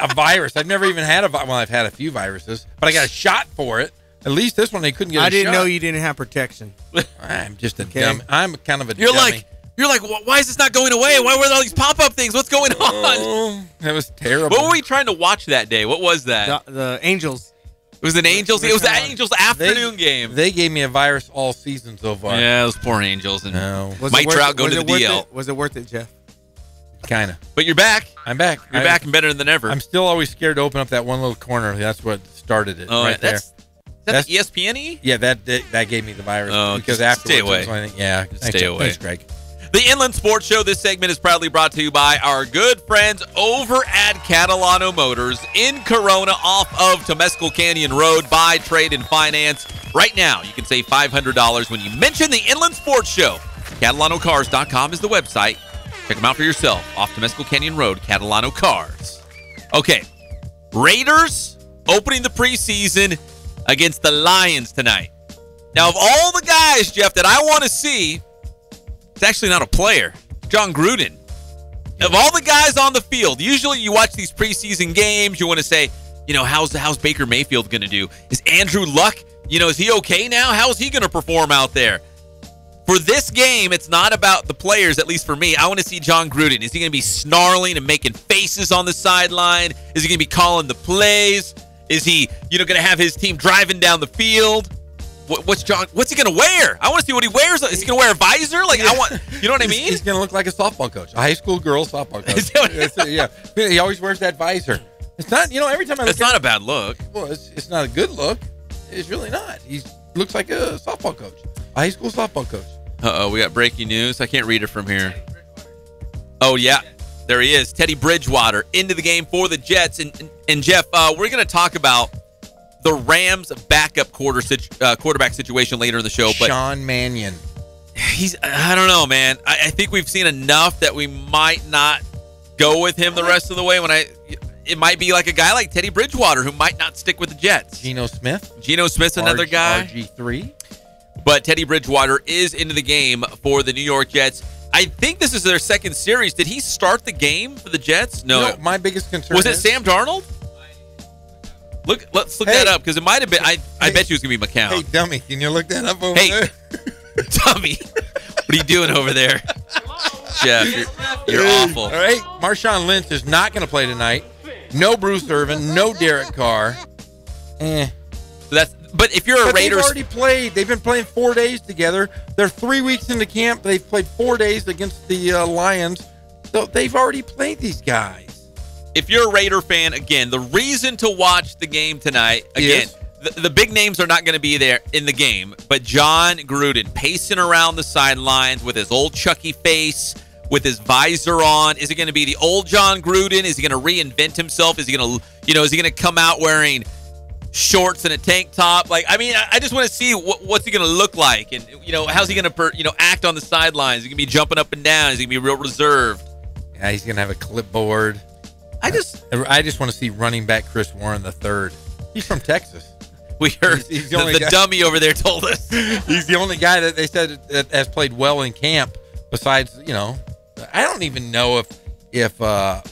[SPEAKER 4] A virus. I've never even had I've had a few viruses, but I got a shot for it. At least this one they couldn't get a shot.
[SPEAKER 18] I didn't know you didn't have protection.
[SPEAKER 4] I'm just a dummy. I'm kind of a
[SPEAKER 3] You're
[SPEAKER 4] dummy.
[SPEAKER 3] like, why is this not going away? Why were there all these pop-up things? What's going on?
[SPEAKER 4] Oh, that was terrible.
[SPEAKER 3] What were we trying to watch that day? What was that?
[SPEAKER 18] The Angels.
[SPEAKER 3] It was an Angels. It was the Angels afternoon game.
[SPEAKER 4] They gave me a virus all season so far.
[SPEAKER 3] Yeah, those poor Angels. And
[SPEAKER 18] Was
[SPEAKER 3] Mike
[SPEAKER 18] it worth
[SPEAKER 3] Trout
[SPEAKER 18] it?
[SPEAKER 3] going to the DL.
[SPEAKER 18] Was it worth it, Jeff?
[SPEAKER 4] Kind of.
[SPEAKER 3] But you're back.
[SPEAKER 4] I'm back.
[SPEAKER 3] You're back and better than ever.
[SPEAKER 4] I'm still always scared to open up that one little corner. That's what started it.
[SPEAKER 3] Oh,
[SPEAKER 4] right there.
[SPEAKER 3] Is that the ESPN-y?
[SPEAKER 4] Yeah, that gave me the virus.
[SPEAKER 3] Oh,
[SPEAKER 4] because
[SPEAKER 3] just stay
[SPEAKER 4] afterwards,
[SPEAKER 3] away.
[SPEAKER 4] I think, yeah,
[SPEAKER 3] Stay away.
[SPEAKER 4] Thanks, Greg.
[SPEAKER 3] The Inland Sports Show, this segment is proudly brought to you by our good friends over at Catalano Motors in Corona off of Temescal Canyon Road. Buy, trade, and finance. Right now, you can save $500 when you mention the Inland Sports Show. CatalanoCars.com is the website. Check them out for yourself off Temescal Canyon Road, Catalano Cars. Okay, Raiders opening the preseason against the Lions tonight. Now, of all the guys, Jeff, that I want to see, it's actually not a player. John Gruden. Of all the guys on the field, usually you watch these preseason games, you want to say, how's Baker Mayfield going to do? Is Andrew Luck, is he okay now? How's he going to perform out there? For this game, it's not about the players, at least for me. I want to see John Gruden. Is he going to be snarling and making faces on the sideline? Is he going to be calling the plays? Is he, going to have his team driving down the field? What's he going to wear? I want to see what he wears. Is he going to wear a visor? Like, I want, you know what I mean?
[SPEAKER 4] He's going to look like a softball coach, a high school girl softball coach. Yeah. He always wears that visor. It's not, every time I look
[SPEAKER 3] It's not a bad look.
[SPEAKER 4] Well, it's not a good look. It's really not. He looks like a softball coach, a high school softball coach.
[SPEAKER 3] Uh-oh, we got breaking news. I can't read it from here. Oh, yeah. There he is. Teddy Bridgewater into the game for the Jets. And Jeff, we're going to talk about the Rams' backup quarterback situation later in the show. But
[SPEAKER 4] Sean Mannion.
[SPEAKER 3] I don't know, man. I think we've seen enough that we might not go with him the rest of the way. It might be like a guy like Teddy Bridgewater who might not stick with the Jets.
[SPEAKER 4] Geno Smith's
[SPEAKER 3] another guy.
[SPEAKER 4] RG3.
[SPEAKER 3] But Teddy Bridgewater is into the game for the New York Jets. I think this is their second series. Did he start the game for the Jets? No.
[SPEAKER 4] My biggest concern
[SPEAKER 3] was it Sam Darnold? Let's look that up because it might have been. I bet you it was gonna be McCown.
[SPEAKER 4] Hey, dummy, can you look that up over there?
[SPEAKER 3] Dummy, what are you doing over there, Jeff? You're awful.
[SPEAKER 4] All right, Marshawn Lynch is not going to play tonight. No Bruce Irvin, no Derek Carr.
[SPEAKER 3] But if you're a Raiders,
[SPEAKER 4] they've already played. They've been playing 4 days together. They're 3 weeks into camp. They've played 4 days against the Lions. So they've already played these guys.
[SPEAKER 3] If you're a Raider fan, again, the reason to watch the game tonight, again, the big names are not going to be there in the game, but John Gruden pacing around the sidelines with his old Chucky face, with his visor on. Is it going to be the old John Gruden? Is he going to reinvent himself? Is he going to, is he going to come out wearing shorts and a tank top? I just want to see what's he going to look like, and how's he going to act on the sidelines? Is he going to be jumping up and down? Is he going to be real reserved?
[SPEAKER 4] Yeah, he's going to have a clipboard. I just want to see running back Chris Warren III. He's from Texas.
[SPEAKER 3] We heard
[SPEAKER 4] he's
[SPEAKER 3] the dummy over there told us.
[SPEAKER 4] He's the only guy that they said that has played well in camp. Besides, I don't even know if I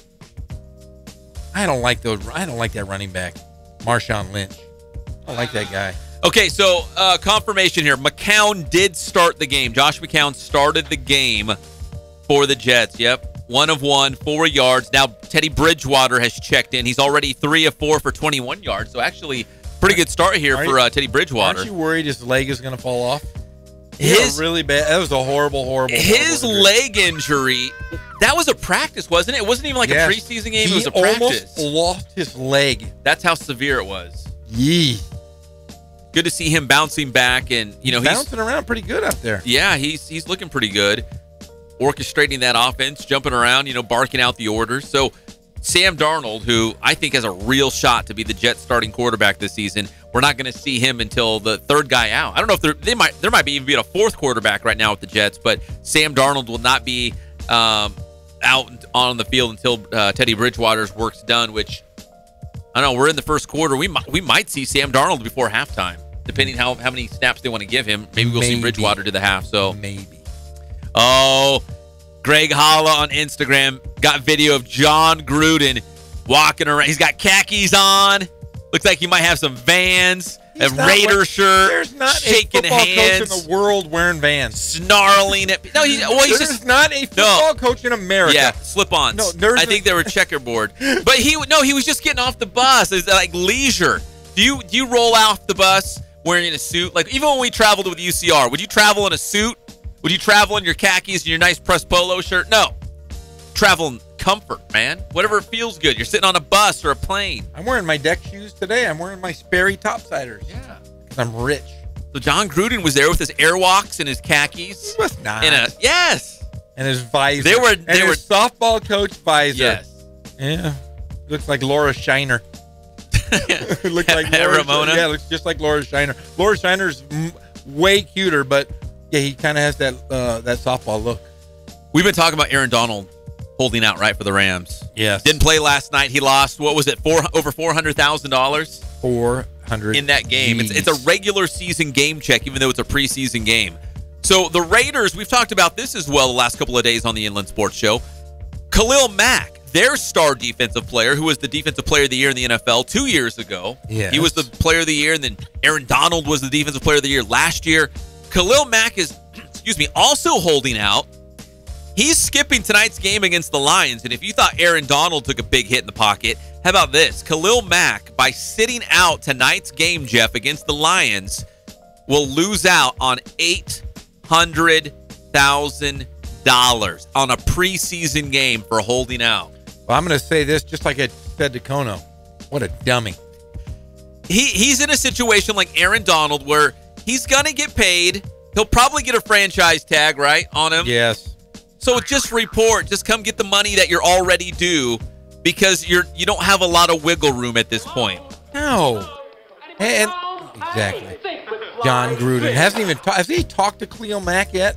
[SPEAKER 4] don't like that running back, Marshawn Lynch. I don't like that guy.
[SPEAKER 3] Okay, so confirmation here. McCown did start the game. Josh McCown started the game for the Jets. Yep. 1 of 1, 4 yards. Now Teddy Bridgewater has checked in. He's already 3 of 4 for 21 yards. So actually, pretty good start here for Teddy Bridgewater.
[SPEAKER 4] Aren't you worried his leg is going to fall off? Really bad. That was a horrible.
[SPEAKER 3] His leg injury. That was a practice, wasn't it? It wasn't even like a preseason game. It was a practice.
[SPEAKER 4] He almost lost his leg.
[SPEAKER 3] That's how severe it was.
[SPEAKER 4] Yee.
[SPEAKER 3] Good to see him bouncing back, and he's
[SPEAKER 4] bouncing around pretty good up there.
[SPEAKER 3] Yeah, he's looking pretty good, orchestrating that offense, jumping around, barking out the orders. So Sam Darnold, who I think has a real shot to be the Jets starting quarterback this season, we're not going to see him until the third guy out. I don't know if there might even be a fourth quarterback right now with the Jets, but Sam Darnold will not be out on the field until Teddy Bridgewater's work's done, which I don't know. We're in the first quarter. We might see Sam Darnold before halftime, depending how many snaps they want to give him. Maybe we'll see Bridgewater to the half. So
[SPEAKER 4] maybe.
[SPEAKER 3] Oh, Greg Holla on Instagram got video of John Gruden walking around. He's got khakis on. Looks like he might have some Vans, a Raider shirt.
[SPEAKER 4] There's not
[SPEAKER 3] shaking
[SPEAKER 4] a football
[SPEAKER 3] hands
[SPEAKER 4] coach in the world wearing Vans.
[SPEAKER 3] Snarling at. No,
[SPEAKER 4] there's not a football coach in America.
[SPEAKER 3] Yeah, slip-ons.
[SPEAKER 4] No,
[SPEAKER 3] I think they were checkerboard. But he was just getting off the bus. It's like leisure. Do you roll off the bus wearing a suit? Like even when we traveled with UCR, would you travel in a suit? Would you travel in your khakis and your nice pressed polo shirt? No. Travel in comfort, man. Whatever feels good. You're sitting on a bus or a plane.
[SPEAKER 4] I'm wearing my deck shoes today. I'm wearing my Sperry topsiders.
[SPEAKER 3] Yeah.
[SPEAKER 4] Because I'm rich.
[SPEAKER 3] So John Gruden was there with his Airwalks and his khakis.
[SPEAKER 4] He was not.
[SPEAKER 3] Yes.
[SPEAKER 4] And his visor.
[SPEAKER 3] They were
[SPEAKER 4] softball coach visor.
[SPEAKER 3] Yes.
[SPEAKER 4] Yeah. Looks like Laura Shiner. Looks like
[SPEAKER 3] Ramona.
[SPEAKER 4] Yeah, looks just like Laura Shiner. Laura Shiner's way cuter, but yeah, he kind of has that softball look.
[SPEAKER 3] We've been talking about Aaron Donald holding out, right, for the Rams.
[SPEAKER 4] Yes.
[SPEAKER 3] Didn't play last night. He lost, what was it, over $400,000?
[SPEAKER 4] $400,000
[SPEAKER 3] in that game. It's a regular season game check, even though it's a preseason game. So the Raiders, we've talked about this as well the last couple of days on the Inland Sports Show. Khalil Mack, their star defensive player, who was the defensive player of the year in the NFL 2 years ago.
[SPEAKER 4] Yes.
[SPEAKER 3] He was the player of the year, and then Aaron Donald was the defensive player of the year last year. Khalil Mack is, also holding out. He's skipping tonight's game against the Lions, and if you thought Aaron Donald took a big hit in the pocket, how about this? Khalil Mack, by sitting out tonight's game, Jeff, against the Lions, will lose out on $800,000 on a preseason game for holding out.
[SPEAKER 4] Well, I'm going to say this just like I said to Kono. What a dummy.
[SPEAKER 3] He's in a situation like Aaron Donald where he's going to get paid. He'll probably get a franchise tag, right, on him?
[SPEAKER 4] Yes.
[SPEAKER 3] So just report. Just come get the money that you're already due because you don't have a lot of wiggle room at this point.
[SPEAKER 4] No. And exactly. John Gruden hasn't even has he talked to Khalil Mack yet?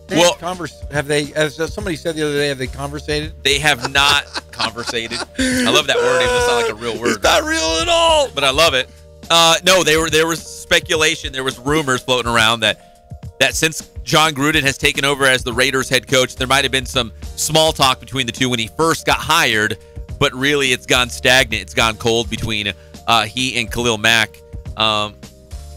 [SPEAKER 4] Have they? As somebody said the other day, have they conversated?
[SPEAKER 3] They have not conversated. I love that word. It doesn't sound like a real word.
[SPEAKER 4] It's not real at all.
[SPEAKER 3] But I love it. No, there was speculation. There was rumors floating around that since John Gruden has taken over as the Raiders head coach, there might have been some small talk between the two when he first got hired. But really, it's gone stagnant. It's gone cold between he and Khalil Mack.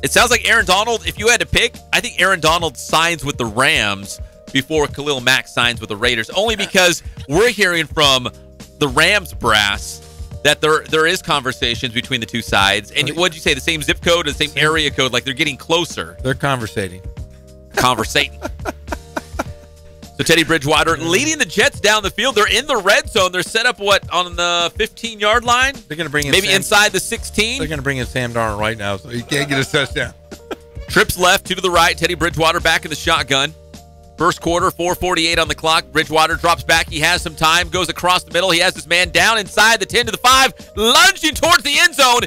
[SPEAKER 3] It sounds like Aaron Donald, if you had to pick, I think Aaron Donald signs with the Rams before Khalil Mack signs with the Raiders, only because we're hearing from the Rams brass that there is conversations between the two sides. And what'd you say, the same zip code, the same area code, like they're getting closer.
[SPEAKER 4] They're conversating.
[SPEAKER 3] So Teddy Bridgewater leading the Jets down the field. They're in the red zone. They're set up, on the 15-yard line?
[SPEAKER 4] They're going to bring in
[SPEAKER 3] maybe inside the 16?
[SPEAKER 4] They're going to bring in Sam Darnold right now, so he can't get a touchdown.
[SPEAKER 3] Trips left, 2 to the right. Teddy Bridgewater back in the shotgun. First quarter, 4:48 on the clock. Bridgewater drops back. He has some time, goes across the middle. He has his man down inside the 10 to the 5, lunging towards the end zone.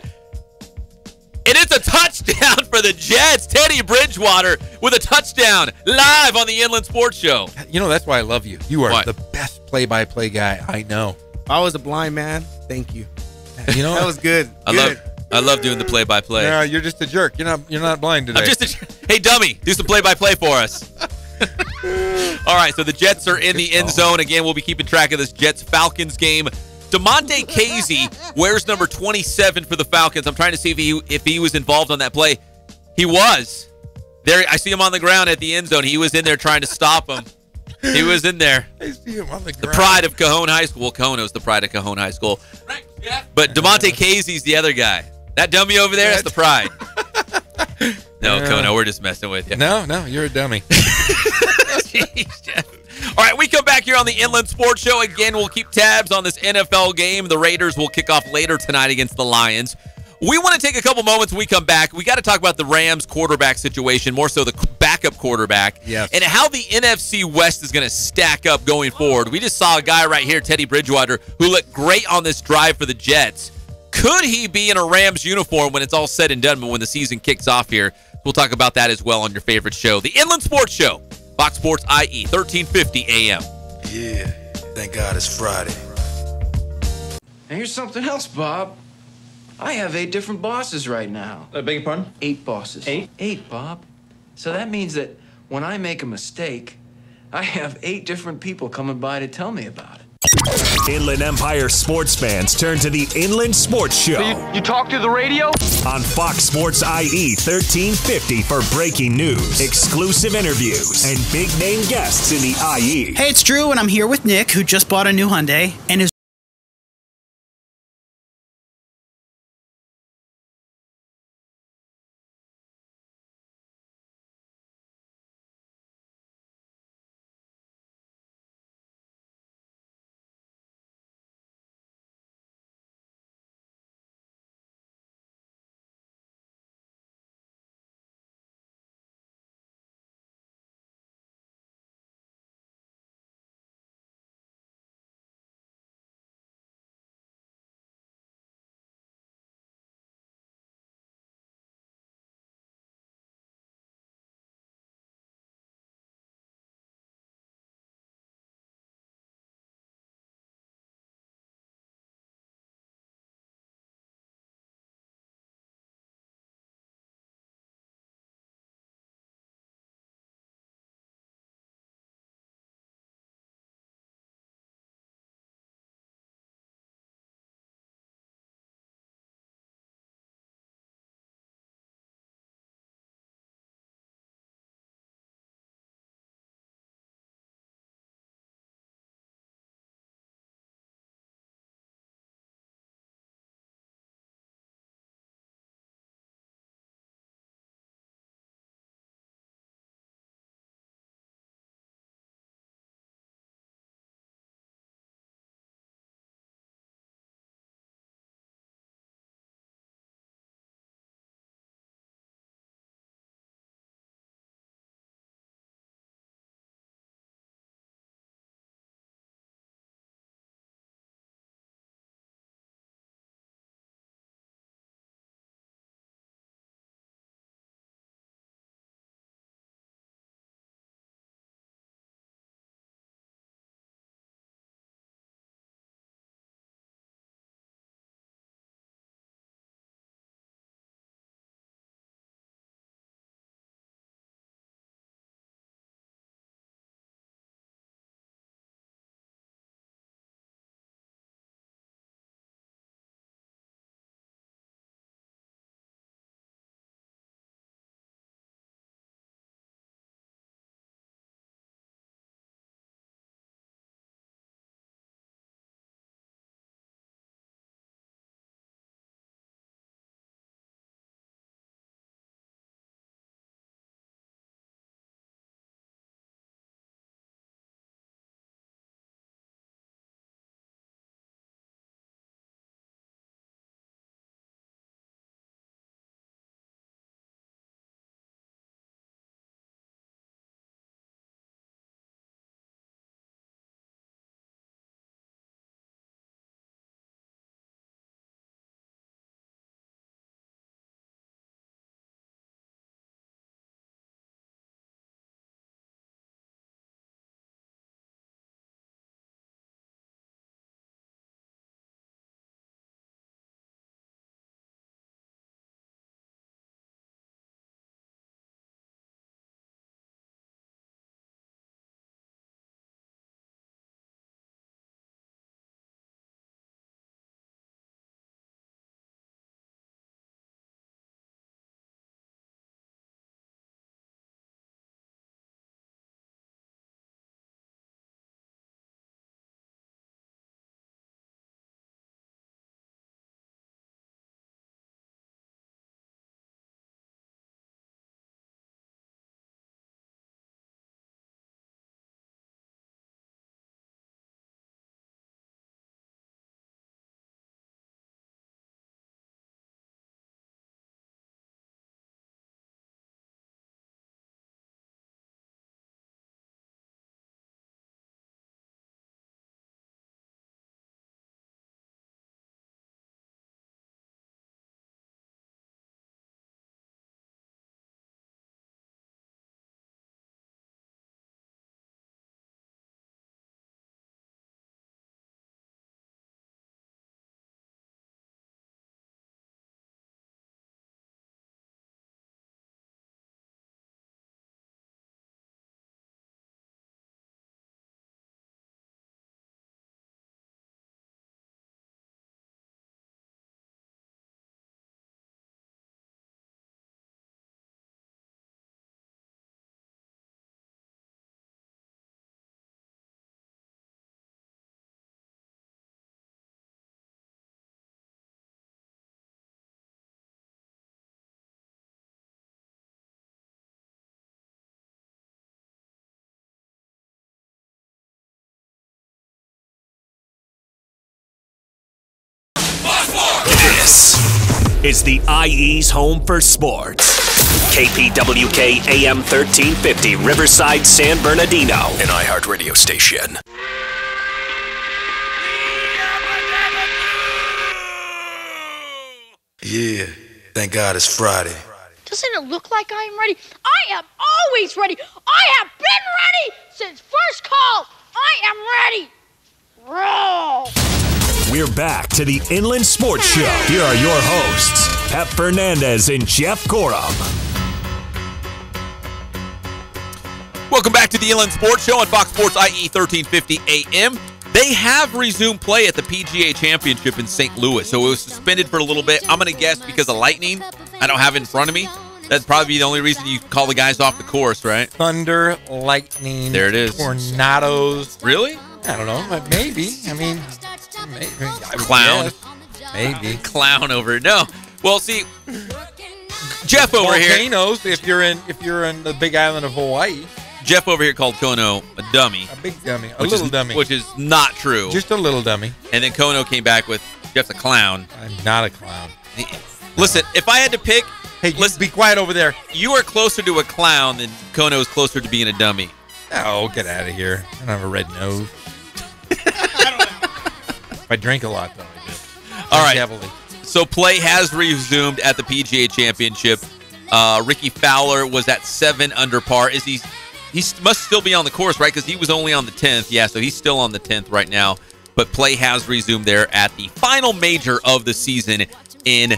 [SPEAKER 3] And it's a touchdown for the Jets. Teddy Bridgewater with a touchdown live on the Inland Sports Show.
[SPEAKER 4] You know, that's why I love you. You are the best play-by-play guy I know.
[SPEAKER 18] If I was a blind man, thank you.
[SPEAKER 4] You know
[SPEAKER 18] that was good.
[SPEAKER 3] I love doing the play-by-play.
[SPEAKER 4] No, you're just a jerk. You're not blind today.
[SPEAKER 3] I'm just hey, dummy, do some play-by-play for us. All right, so the Jets are in the end zone. Again, we'll be keeping track of this Jets-Falcons game. DeMonte Casey wears number 27 for the Falcons. I'm trying to see if he was involved on that play. He was. There, I see him on the ground at the end zone. He was in there trying to stop him. He was in there.
[SPEAKER 4] I see him on the ground.
[SPEAKER 3] The pride of Cajon High School. Well, Cajon is the pride of Cajon High School. But DeMonte Casey's the other guy. That dummy over there, that's the pride. No, Kono, we're just messing with you.
[SPEAKER 4] No, you're a dummy.
[SPEAKER 3] Jeez, Jeff. All right, we come back here on the Inland Sports Show. Again, we'll keep tabs on this NFL game. The Raiders will kick off later tonight against the Lions. We want to take a couple moments when we come back. We got to talk about the Rams quarterback situation, more so the backup quarterback, and how the NFC West is going to stack up going forward. We just saw a guy right here, Teddy Bridgewater, who looked great on this drive for the Jets. Could he be in a Rams uniform when it's all said and done, but when the season kicks off here? We'll talk about that as well on your favorite show, the Inland Sports Show, Fox Sports IE, 1350 AM.
[SPEAKER 6] Yeah, thank God it's Friday.
[SPEAKER 11] And here's something else, Bob. I have 8 different bosses right now.
[SPEAKER 13] I beg your pardon?
[SPEAKER 11] 8 bosses.
[SPEAKER 13] 8?
[SPEAKER 11] 8, Bob. So that means that when I make a mistake, I have 8 different people coming by to tell me about it.
[SPEAKER 1] Inland Empire sports fans turn to the Inland Sports Show.
[SPEAKER 13] So you talk through the radio?
[SPEAKER 1] On Fox Sports IE 1350 for breaking news, exclusive interviews, and big-name guests in the IE.
[SPEAKER 20] Hey, it's Drew, and I'm here with Nick, who just bought a new Hyundai, and is
[SPEAKER 1] This is the IE's home for sports. KPWK AM 1350, Riverside, San Bernardino, an iHeartRadio station.
[SPEAKER 6] Yeah, thank God it's Friday.
[SPEAKER 2] Doesn't it look like I am ready? I am always ready. I have been ready since first call. I am ready. Roll.
[SPEAKER 1] We're back to the Inland Sports Show. Here are your hosts, Pep Fernandez and Jeff Corum.
[SPEAKER 3] Welcome back to the Inland Sports Show on Fox Sports IE 1350 AM. They have resumed play at the PGA Championship in St. Louis, so it was suspended for a little bit. I'm going to guess because of lightning. I don't have it in front of me. That'd probably be the only reason you call the guys off the course, right?
[SPEAKER 4] Thunder, lightning,
[SPEAKER 3] there it is.
[SPEAKER 4] Tornadoes.
[SPEAKER 3] Really?
[SPEAKER 4] I don't know, but maybe. I mean, maybe.
[SPEAKER 3] Clown.
[SPEAKER 4] Maybe.
[SPEAKER 3] Clown over it. No. Well, see, Jeff over here.
[SPEAKER 4] Volcanoes, if you're in the big island of Hawaii.
[SPEAKER 3] Jeff over here called Kono a dummy.
[SPEAKER 4] A big dummy. A little dummy.
[SPEAKER 3] Which is not true.
[SPEAKER 4] Just a little dummy.
[SPEAKER 3] And then Kono came back with, Jeff's a clown.
[SPEAKER 4] I'm not a clown.
[SPEAKER 3] Listen, if I had to pick...
[SPEAKER 4] Hey, let's be quiet over there.
[SPEAKER 3] You are closer to a clown than Kono is closer to being a dummy.
[SPEAKER 4] Oh, get out of here. I don't have a red nose. If I drink a lot, though, I do.
[SPEAKER 3] All right.
[SPEAKER 4] Heavily.
[SPEAKER 3] So play has resumed at the PGA Championship. Ricky Fowler was at 7 under par. He must still be on the course, right? Because he was only on the 10th. Yeah, so he's still on the 10th right now. But play has resumed there at the final major of the season in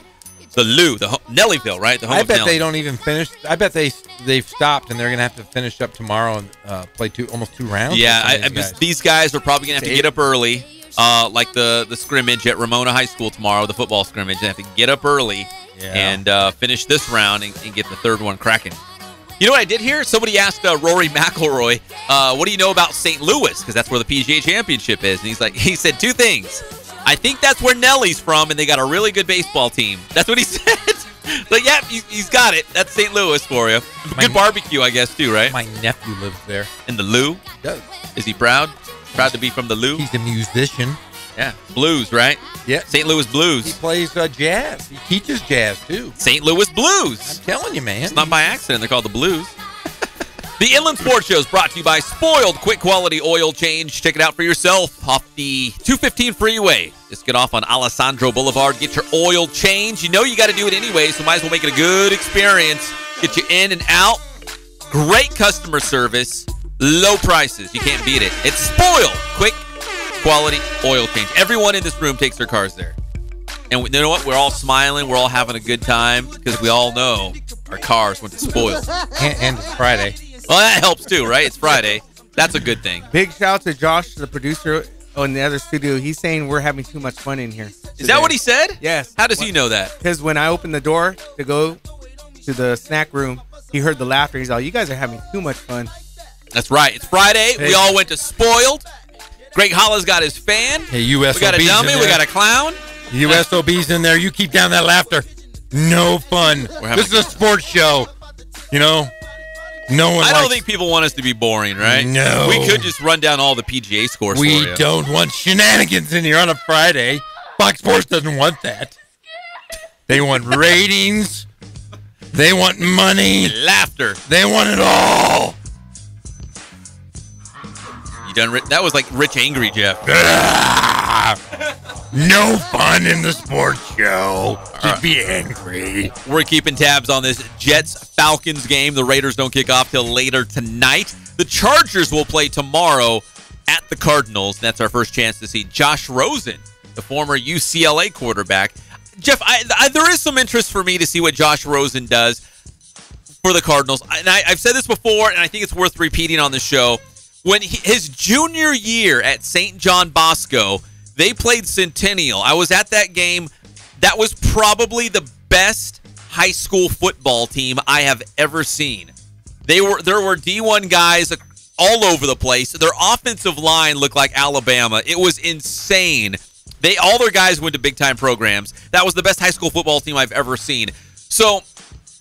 [SPEAKER 3] the Nellyville, right? The home
[SPEAKER 4] I
[SPEAKER 3] of
[SPEAKER 4] bet
[SPEAKER 3] Nelly.
[SPEAKER 4] they don't even finish. I bet they've stopped and they're going to have to finish up tomorrow and play almost 2 rounds.
[SPEAKER 3] Yeah, these guys are probably going to have to get up early, like the scrimmage at Ramona High School tomorrow, the football scrimmage. They have to get up early and finish this round and get the third one cracking. You know what I did hear? Somebody asked Rory McIlroy, what do you know about St. Louis? Because that's where the PGA Championship is. And he said 2 things. I think that's where Nelly's from, and they got a really good baseball team. That's what he said. But yeah, he's got it. That's St. Louis for you. Good barbecue, I guess, too, right?
[SPEAKER 4] My nephew lives there.
[SPEAKER 3] In the Lou?
[SPEAKER 4] He does.
[SPEAKER 3] Is he proud? Proud to be from the Lou?
[SPEAKER 4] He's a musician.
[SPEAKER 3] Yeah. Blues, right?
[SPEAKER 4] Yeah.
[SPEAKER 3] St. Louis Blues.
[SPEAKER 4] He plays jazz. He teaches jazz, too.
[SPEAKER 3] St. Louis Blues.
[SPEAKER 4] I'm telling you, man.
[SPEAKER 3] It's not by accident. They're called the Blues. The Inland Sports Show is brought to you by Spoiled Quick Quality Oil Change. Check it out for yourself off the 215 freeway. Just get off on Alessandro Boulevard. Get your oil change. You know you got to do it anyway, so might as well make it a good experience. Get you in and out. Great customer service. Low prices. You can't beat it. It's Spoiled Quick Quality Oil Change. Everyone in this room takes their cars there. And you know what? We're all smiling. We're all having a good time because we all know our cars went to Spoiled.
[SPEAKER 4] And it's Friday.
[SPEAKER 3] Well, that helps too, right? It's Friday. That's a good thing.
[SPEAKER 18] Big shout out to Josh, the producer in the other studio. He's saying we're having too much fun in here.
[SPEAKER 3] Is that what he said?
[SPEAKER 18] Yes.
[SPEAKER 3] How does he know that?
[SPEAKER 18] Because when I opened the door to go to the snack room, he heard the laughter. He's like, you guys are having too much fun.
[SPEAKER 3] That's right. It's Friday. Hey. We all went to Spoiled. Greg Holla's got his fan.
[SPEAKER 4] Hey, USOB's
[SPEAKER 3] we got a dummy. We got a clown.
[SPEAKER 4] USOB's in there. You keep down that laughter. No fun. This is a sports show. You know? No one.
[SPEAKER 3] I don't think people want us to be boring, right?
[SPEAKER 4] No.
[SPEAKER 3] We could just run down all the PGA scores for you.
[SPEAKER 4] We don't want shenanigans in here on a Friday. Fox Sports doesn't want that. They want ratings. They want money.
[SPEAKER 3] Laughter.
[SPEAKER 4] They want it all.
[SPEAKER 3] You done? That was like Rich Angry Jeff.
[SPEAKER 4] No fun in the sports show. Just be angry.
[SPEAKER 3] We're keeping tabs on this Jets-Falcons game. The Raiders don't kick off till later tonight. The Chargers will play tomorrow at the Cardinals. That's our first chance to see Josh Rosen, the former UCLA quarterback. Jeff, there is some interest for me to see what Josh Rosen does for the Cardinals. And I've said this before, and I think it's worth repeating on the show. When his junior year at St. John Bosco, they played Centennial. I was at that game. That was probably the best high school football team I have ever seen. There were D1 guys all over the place. Their offensive line looked like Alabama. It was insane. All their guys went to big-time programs. That was the best high school football team I've ever seen. So,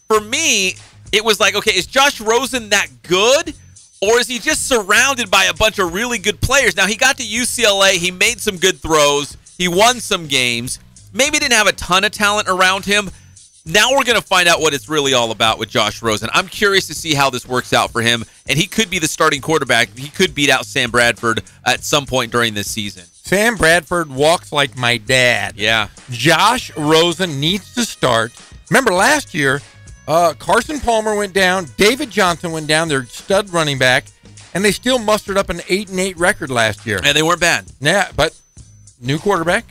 [SPEAKER 3] for me, it was like, okay, is Josh Rosen that good? Or is he just surrounded by a bunch of really good players? Now, he got to UCLA. He made some good throws. He won some games. maybe didn't have a ton of talent around him. Now we're going to find out what it's really all about with Josh Rosen. I'm curious to see how this works out for him, and he could be the starting quarterback. He could beat out Sam Bradford at some point during this season.
[SPEAKER 4] Sam Bradford walks like my dad.
[SPEAKER 3] Yeah.
[SPEAKER 4] Josh Rosen needs to start. Remember last year, Carson Palmer went down, David Johnson went down, their stud running back, and they still mustered up an 8-8 record last year.
[SPEAKER 3] And they weren't bad.
[SPEAKER 4] Yeah, but new quarterback,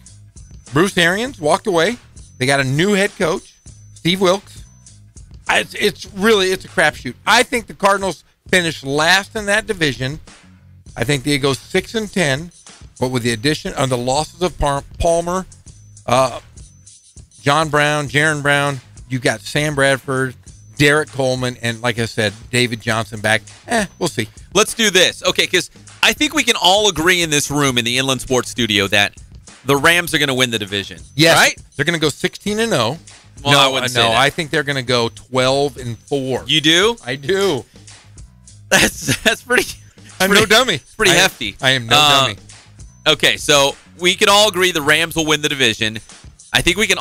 [SPEAKER 4] Bruce Arians walked away. They got a new head coach, Steve Wilkes. It's a crapshoot. I think the Cardinals finish last in that division. I think they go 6-10, but with the addition of the losses of Palmer, John Brown, Jaron Brown, you got Sam Bradford, Derek Coleman, and like I said, David Johnson back. We'll see.
[SPEAKER 3] Let's do this. Okay, because I think we can all agree in this room in the Inland Sports Studio that the Rams are going to win the division.
[SPEAKER 4] Yes,
[SPEAKER 3] right?
[SPEAKER 4] They're going to go 16-0.
[SPEAKER 3] Well, I wouldn't say that.
[SPEAKER 4] I think they're going to go 12-4.
[SPEAKER 3] You do?
[SPEAKER 4] I do.
[SPEAKER 3] That's pretty.
[SPEAKER 4] I'm no dummy.
[SPEAKER 3] It's pretty hefty.
[SPEAKER 4] I am no dummy.
[SPEAKER 3] Okay, so we can all agree the Rams will win the division. I think we can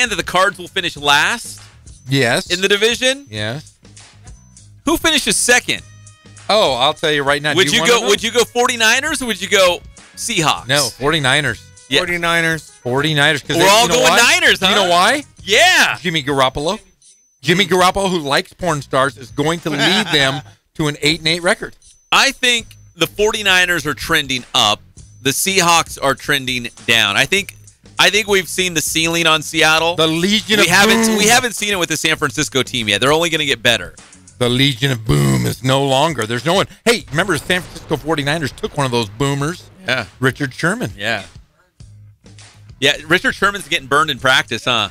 [SPEAKER 3] that the Cards will finish last.
[SPEAKER 4] Yes.
[SPEAKER 3] In the division?
[SPEAKER 4] Yes.
[SPEAKER 3] Who finishes second?
[SPEAKER 4] Oh, I'll tell you right now.
[SPEAKER 3] Would you go 49ers or would you go Seahawks?
[SPEAKER 4] No, 49ers.
[SPEAKER 3] Yeah.
[SPEAKER 18] 49ers.
[SPEAKER 4] 49ers.
[SPEAKER 3] We're all going Niners, huh?
[SPEAKER 4] You know why?
[SPEAKER 3] Yeah.
[SPEAKER 4] Jimmy Garoppolo. Jimmy Garoppolo, who likes porn stars, is going to lead them to an 8-8 record.
[SPEAKER 3] I think the 49ers are trending up. The Seahawks are trending down. I think we've seen the ceiling on Seattle.
[SPEAKER 4] The Legion of Boom.
[SPEAKER 3] We haven't seen it with the San Francisco team yet. They're only going to get better.
[SPEAKER 4] The Legion of Boom is no longer. There's no one. Hey, remember the San Francisco 49ers took one of those boomers?
[SPEAKER 3] Yeah.
[SPEAKER 4] Richard Sherman.
[SPEAKER 3] Yeah. Yeah, Richard Sherman's getting burned in practice, huh?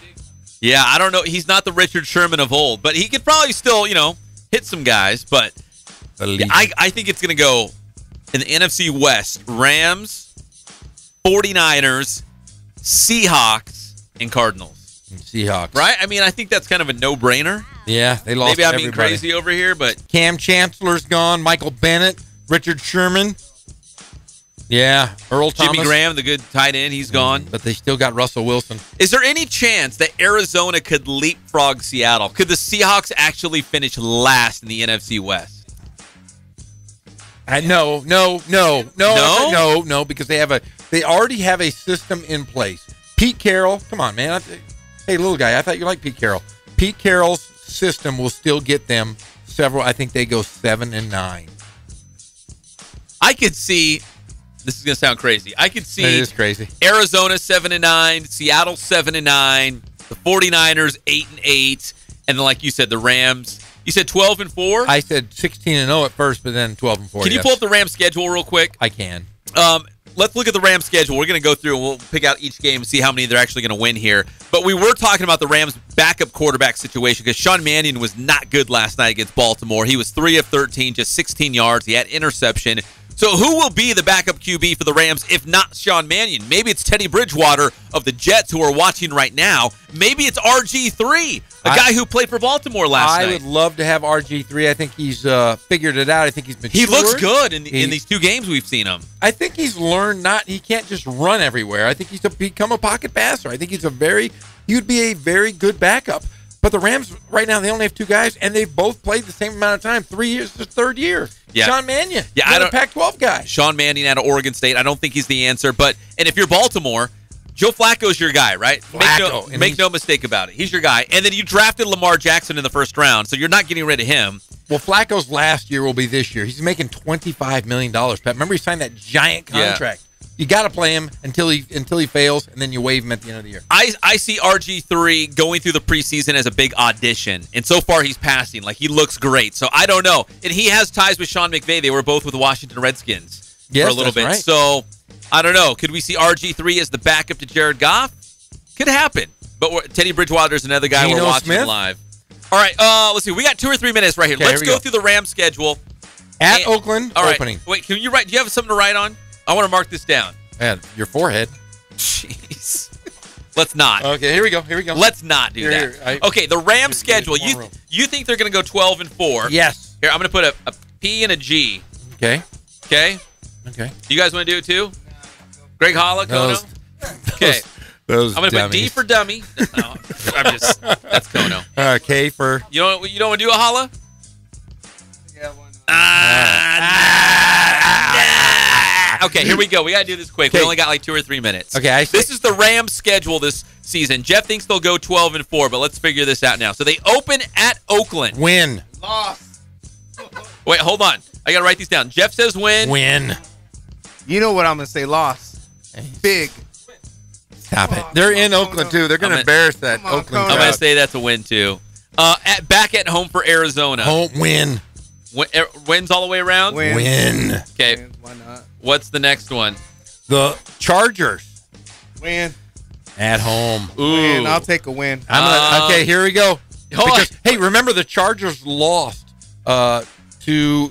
[SPEAKER 3] Yeah, I don't know. He's not the Richard Sherman of old, but he could probably still, hit some guys. But I think it's going to go in the NFC West. Rams, 49ers, Seahawks, and Cardinals.
[SPEAKER 4] Seahawks.
[SPEAKER 3] Right? I mean, I think that's kind of a no-brainer.
[SPEAKER 4] Yeah, they lost
[SPEAKER 3] Maybe I'm
[SPEAKER 4] everybody.
[SPEAKER 3] being crazy over here, but...
[SPEAKER 4] Cam Chancellor's gone. Michael Bennett, Richard Sherman. Yeah, Earl Thomas.
[SPEAKER 3] Jimmy Graham, the good tight end, he's gone.
[SPEAKER 4] But they still got Russell Wilson.
[SPEAKER 3] Is there any chance that Arizona could leapfrog Seattle? Could the Seahawks actually finish last in the NFC West?
[SPEAKER 4] No, because they already have a system in place. Pete Carroll, come on, man. Hey, little guy, I thought you liked Pete Carroll. Pete Carroll's system will still get them several. I think they go 7-9.
[SPEAKER 3] I could see. This is going to sound crazy. I could see.
[SPEAKER 4] It is crazy.
[SPEAKER 3] Arizona 7-9, Seattle 7-9, the 49ers 8-8, and then like you said, the Rams. You said 12-4.
[SPEAKER 4] I said 16-0 at first, but then 12-4.
[SPEAKER 3] Can you pull up the Rams schedule real quick?
[SPEAKER 4] I can.
[SPEAKER 3] Let's look at the Rams schedule. We're going to go through and we'll pick out each game and see how many they're actually going to win here. But we were talking about the Rams' backup quarterback situation because Sean Mannion was not good last night against Baltimore. He was 3 of 13, just 16 yards. He had interception. So who will be the backup QB for the Rams if not Sean Mannion? Maybe it's Teddy Bridgewater of the Jets who are watching right now. Maybe it's RG3, a guy who played for Baltimore last night.
[SPEAKER 4] I would love to have RG3. I think he's figured it out. I think he's matured.
[SPEAKER 3] He looks good in these two games we've seen him.
[SPEAKER 4] I think he's learned he can't just run everywhere. I think he's become a pocket passer. I think he would be a very good backup. But the Rams, right now, they only have two guys, and they've both played the same amount of time. 3 years, the third year.
[SPEAKER 3] Yeah.
[SPEAKER 4] Sean Mannion.
[SPEAKER 3] Yeah,
[SPEAKER 4] I don't Pac-12 guy.
[SPEAKER 3] Sean Mannion out of Oregon State. I don't think he's the answer. And if you're Baltimore, Joe Flacco's your guy, right? Make no mistake about it. He's your guy. And then you drafted Lamar Jackson in the first round, so you're not getting rid of him.
[SPEAKER 4] Well, Flacco's last year will be this year. He's making $25 million, Pat. Remember he signed that giant contract. Yeah. You got to play him until he fails, and then you waive him at the end of the year.
[SPEAKER 3] I see RG3 going through the preseason as a big audition, and so far he's passing. Like, he looks great. So I don't know. And he has ties with Sean McVay. They were both with the Washington Redskins for a little bit.
[SPEAKER 4] Right.
[SPEAKER 3] So I don't know. Could we see RG3 as the backup to Jared Goff? Could happen. But Teddy Bridgewater's another guy we're watching live. All right, let's see. We got 2 or 3 minutes right here. Let's go through the Rams schedule.
[SPEAKER 4] At Oakland,
[SPEAKER 3] all right.
[SPEAKER 4] opening.
[SPEAKER 3] Wait, can you write? Do you have something to write on? I want to mark this down.
[SPEAKER 4] Man, your forehead.
[SPEAKER 3] Jeez. Let's not.
[SPEAKER 4] Okay, here we go.
[SPEAKER 3] Let's not do that. Okay, the Rams schedule. You think they're going to go 12-4?
[SPEAKER 4] Yes.
[SPEAKER 3] Here, I'm going to put a P and a G.
[SPEAKER 4] Okay.
[SPEAKER 3] Okay.
[SPEAKER 4] Okay.
[SPEAKER 3] You guys want to do it too? Greg Hollick? Okay.
[SPEAKER 4] Those
[SPEAKER 3] I'm going to put D for dummy. No, that's Kono.
[SPEAKER 4] K for...
[SPEAKER 3] You don't want to do a holla? Okay, here we go. We got to do this quick. We only got like 2 or 3 minutes.
[SPEAKER 4] Okay.
[SPEAKER 3] This is the Rams' schedule this season. Jeff thinks they'll go 12-4, but let's figure this out now. So they open at Oakland.
[SPEAKER 4] Win.
[SPEAKER 18] Loss.
[SPEAKER 3] Wait, hold on. I got to write these down. Jeff says win.
[SPEAKER 4] Win.
[SPEAKER 18] You know what I'm going to say? Loss. Big.
[SPEAKER 4] Stop it. They're in Oakland, too. They're going to embarrass that Oakland crowd.
[SPEAKER 3] I'm going to say that's a win, too. Back at home for Arizona.
[SPEAKER 4] Home win.
[SPEAKER 3] Wins all the way around?
[SPEAKER 4] Win.
[SPEAKER 3] Okay.
[SPEAKER 18] Why not?
[SPEAKER 3] What's the next one?
[SPEAKER 4] The Chargers.
[SPEAKER 18] Win.
[SPEAKER 4] At home.
[SPEAKER 3] Ooh.
[SPEAKER 18] Win. I'll take a win.
[SPEAKER 4] Okay, here we go. Hey, remember the Chargers lost to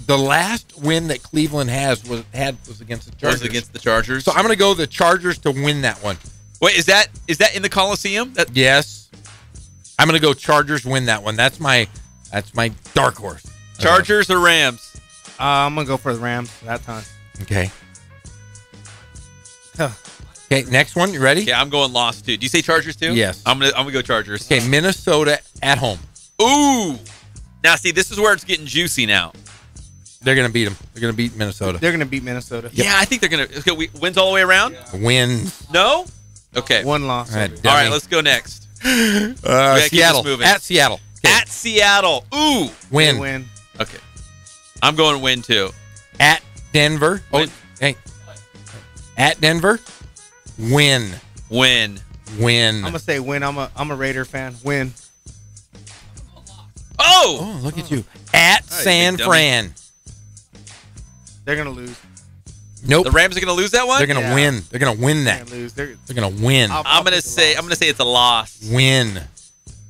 [SPEAKER 4] the last win that Cleveland was against the Chargers.
[SPEAKER 3] Was against the Chargers.
[SPEAKER 4] So I'm going to go the Chargers to win that one.
[SPEAKER 3] Wait, is that in the Coliseum?
[SPEAKER 4] Yes. I'm going to go Chargers win that one. That's my dark horse.
[SPEAKER 3] Chargers or Rams?
[SPEAKER 18] I'm going to go for the Rams that time.
[SPEAKER 4] Okay. Okay, next one. You ready?
[SPEAKER 3] Yeah, I'm going lost too. Do you say Chargers too?
[SPEAKER 4] Yes.
[SPEAKER 3] I'm gonna go Chargers.
[SPEAKER 4] Okay, Minnesota at home.
[SPEAKER 3] Ooh. Now see, this is where it's getting juicy now.
[SPEAKER 4] They're gonna beat them. They're gonna beat Minnesota.
[SPEAKER 18] They're gonna beat Minnesota.
[SPEAKER 3] Yep. Yeah, I think they're gonna. Okay, wins all the way around.
[SPEAKER 4] Yeah. Wins.
[SPEAKER 3] No. Okay.
[SPEAKER 18] One loss.
[SPEAKER 4] All
[SPEAKER 3] right, let's go next.
[SPEAKER 4] Seattle. At Seattle. Okay.
[SPEAKER 3] At Seattle. Ooh.
[SPEAKER 4] Win.
[SPEAKER 18] Win.
[SPEAKER 3] Okay. I'm going win too.
[SPEAKER 4] At Denver.
[SPEAKER 3] Win.
[SPEAKER 4] Hey. At Denver. Win.
[SPEAKER 3] Win.
[SPEAKER 4] I'm
[SPEAKER 18] gonna say win. I'm a Raider fan. Win.
[SPEAKER 3] Oh,
[SPEAKER 4] look at you. At San Fran.
[SPEAKER 18] They're gonna lose.
[SPEAKER 4] Nope.
[SPEAKER 3] The Rams are gonna lose that one.
[SPEAKER 4] They're gonna win. They're gonna win that.
[SPEAKER 18] They're
[SPEAKER 4] gonna win.
[SPEAKER 3] I'm gonna say it's a loss.
[SPEAKER 4] Win.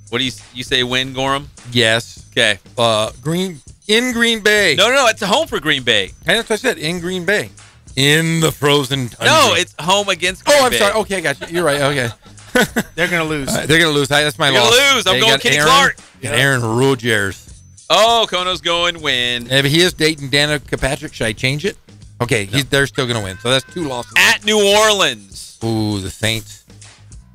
[SPEAKER 3] What do you say? Win, Gorham?
[SPEAKER 4] Yes.
[SPEAKER 3] Okay.
[SPEAKER 4] In Green Bay.
[SPEAKER 3] No. It's home for Green Bay.
[SPEAKER 4] That's what I said. In Green Bay. In the frozen tundra.
[SPEAKER 3] No, it's home against Green Bay.
[SPEAKER 4] I'm sorry. Okay, I got you. You're right. Okay.
[SPEAKER 18] They're going to lose.
[SPEAKER 4] They're going to lose. That's my
[SPEAKER 3] loss.
[SPEAKER 4] They're
[SPEAKER 3] going to lose. I'm going Kenny Clark.
[SPEAKER 4] And Aaron Rodgers.
[SPEAKER 3] Oh, Kono's going win.
[SPEAKER 4] If he is dating Danica Patrick, should I change it? Okay, they're still going to win. So that's 2 losses.
[SPEAKER 3] At New Orleans.
[SPEAKER 4] Ooh, the Saints.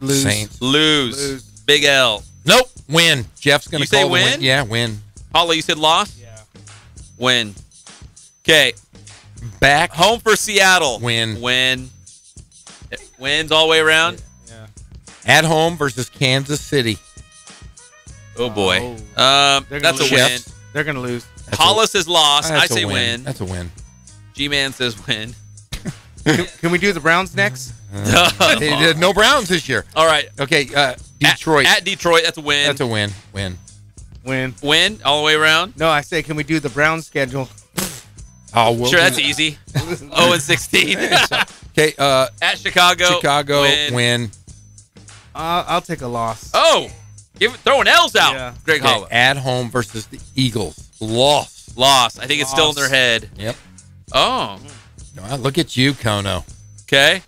[SPEAKER 18] Lose.
[SPEAKER 4] Saints.
[SPEAKER 3] Lose. Big L.
[SPEAKER 4] Nope. Win. Jeff's going to call
[SPEAKER 3] the win?
[SPEAKER 4] Yeah, win.
[SPEAKER 3] Paula, you said loss?
[SPEAKER 18] Yeah.
[SPEAKER 3] Win. Okay.
[SPEAKER 4] Back.
[SPEAKER 3] Home for Seattle.
[SPEAKER 4] Win.
[SPEAKER 3] It wins all the way around.
[SPEAKER 18] Yeah.
[SPEAKER 4] At home versus Kansas City.
[SPEAKER 3] Oh, boy. That's a win.
[SPEAKER 18] They're going to lose.
[SPEAKER 3] Paula says loss. I say win.
[SPEAKER 4] That's a win.
[SPEAKER 3] G-Man says win.
[SPEAKER 18] Can we do the Browns next?
[SPEAKER 4] No Browns this year.
[SPEAKER 3] All right.
[SPEAKER 4] Okay, Detroit.
[SPEAKER 3] At Detroit, that's a win.
[SPEAKER 4] That's a win.
[SPEAKER 3] Win all the way around?
[SPEAKER 18] No, I say, can we do the Browns schedule?
[SPEAKER 4] Oh, we'll
[SPEAKER 3] sure, that's easy. 0-16.
[SPEAKER 4] Okay.
[SPEAKER 3] At Chicago.
[SPEAKER 4] Win.
[SPEAKER 18] I'll take a loss.
[SPEAKER 3] Oh, throwing L's out.
[SPEAKER 18] Yeah.
[SPEAKER 3] Greg Holla.
[SPEAKER 4] At home versus the Eagles. Loss.
[SPEAKER 3] I think it's still in their head.
[SPEAKER 4] Yep.
[SPEAKER 3] Oh.
[SPEAKER 4] Look at you, Kono.
[SPEAKER 3] Okay.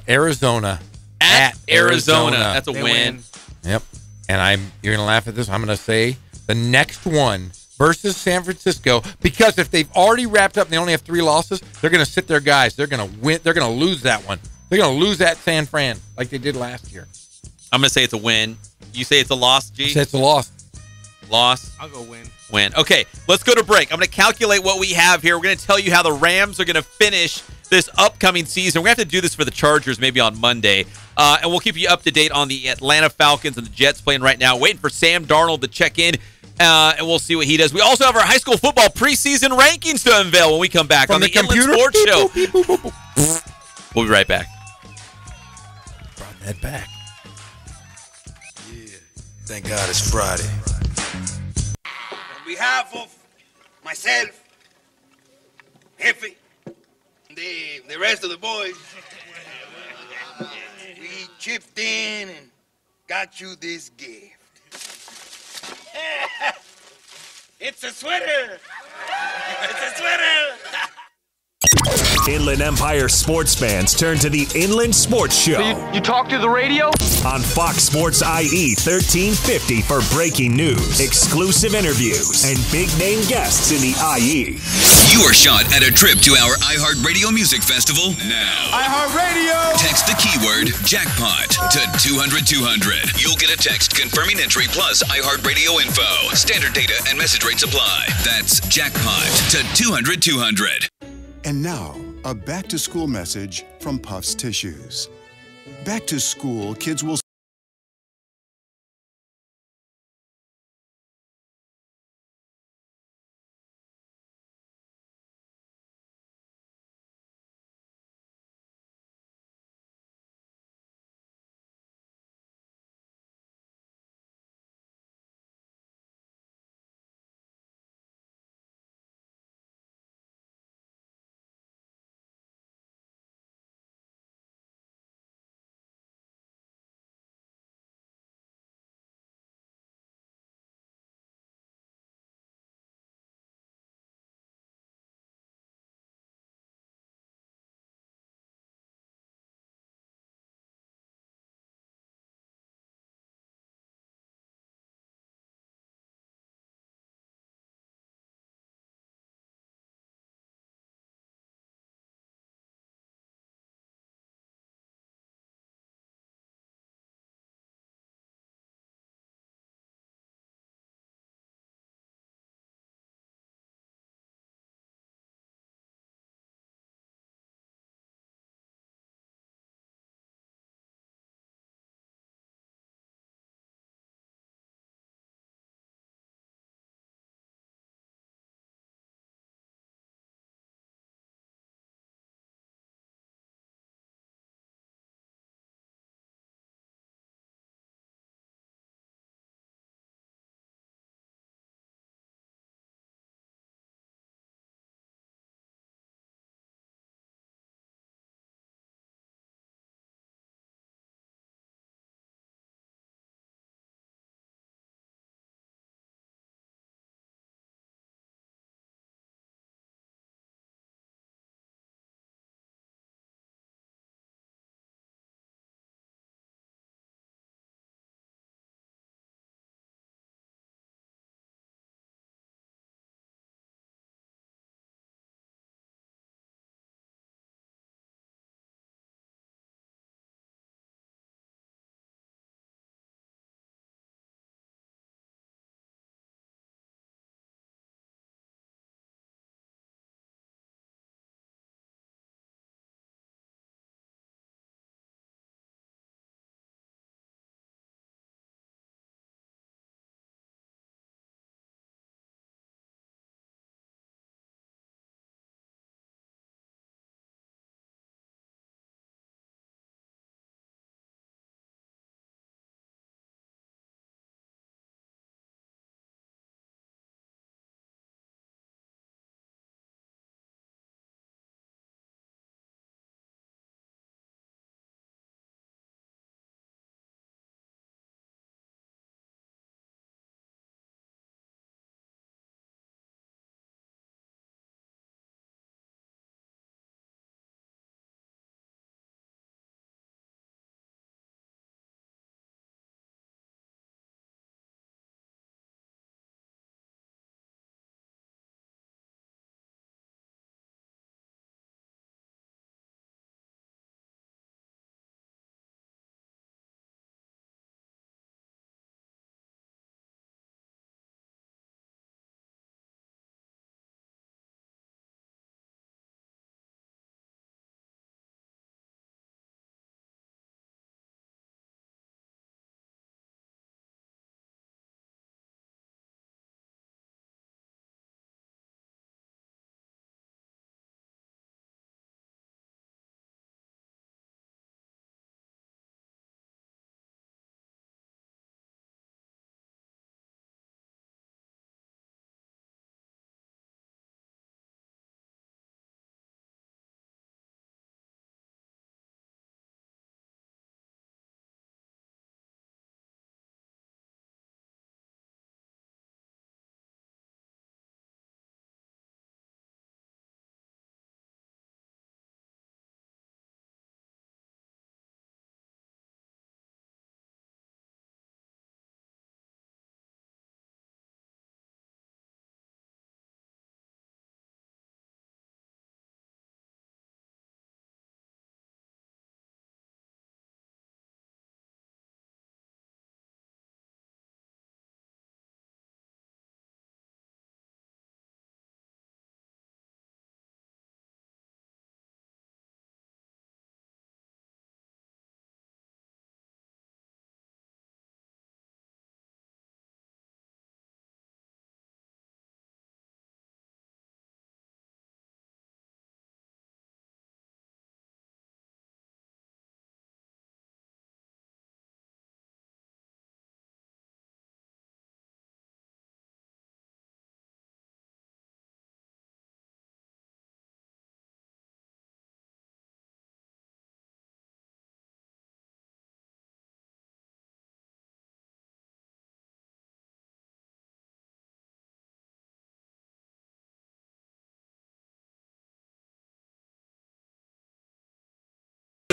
[SPEAKER 4] Arizona.
[SPEAKER 3] At Arizona. That's a win.
[SPEAKER 4] Yep. And you're gonna laugh at this. I'm gonna say the next one versus San Francisco, because if they've already wrapped up and they only have 3 losses, they're gonna sit their guys. They're gonna win. They're gonna lose that one. They're gonna lose at San Fran like they did last year.
[SPEAKER 3] I'm gonna say it's a win. You say it's a loss, G?
[SPEAKER 4] I say it's a loss.
[SPEAKER 3] Loss.
[SPEAKER 18] I'll go win.
[SPEAKER 3] Win. Okay, let's go to break. I'm going to calculate what we have here. We're going to tell you how the Rams are going to finish this upcoming season. We're going to have to do this for the Chargers maybe on Monday. And we'll keep you up to date on the Atlanta Falcons and the Jets playing right now. Waiting for Sam Darnold to check in, and we'll see what he does. We also have our high school football preseason rankings to unveil when we come back on the Inland Sports Show. We'll be right back.
[SPEAKER 4] Brought that back.
[SPEAKER 6] Yeah, thank God it's Friday.
[SPEAKER 5] On behalf of myself, Jefe, the rest of the boys, we chipped in and got you this gift. It's a sweater! It's a sweater!
[SPEAKER 1] Inland Empire sports fans turn to the Inland Sports Show.
[SPEAKER 7] So you talk to the radio?
[SPEAKER 1] On Fox Sports IE 1350 for breaking news, exclusive interviews, and big-name guests in the IE.
[SPEAKER 10] Your shot at a trip to our iHeartRadio Music Festival now.
[SPEAKER 7] iHeartRadio!
[SPEAKER 10] Text the keyword jackpot to 200-200. You'll get a text confirming entry plus iHeartRadio info. Standard data and message rates apply. That's jackpot to 200-200.
[SPEAKER 13] And now, a back-to-school message from Puffs Tissues. Back to school, kids will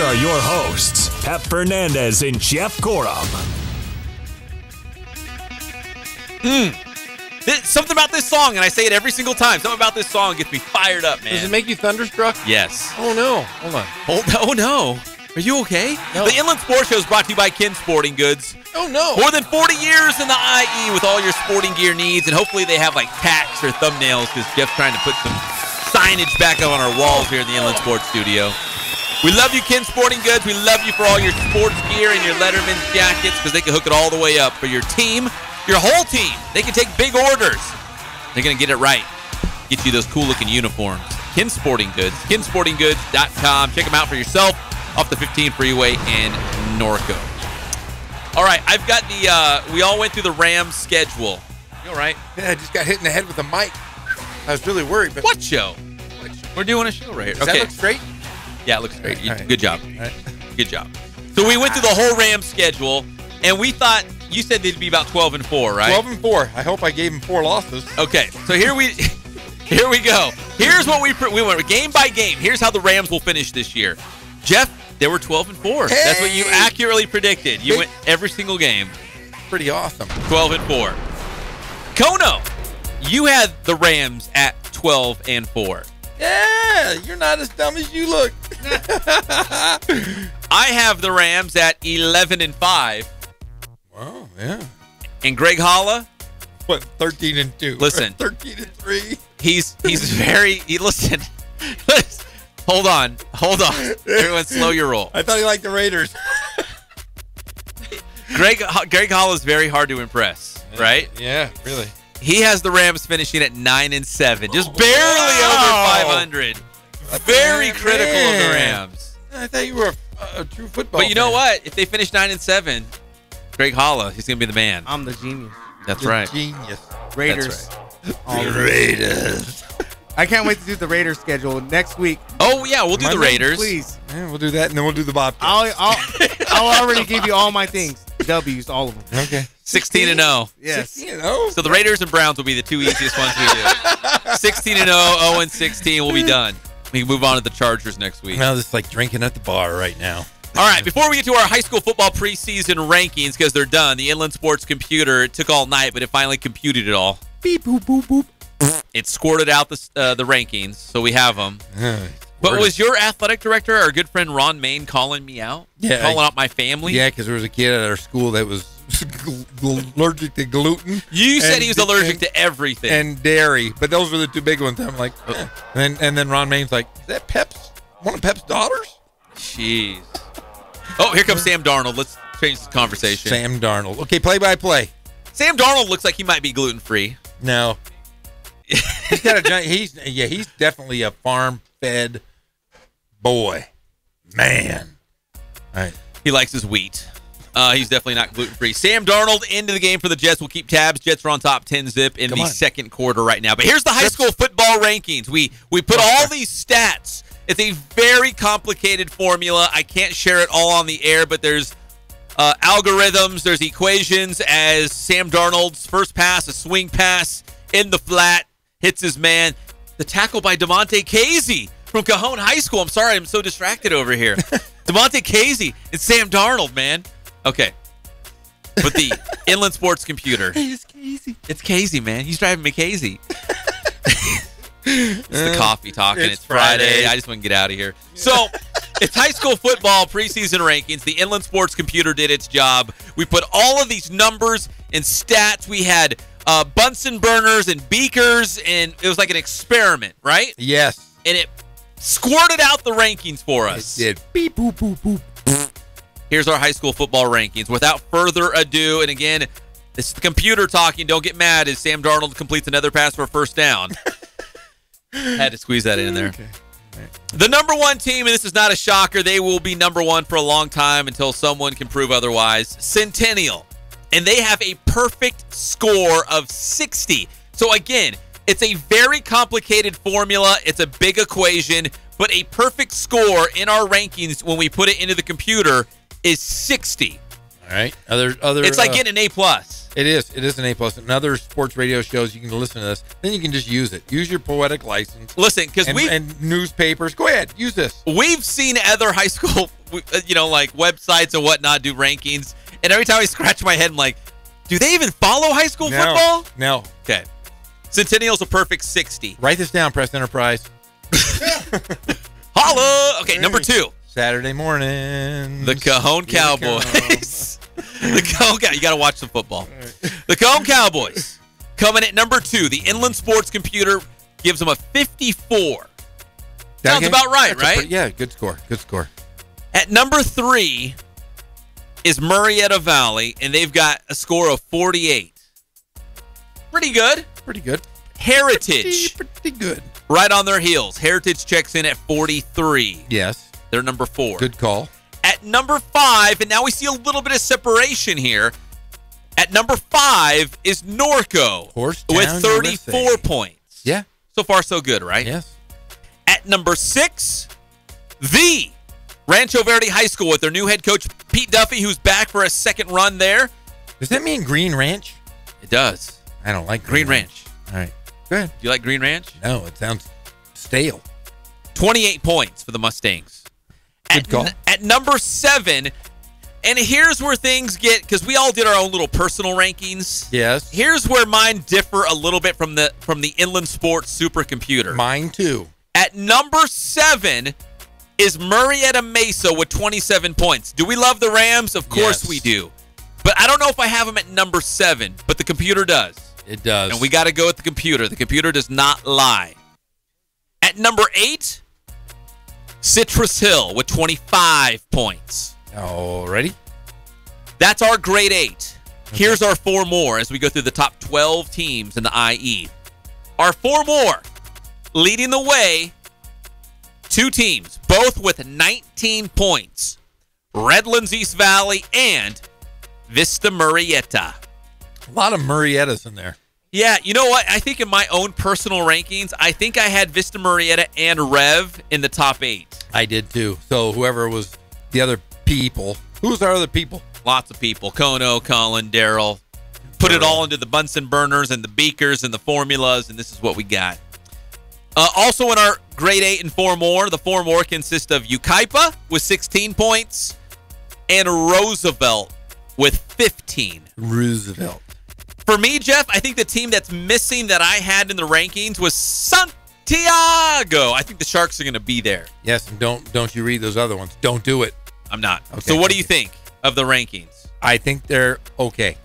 [SPEAKER 1] Here are your hosts, Pep Fernandez and Jeff Gorham.
[SPEAKER 3] Something about this song, and I say it every single time. Something about this song gets me fired up, man.
[SPEAKER 4] Does it make you thunderstruck?
[SPEAKER 3] Yes.
[SPEAKER 4] Oh, no. Hold on.
[SPEAKER 3] Oh, no. Are you okay?
[SPEAKER 4] No.
[SPEAKER 3] The Inland Sports Show is brought to you by Ken Sporting Goods.
[SPEAKER 4] Oh, no.
[SPEAKER 3] More than 40 years in the IE with all your sporting gear needs, and hopefully they have like tacks or thumbnails because Jeff's trying to put some signage back up on our walls here in the Inland Sports Studio. We love you, Ken Sporting Goods. We love you for all your sports gear and your Letterman's jackets because they can hook it all the way up for your team, your whole team. They can take big orders. They're going to get it right. Get you those cool-looking uniforms. Ken Sporting Goods, kensportinggoods.com. Check them out for yourself off the 15 freeway in Norco. All right, I've got we all went through the Rams schedule. You all right?
[SPEAKER 4] Yeah, I just got hit in the head with a mic. I was really worried. But
[SPEAKER 3] What show? We're doing a show right here.
[SPEAKER 4] Does that look straight?
[SPEAKER 3] Yeah, it looks great.
[SPEAKER 4] Right.
[SPEAKER 3] Good job.
[SPEAKER 4] Right.
[SPEAKER 3] Good job. So we went through the whole Rams schedule, and we thought you said they'd be about 12-4, right?
[SPEAKER 4] 12-4. I hope I gave them 4 losses.
[SPEAKER 3] Okay, so here we go. Here's what we went game by game. Here's how the Rams will finish this year. Jeff, they were 12-4.
[SPEAKER 4] Hey!
[SPEAKER 3] That's what you accurately predicted. You went every single game.
[SPEAKER 4] Pretty awesome.
[SPEAKER 3] 12-4. Kono, you had the Rams at 12-4.
[SPEAKER 4] Yeah, you're not as dumb as you look.
[SPEAKER 3] I have the Rams at 11-5.
[SPEAKER 4] Wow, yeah.
[SPEAKER 3] And Greg Holla,
[SPEAKER 4] what, 13-2?
[SPEAKER 3] Listen,
[SPEAKER 4] 13-3.
[SPEAKER 3] He's very. Listen. Hold on. Everyone, slow your roll.
[SPEAKER 4] I thought he liked the Raiders.
[SPEAKER 3] Greg Holla is very hard to impress, right?
[SPEAKER 4] Yeah, really.
[SPEAKER 3] He has the Rams finishing at 9-7, just barely over 500. Very critical of the Rams.
[SPEAKER 4] I thought you were a true football
[SPEAKER 3] But you know
[SPEAKER 4] fan.
[SPEAKER 3] what? If they finish 9-7, Greg Holla, he's gonna be the man.
[SPEAKER 18] I'm the genius.
[SPEAKER 3] That's
[SPEAKER 4] The
[SPEAKER 3] right.
[SPEAKER 4] Genius.
[SPEAKER 18] Raiders.
[SPEAKER 3] That's
[SPEAKER 18] All
[SPEAKER 4] The
[SPEAKER 18] of them.
[SPEAKER 4] Raiders.
[SPEAKER 18] I can't wait to do the Raiders schedule next week.
[SPEAKER 3] Oh yeah, we'll do the Raiders.
[SPEAKER 18] Please.
[SPEAKER 4] Yeah, we'll do that, and then we'll do the Bobcats.
[SPEAKER 18] I'll already give you all my things. W's, all of them.
[SPEAKER 4] Okay.
[SPEAKER 3] 16-0.
[SPEAKER 18] Yes.
[SPEAKER 4] 16-0.
[SPEAKER 3] So the Raiders and Browns will be the two easiest ones we do. 16-0, 0-16, we'll be done. We can move on to the Chargers next week.
[SPEAKER 4] Well, it's like drinking at the bar right now.
[SPEAKER 3] All right, before we get to our high school football preseason rankings, because they're done, the Inland Sports computer, it took all night, but it finally computed it all.
[SPEAKER 18] Beep, boop, boop, boop.
[SPEAKER 3] It squirted out the rankings, so we have them. But was your athletic director, our good friend Ron Main, calling me out?
[SPEAKER 4] Yeah.
[SPEAKER 3] Calling out my family?
[SPEAKER 4] Yeah, because there was a kid at our school that was allergic to gluten.
[SPEAKER 3] You said he was allergic to everything.
[SPEAKER 4] And dairy, but those were the two big ones. I'm like, eh. And then Ron Main's like, is that one of Pep's daughters?
[SPEAKER 3] Jeez. Oh, here comes Sam Darnold. Let's change the conversation.
[SPEAKER 4] Sam Darnold. Okay, play-by-play.
[SPEAKER 3] Sam Darnold looks like he might be gluten-free.
[SPEAKER 4] No. He's got a giant. He's definitely a farm-fed boy. Man. All right.
[SPEAKER 3] He likes his wheat. He's definitely not gluten-free. Sam Darnold into the game for the Jets. We'll keep tabs. Jets are on top 10 zip in the second quarter right now. But here's the high school football rankings. We put all these stats. It's a very complicated formula. I can't share it all on the air, but there's algorithms, there's equations as Sam Darnold's first pass, a swing pass in the flat, hits his man. The tackle by DeMonte Casey from Cajon High School. I'm sorry, I'm so distracted over here. DeMonte Casey. It's Sam Darnold, man. Okay. But the Inland Sports computer.
[SPEAKER 4] Hey, it's Casey.
[SPEAKER 3] It's Casey, man. He's driving me Casey. It's the coffee talking. It's Friday. I just want to get out of here. So, it's high school football preseason rankings. The Inland Sports computer did its job. We put all of these numbers and stats. We had Bunsen burners and beakers, and it was like an experiment, right?
[SPEAKER 4] Yes.
[SPEAKER 3] And it squirted out the rankings for us.
[SPEAKER 4] It did. Beep, boop, boop, boop.
[SPEAKER 3] Here's our high school football rankings. Without further ado, and again, this is the computer talking. Don't get mad as Sam Darnold completes another pass for a first down. Had to squeeze that in there.
[SPEAKER 4] Okay. Right.
[SPEAKER 3] The number one team, and this is not a shocker, they will be number one for a long time until someone can prove otherwise. Centennial. And they have a perfect score of 60. So again, it's a very complicated formula. It's a big equation, but a perfect score in our rankings when we put it into the computer is 60.
[SPEAKER 4] All right. Other.
[SPEAKER 3] It's like getting an A+.
[SPEAKER 4] It is. It is an A+. And other sports radio shows, you can listen to this. Then you can just use it. Use your poetic license.
[SPEAKER 3] Listen, because
[SPEAKER 4] and newspapers. Go ahead. Use this.
[SPEAKER 3] We've seen other high school, like websites and whatnot do rankings. And every time I scratch my head, I'm like, do they even follow high school football?
[SPEAKER 4] No.
[SPEAKER 3] Okay. Centennial's a perfect 60.
[SPEAKER 4] Write this down, Press Enterprise.
[SPEAKER 3] Holla! Okay, number 2.
[SPEAKER 4] Saturday morning.
[SPEAKER 3] The Cajon Cowboys. The Cajon Cowboys. You got to watch some football. The Cajon Cowboys coming at number 2. The Inland Sports Computer gives them a 54. Sounds about right, right?
[SPEAKER 4] Yeah, good score. Good score.
[SPEAKER 3] At number 3 is Murrieta Valley, and they've got a score of 48. Pretty good.
[SPEAKER 4] Pretty good.
[SPEAKER 3] Heritage.
[SPEAKER 4] Pretty good.
[SPEAKER 3] Right on their heels. Heritage checks in at 43.
[SPEAKER 4] Yes.
[SPEAKER 3] They're number 4.
[SPEAKER 4] Good call.
[SPEAKER 3] At number 5, and now we see a little bit of separation here. At number 5 is Norco with 34
[SPEAKER 4] USA.
[SPEAKER 3] points.
[SPEAKER 4] Yeah.
[SPEAKER 3] So far, so good, right?
[SPEAKER 4] Yes.
[SPEAKER 3] At number 6, the Rancho Verde High School with their new head coach, Pete Duffy, who's back for a second run there.
[SPEAKER 4] Does that mean Green Ranch?
[SPEAKER 3] It does.
[SPEAKER 4] I don't like
[SPEAKER 3] Green Ranch.
[SPEAKER 4] All right. Go ahead.
[SPEAKER 3] Do you like Green Ranch?
[SPEAKER 4] No, it sounds stale.
[SPEAKER 3] 28 points for the Mustangs.
[SPEAKER 4] Good call.
[SPEAKER 3] At number 7, and here's where things get, because we all did our own little personal rankings.
[SPEAKER 4] Yes.
[SPEAKER 3] Here's where mine differ a little bit from the Inland Sports Supercomputer.
[SPEAKER 4] Mine too.
[SPEAKER 3] At number 7 is Murrieta Mesa with 27 points. Do we love the Rams? Of course we do. But I don't know if I have them at number 7, but the computer does.
[SPEAKER 4] It does.
[SPEAKER 3] And we got to go with the computer. The computer does not lie. At number 8, Citrus Hill with 25 points.
[SPEAKER 4] Alrighty.
[SPEAKER 3] That's our grade 8. Okay. Here's our 4 more as we go through the top 12 teams in the IE. Our 4 more, leading the way, 2 teams, both with 19 points. Redlands East Valley and Vista Murrieta.
[SPEAKER 4] A lot of Murrietas in there.
[SPEAKER 3] Yeah, you know what? I think in my own personal rankings, I think I had Vista Murrieta and Rev in the top 8.
[SPEAKER 4] I did too. So whoever was the other people. Who's our other people?
[SPEAKER 3] Lots of people. Kono, Colin, Daryl. Put it all into the Bunsen burners and the beakers and the formulas, and this is what we got. Also in our grade 8 and 4 more, the 4 more consist of Yucaipa with 16 points and Roosevelt with 15.
[SPEAKER 4] Roosevelt.
[SPEAKER 3] For me, Jeff, I think the team that's missing that I had in the rankings was Santiago. I think the Sharks are going to be there.
[SPEAKER 4] Yes, and don't you read those other ones. Don't do it.
[SPEAKER 3] I'm not.
[SPEAKER 4] Okay,
[SPEAKER 3] so what do you think of the rankings?
[SPEAKER 4] I think they're okay.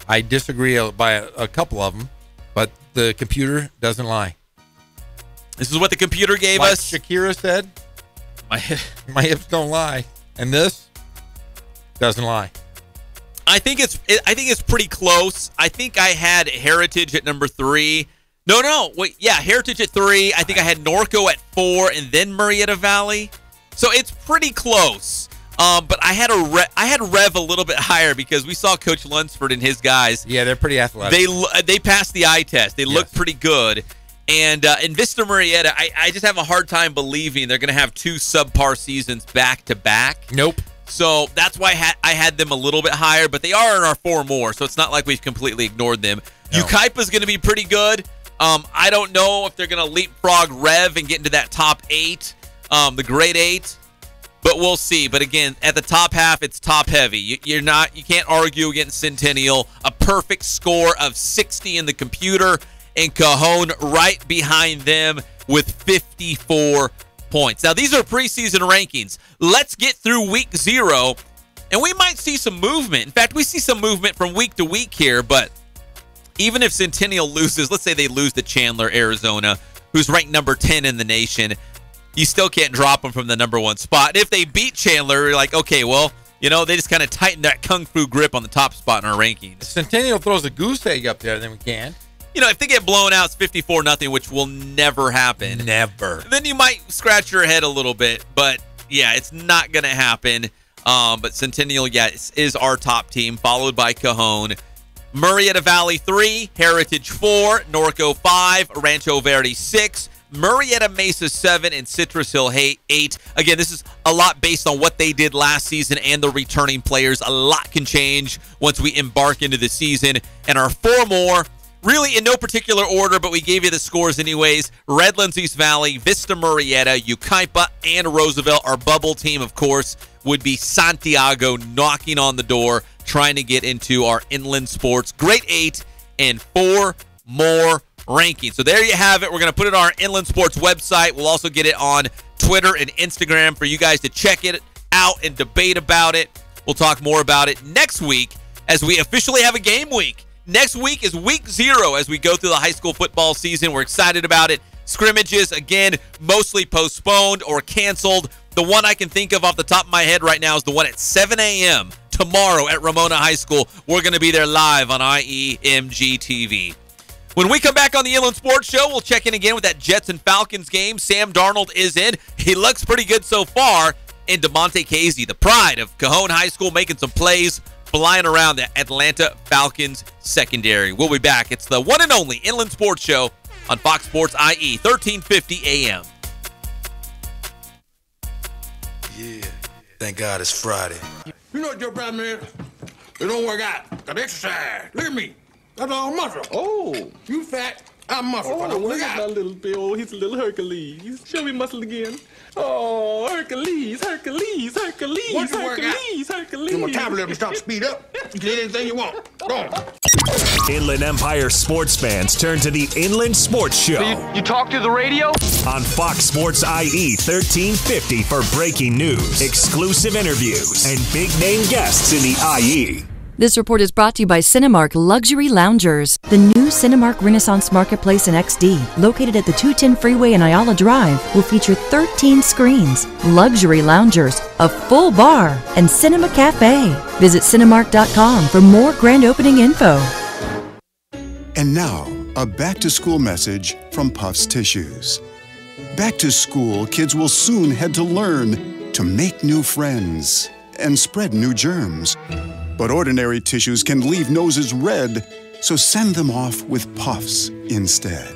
[SPEAKER 4] I disagree by a couple of them, but the computer doesn't lie.
[SPEAKER 3] This is what the computer gave
[SPEAKER 4] like
[SPEAKER 3] us.
[SPEAKER 4] Shakira said, my hips don't lie. And this doesn't lie.
[SPEAKER 3] I think it's pretty close. I think I had Heritage at number 3. No, wait, yeah, Heritage at 3. I think I had Norco at 4, and then Murrieta Valley. So it's pretty close. But I had Rev a little bit higher because we saw Coach Lunsford and his guys.
[SPEAKER 4] Yeah, they're pretty athletic.
[SPEAKER 3] They passed the eye test. They look pretty good. And in Vista Murrieta, I just have a hard time believing they're going to have 2 subpar seasons back to back.
[SPEAKER 4] Nope.
[SPEAKER 3] So that's why I had them a little bit higher, but they are in our 4 more, so it's not like we've completely ignored them. No. Yucaipa's going to be pretty good. I don't know if they're going to leapfrog Rev and get into that top 8, the grade 8, but we'll see. But again, at the top half, it's top heavy. You can't argue against Centennial. A perfect score of 60 in the computer, and Cajon right behind them with 54 points. Now, these are preseason rankings. Let's get through week 0, and we might see some movement. In fact, we see some movement from week to week here, but even if Centennial loses, let's say they lose to Chandler, Arizona, who's ranked number 10 in the nation, you still can't drop them from the number 1 spot. And if they beat Chandler, you're like, okay, well, they just kind of tighten that kung fu grip on the top spot in our rankings.
[SPEAKER 4] If Centennial throws a goose egg up there, then we can.
[SPEAKER 3] If they get blown out, it's 54-0, which will never happen.
[SPEAKER 4] Never.
[SPEAKER 3] Then you might scratch your head a little bit, but yeah, it's not going to happen. But Centennial, is our top team, followed by Cajon. Murrieta Valley 3, Heritage 4, Norco 5, Rancho Verde 6, Murrieta Mesa 7, and Citrus Hill 8. Again, this is a lot based on what they did last season and the returning players. A lot can change once we embark into the season. And our 4 more, really in no particular order, but we gave you the scores anyways. Redlands East Valley, Vista Murrieta, Yucaipa, and Roosevelt. Our bubble team, of course, would be Santiago knocking on the door, trying to get into our Inland Sports Grade 8 and 4 more rankings. So there you have it. We're going to put it on our Inland Sports website. We'll also get it on Twitter and Instagram for you guys to check it out and debate about it. We'll talk more about it next week as we officially have a game week. Next week is week 0 as we go through the high school football season. We're excited about it. Scrimmages, again, mostly postponed or canceled. The one I can think of off the top of my head right now is the one at 7 a.m. tomorrow at Ramona High School. We're going to be there live on IEMG TV. When we come back on the Inland Sports Show, we'll check in again with that Jets and Falcons game. Sam Darnold is in. He looks pretty good so far. And DeMonte Casey, the pride of Cajon High School, making some plays, flying around the Atlanta Falcons secondary. We'll be back. It's the one and only Inland Sports Show on Fox Sports IE, 1350 AM.
[SPEAKER 6] Yeah, thank God it's Friday.
[SPEAKER 5] You know what your problem is? It don't work out. Got exercise. Look at me. That's all muscle. Oh. You fat, I'm muscle.
[SPEAKER 9] Oh, look at my little Bill. He's a little Hercules. Show me muscle again. Oh, Hercules.
[SPEAKER 5] Once you work out, your metabolism start to speed up. You can eat anything you want. Go on.
[SPEAKER 1] Inland Empire sports fans turn to the Inland Sports Show.
[SPEAKER 7] So you talk to the radio?
[SPEAKER 1] On Fox Sports IE 1350 for breaking news, exclusive interviews, and big-name guests in the IE.
[SPEAKER 12] This report is brought to you by Cinemark Luxury Loungers. The new Cinemark Renaissance Marketplace in XD, located at the 210 Freeway and Ayala Drive, will feature 13 screens, luxury loungers, a full bar, and cinema cafe. Visit Cinemark.com for more grand opening info.
[SPEAKER 13] And now, a back-to-school message from Puffs Tissues. Back to school, kids will soon head to learn to make new friends and spread new germs. But ordinary tissues can leave noses red, so send them off with Puffs instead.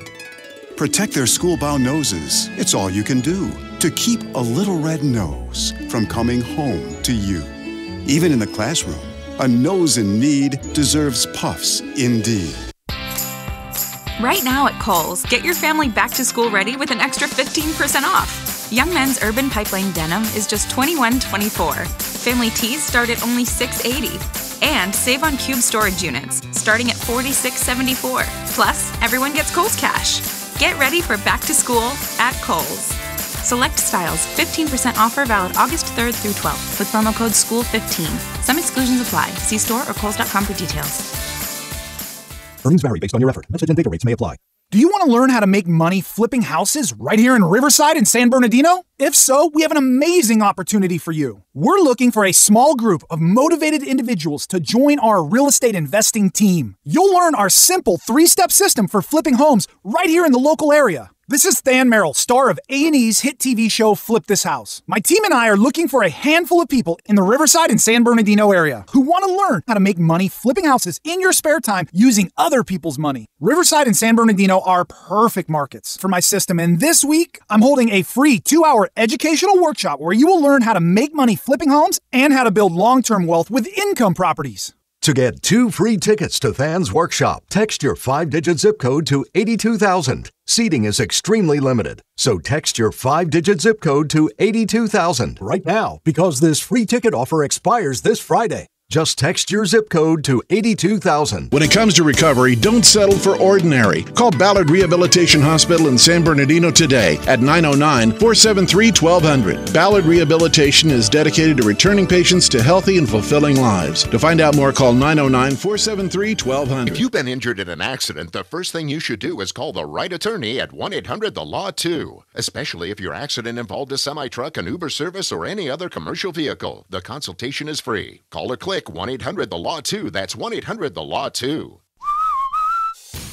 [SPEAKER 13] Protect their school-bound noses. It's all you can do to keep a little red nose from coming home to you. Even in the classroom, a nose in need deserves Puffs indeed.
[SPEAKER 14] Right now at Kohl's, get your family back to school ready with an extra 15% off. Young Men's Urban Pipeline Denim is just $21.24. Family tees start at only $6.80. And save on cube storage units, starting at $46.74. Plus, everyone gets Kohl's Cash. Get ready for back to school at Kohl's. Select styles, 15% offer valid August 3rd through 12th with promo code SCHOOL15. Some exclusions apply. See store or kohls.com for details.
[SPEAKER 15] Earnings vary based on your effort. Message and data rates may apply.
[SPEAKER 23] Do you want to learn how to make money flipping houses right here in Riverside and San Bernardino? If so, we have an amazing opportunity for you. We're looking for a small group of motivated individuals to join our real estate investing team. You'll learn our simple 3-step system for flipping homes right here in the local area. This is Than Merrill, star of A&E's hit TV show Flip This House. My team and I are looking for a handful of people in the Riverside and San Bernardino area who want to learn how to make money flipping houses in your spare time using other people's money. Riverside and San Bernardino are perfect markets for my system, and this week I'm holding a free 2-hour educational workshop where you will learn how to make money flipping homes and how to build long-term wealth with income properties.
[SPEAKER 24] To get 2 free tickets to Than's workshop, text your 5-digit zip code to 82,000. Seating is extremely limited, so text your 5-digit zip code to 82,000 right now because this free ticket offer expires this Friday. Just text your zip code to 82,000.
[SPEAKER 26] When it comes to recovery, don't settle for ordinary. Call Ballard Rehabilitation Hospital in San Bernardino today at 909-473-1200. Ballard Rehabilitation is dedicated to returning patients to healthy and fulfilling lives. To find out more, call 909-473-1200.
[SPEAKER 27] If you've been injured in an accident, the first thing you should do is call the right attorney at 1-800-THE-LAW-2. Especially if your accident involved a semi-truck, an Uber service, or any other commercial vehicle. The consultation is free. Call or click 1-800-THE-LAW-2. That's 1-800-THE-LAW-2.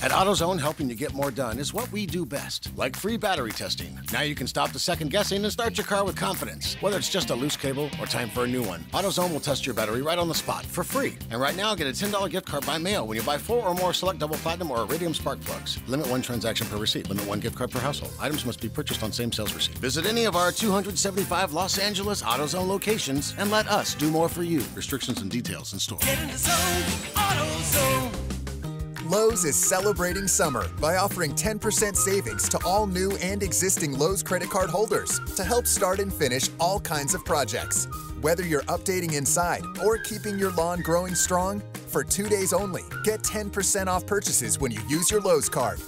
[SPEAKER 8] At AutoZone, helping you get more done is what we do best, like free battery testing. Now you can stop the second guessing and start your car with confidence. Whether it's just a loose cable or time for a new one, AutoZone will test your battery right on the spot for free. And right now, get a $10 gift card by mail when you buy 4 or more select double platinum or iridium spark plugs. Limit 1 transaction per receipt. Limit 1 gift card per household. Items must be purchased on same sales receipt. Visit any of our 275 Los Angeles AutoZone locations and let us do more for you. Restrictions and details in store.
[SPEAKER 16] Get in the zone, AutoZone. Lowe's is celebrating summer by offering 10% savings to all new and existing Lowe's credit card holders to help start and finish all kinds of projects. Whether you're updating inside or keeping your lawn growing strong, for 2 days only, get 10% off purchases when you use your Lowe's card.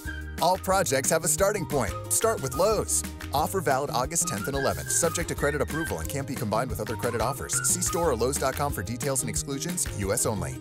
[SPEAKER 16] All projects have a starting point. Start with Lowe's. Offer valid August 10th and 11th, subject to credit approval and can't be combined with other credit offers. See store or Lowe's.com for details and exclusions. U.S. only.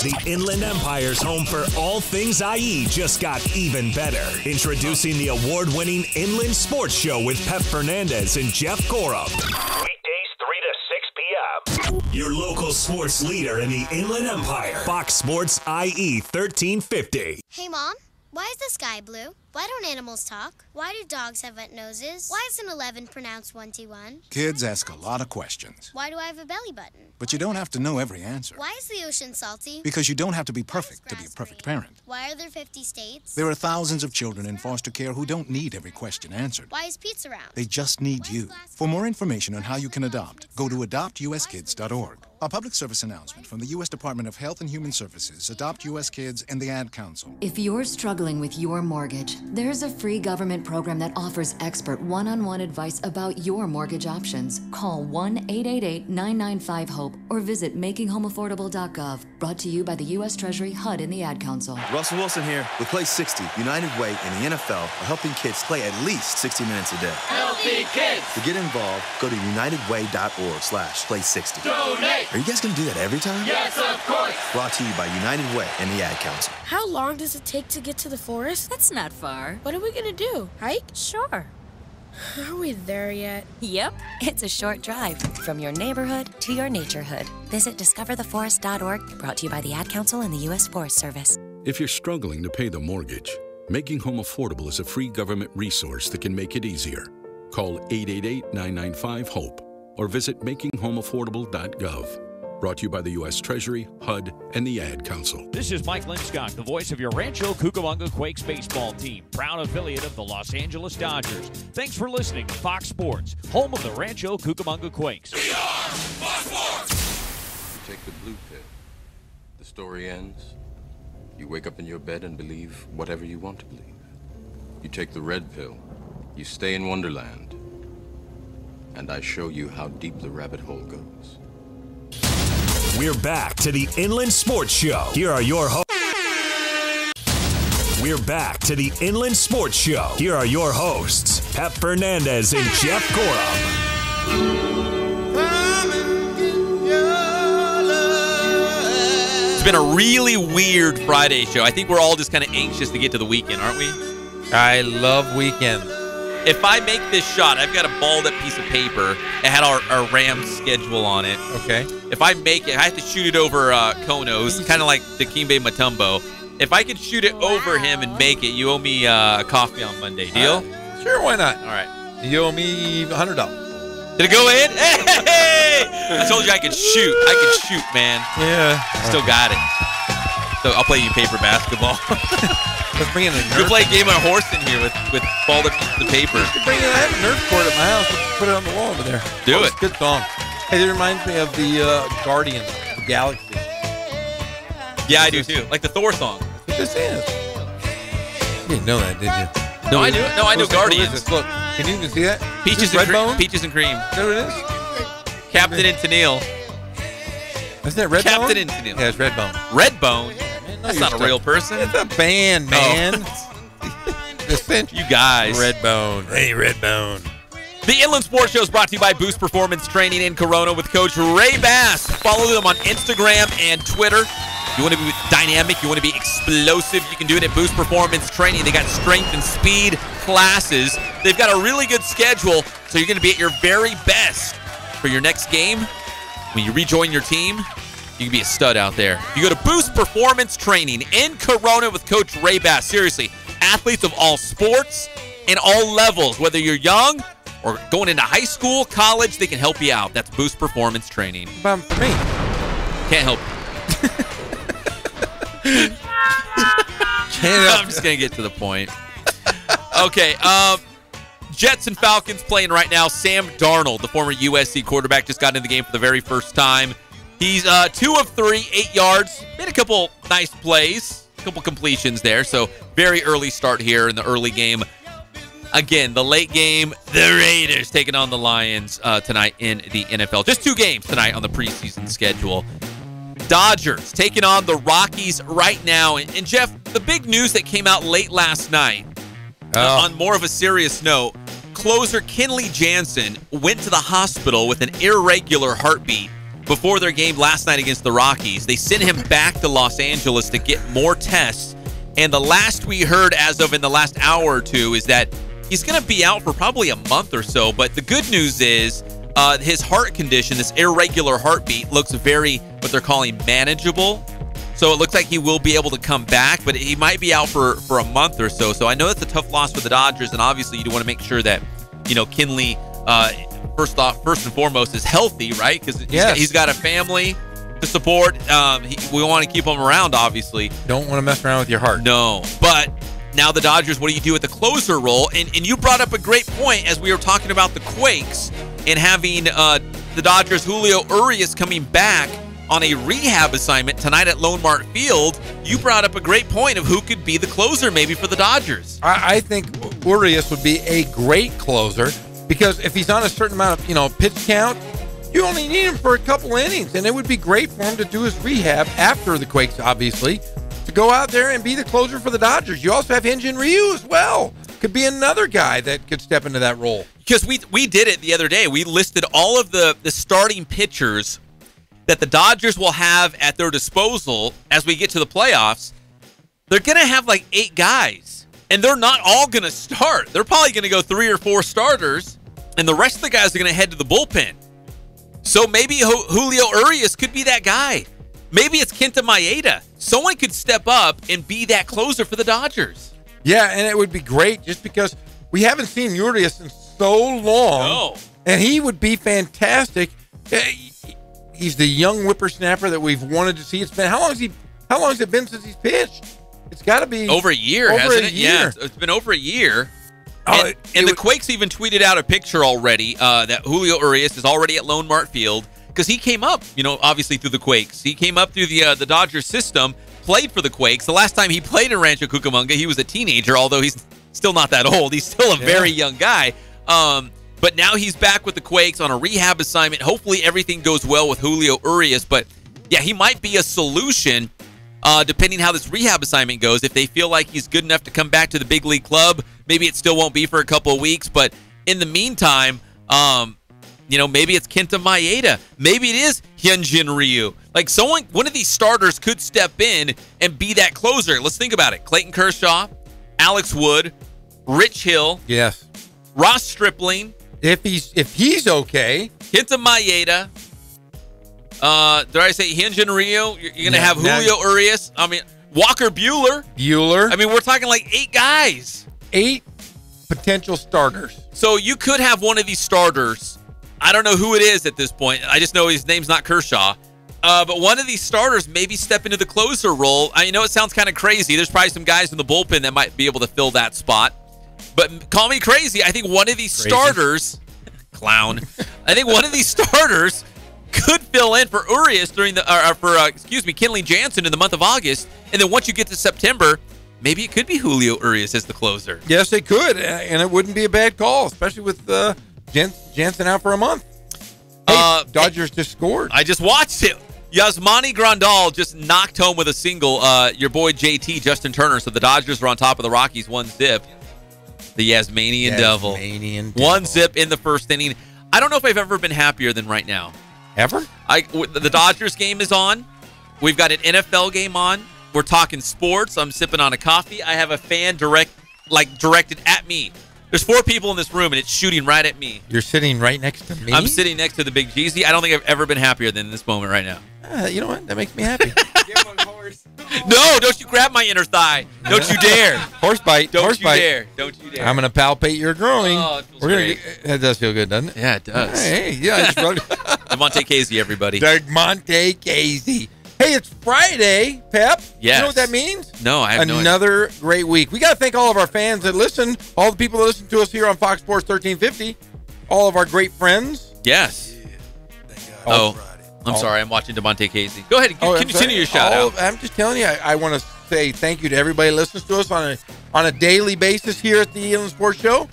[SPEAKER 1] The Inland Empire's home for all things IE just got even better. Introducing the award-winning Inland Sports Show with Pep Fernandez and Jeff Gorup.
[SPEAKER 17] Weekdays 3 to 6 p.m.
[SPEAKER 1] Your local sports leader in the Inland Empire. Fox Sports IE 1350.
[SPEAKER 19] Hey, Mom. Why is the sky blue? Why don't animals talk? Why do dogs have wet noses? Why is an 11 pronounced 1T1?
[SPEAKER 21] Kids ask a lot of questions.
[SPEAKER 19] Why do I have a belly button?
[SPEAKER 21] But you don't have to know every answer.
[SPEAKER 19] Why is the ocean salty?
[SPEAKER 21] Because you don't have to be perfect to be a perfect parent.
[SPEAKER 19] Why are there 50 states?
[SPEAKER 21] There are thousands of children in foster care who don't need every question answered.
[SPEAKER 19] Why is pizza round?
[SPEAKER 21] They just need you. For more information on how you can adopt, go to adoptuskids.org. A public service announcement from the U.S. Department of Health and Human Services, Adopt U.S. Kids, and the Ad Council.
[SPEAKER 22] If you're struggling with your mortgage, there's a free government program that offers expert one-on-one advice about your mortgage options. Call 1-888-995-HOPE or visit makinghomeaffordable.gov. Brought to you by the U.S. Treasury, HUD, and the Ad Council.
[SPEAKER 25] Russell Wilson here with Play 60. United Way and the NFL are helping kids play at least 60 minutes a day.
[SPEAKER 16] Healthy kids!
[SPEAKER 25] To get involved, go to unitedway.org/play60.
[SPEAKER 16] Donate!
[SPEAKER 25] Are you guys going to do that every time?
[SPEAKER 16] Yes, of course!
[SPEAKER 25] Brought to you by United Way and the Ad Council.
[SPEAKER 28] How long does it take to get to the forest?
[SPEAKER 29] That's not far.
[SPEAKER 28] What are we going to do? Hike?
[SPEAKER 29] Sure.
[SPEAKER 28] Are we there yet?
[SPEAKER 29] Yep. It's a short drive from your neighborhood to your naturehood. Visit discovertheforest.org, brought to you by the Ad Council and the U.S. Forest Service.
[SPEAKER 30] If you're struggling to pay the mortgage, Making Home Affordable is a free government resource that can make it easier. Call 888-995-HOPE or visit makinghomeaffordable.gov. Brought to you by the U.S. Treasury, HUD, and the Ad Council.
[SPEAKER 31] This is Mike Linscock, the voice of your Rancho Cucamonga Quakes baseball team, proud affiliate of the Los Angeles Dodgers. Thanks for listening to Fox Sports, home of the Rancho Cucamonga Quakes.
[SPEAKER 32] We are Fox Sports!
[SPEAKER 33] You take the blue pill. The story ends. You wake up in your bed and believe whatever you want to believe. You take the red pill. You stay in Wonderland. And I show you how deep the rabbit hole goes.
[SPEAKER 1] We're back to the Inland Sports Show. Here are your hosts. We're back to the Inland Sports Show. Here are your hosts, Pep Fernandez and Jeff Gorup.
[SPEAKER 3] It's been a really weird Friday show. I think we're all just kind of anxious to get to the weekend, aren't we?
[SPEAKER 4] I love weekends.
[SPEAKER 3] If I make this shot, I've got a balled up piece of paper. It had our Rams schedule on it.
[SPEAKER 4] Okay.
[SPEAKER 3] If I make it, I have to shoot it over Konos, kind of like Dikembe Mutombo. If I could shoot it over him and make it, you owe me coffee on Monday. Deal?
[SPEAKER 4] Sure, why not?
[SPEAKER 3] All right.
[SPEAKER 4] You owe me $100.
[SPEAKER 3] Did it go in? Hey! I told you I could shoot. I could shoot, man.
[SPEAKER 4] Yeah.
[SPEAKER 3] Still got it. So I'll play you paper basketball.
[SPEAKER 4] Let's bring in a Nerf.
[SPEAKER 3] We'll play a game of horse in here with balled up pieces of paper.
[SPEAKER 4] Bring in that Nerf court at my house. Let's put it on the wall over there.
[SPEAKER 3] Do it.
[SPEAKER 4] Good song. Hey, it reminds me of the Guardians of the Galaxy.
[SPEAKER 3] Yeah, I do too. Like the Thor song.
[SPEAKER 4] What this is. You didn't know that, did you?
[SPEAKER 3] No, I knew. No, I knew Guardians.
[SPEAKER 4] Look, can you even see that?
[SPEAKER 3] Peaches and cream. Peaches and cream.
[SPEAKER 4] Is that what it is?
[SPEAKER 3] Captain and Tennille.
[SPEAKER 4] Isn't that Redbone?
[SPEAKER 3] Captain and Tennille.
[SPEAKER 4] Yeah, it's Redbone.
[SPEAKER 3] Redbone? That's not a real person.
[SPEAKER 4] It's a band, man.
[SPEAKER 3] You guys.
[SPEAKER 4] Redbone. Hey, Redbone.
[SPEAKER 3] The Inland Sports Show is brought to you by Boost Performance Training in Corona with Coach Ray Bass. Follow them on Instagram and Twitter. You want to be dynamic, you want to be explosive, you can do it at Boost Performance Training. They got strength and speed classes. They've got a really good schedule, so you're going to be at your very best for your next game. When you rejoin your team, you can be a stud out there. You go to Boost Performance Training in Corona with Coach Ray Bass. Seriously, athletes of all sports and all levels, whether you're young or going into high school, college, they can help you out. That's Boost Performance Training.
[SPEAKER 4] For me.
[SPEAKER 3] Can't help you. I'm just going to get to the point. Okay, Jets and Falcons playing right now. Sam Darnold, the former USC quarterback, just got into the game for the very first time. He's 2 of 3, 8 yards. Made a couple nice plays, a couple completions there. So very early start here in the early game. Again, the late game, the Raiders taking on the Lions tonight in the NFL. Just 2 games tonight on the preseason schedule. Dodgers taking on the Rockies right now. And Jeff, the big news that came out late last night, on more of a serious note, closer Kenley Jansen went to the hospital with an irregular heartbeat before their game last night against the Rockies. They sent him back to Los Angeles to get more tests. And the last we heard as of in the last hour or two is that he's going to be out for probably a month or so. But the good news is his heart condition, this irregular heartbeat, looks very, what they're calling, manageable. So it looks like he will be able to come back, but he might be out for a month or so. So I know that's a tough loss for the Dodgers, and obviously you do want to make sure that, Kenley, first and foremost, is healthy, right? Because he's got a family to support. We want to keep him around, obviously.
[SPEAKER 4] Don't want to mess around with your heart.
[SPEAKER 3] No, but now the Dodgers, what do you do with the closer role? And you brought up a great point as we were talking about the Quakes and having the Dodgers' Julio Urias coming back on a rehab assignment tonight at Lone Mart Field. You brought up a great point of who could be the closer maybe for the Dodgers.
[SPEAKER 4] I think Urias would be a great closer because if he's on a certain amount of pitch count, you only need him for a couple innings, and it would be great for him to do his rehab after the Quakes, obviously, to go out there and be the closer for the Dodgers. You also have Hyun-Jin Ryu as well. Could be another guy that could step into that role.
[SPEAKER 3] Because we did it the other day. We listed all of the starting pitchers that the Dodgers will have at their disposal as we get to the playoffs. They're going to have like 8 guys, and they're not all going to start. They're probably going to go 3 or 4 starters, and the rest of the guys are going to head to the bullpen. So maybe Julio Urias could be that guy. Maybe it's Kenta Maeda. Someone could step up and be that closer for the Dodgers.
[SPEAKER 4] Yeah, and it would be great just because we haven't seen Urias in so long.
[SPEAKER 3] No.
[SPEAKER 4] And he would be fantastic. He's the young whippersnapper that we've wanted to see. It's been how long has it been since he's pitched? It's got to be
[SPEAKER 3] over a year, hasn't it? Yeah, it's been over a year. And the Quakes even tweeted out a picture already that Julio Urias is already at Lone Mart Field because he came up, obviously through the Quakes. He came up through the Dodgers system, played for the Quakes. The last time he played in Rancho Cucamonga, he was a teenager, although he's still not that old. He's still a very young guy. But now he's back with the Quakes on a rehab assignment. Hopefully everything goes well with Julio Urias. But, yeah, he might be a solution depending how this rehab assignment goes. If they feel like he's good enough to come back to the big league club, maybe it still won't be for a couple of weeks. But in the meantime, maybe it's Kenta Maeda. Maybe it is Hyun-Jin Ryu. Like one of these starters could step in and be that closer. Let's think about it. Clayton Kershaw, Alex Wood, Rich Hill.
[SPEAKER 4] Yes.
[SPEAKER 3] Ross Stripling.
[SPEAKER 4] If he's okay.
[SPEAKER 3] Kenta Maeda. Did I say Hyun-Jin Ryu? You're going to have Julio Urias. I mean, Walker Buehler. I mean, we're talking like 8 guys.
[SPEAKER 4] 8 potential starters.
[SPEAKER 3] So you could have one of these starters. I don't know who it is at this point. I just know his name's not Kershaw. But one of these starters maybe step into the closer role. I know it sounds kind of crazy. There's probably some guys in the bullpen that might be able to fill that spot. But call me crazy. I think one of these starters, clown. I think one of these starters could fill in for Urias during Kenley Jansen in the month of August. And then once you get to September, maybe it could be Julio Urias as the closer.
[SPEAKER 4] Yes, it could, and it wouldn't be a bad call, especially with Jansen out for a month. Hey, Dodgers just scored.
[SPEAKER 3] I just watched it. Yasmani Grandal just knocked home with a single. Your boy JT, Justin Turner. So the Dodgers are on top of the Rockies 1-0. The Yasmanian Devil. 1-0 in the first inning. I don't know if I've ever been happier than right now.
[SPEAKER 4] Ever?
[SPEAKER 3] The Dodgers game is on. We've got an NFL game on. We're talking sports. I'm sipping on a coffee. I have a fan directed at me There's 4 people in this room, and it's shooting right at me.
[SPEAKER 4] You're sitting right next to me?
[SPEAKER 3] I'm sitting next to the Big Jeezy. I don't think I've ever been happier than this moment right now.
[SPEAKER 4] You know what? That makes me happy.
[SPEAKER 3] No, don't you grab my inner thigh. Don't you dare.
[SPEAKER 4] Horse bite.
[SPEAKER 3] Don't you dare. Don't you dare.
[SPEAKER 4] I'm going to palpate your groin.
[SPEAKER 3] Oh, it feels great.
[SPEAKER 4] That does feel good, doesn't it?
[SPEAKER 3] Yeah, it does.
[SPEAKER 4] Hey, yeah. I just rubbed
[SPEAKER 3] DeMonte Casey, everybody.
[SPEAKER 4] DeMonte Casey. Hey, it's Friday, Pep.
[SPEAKER 3] Yes.
[SPEAKER 4] You know what that means?
[SPEAKER 3] No, I have no idea.
[SPEAKER 4] Another great week. We got to thank all of our fans that listen, all the people that listen to us here on Fox Sports 1350, all of our great friends.
[SPEAKER 3] Yes. I'm sorry. I'm watching DeMonte Casey. Go ahead. Continue your shout out.
[SPEAKER 4] I'm just telling you, I want to say thank you to everybody that listens to us on a daily basis here at the Inland Sports Show.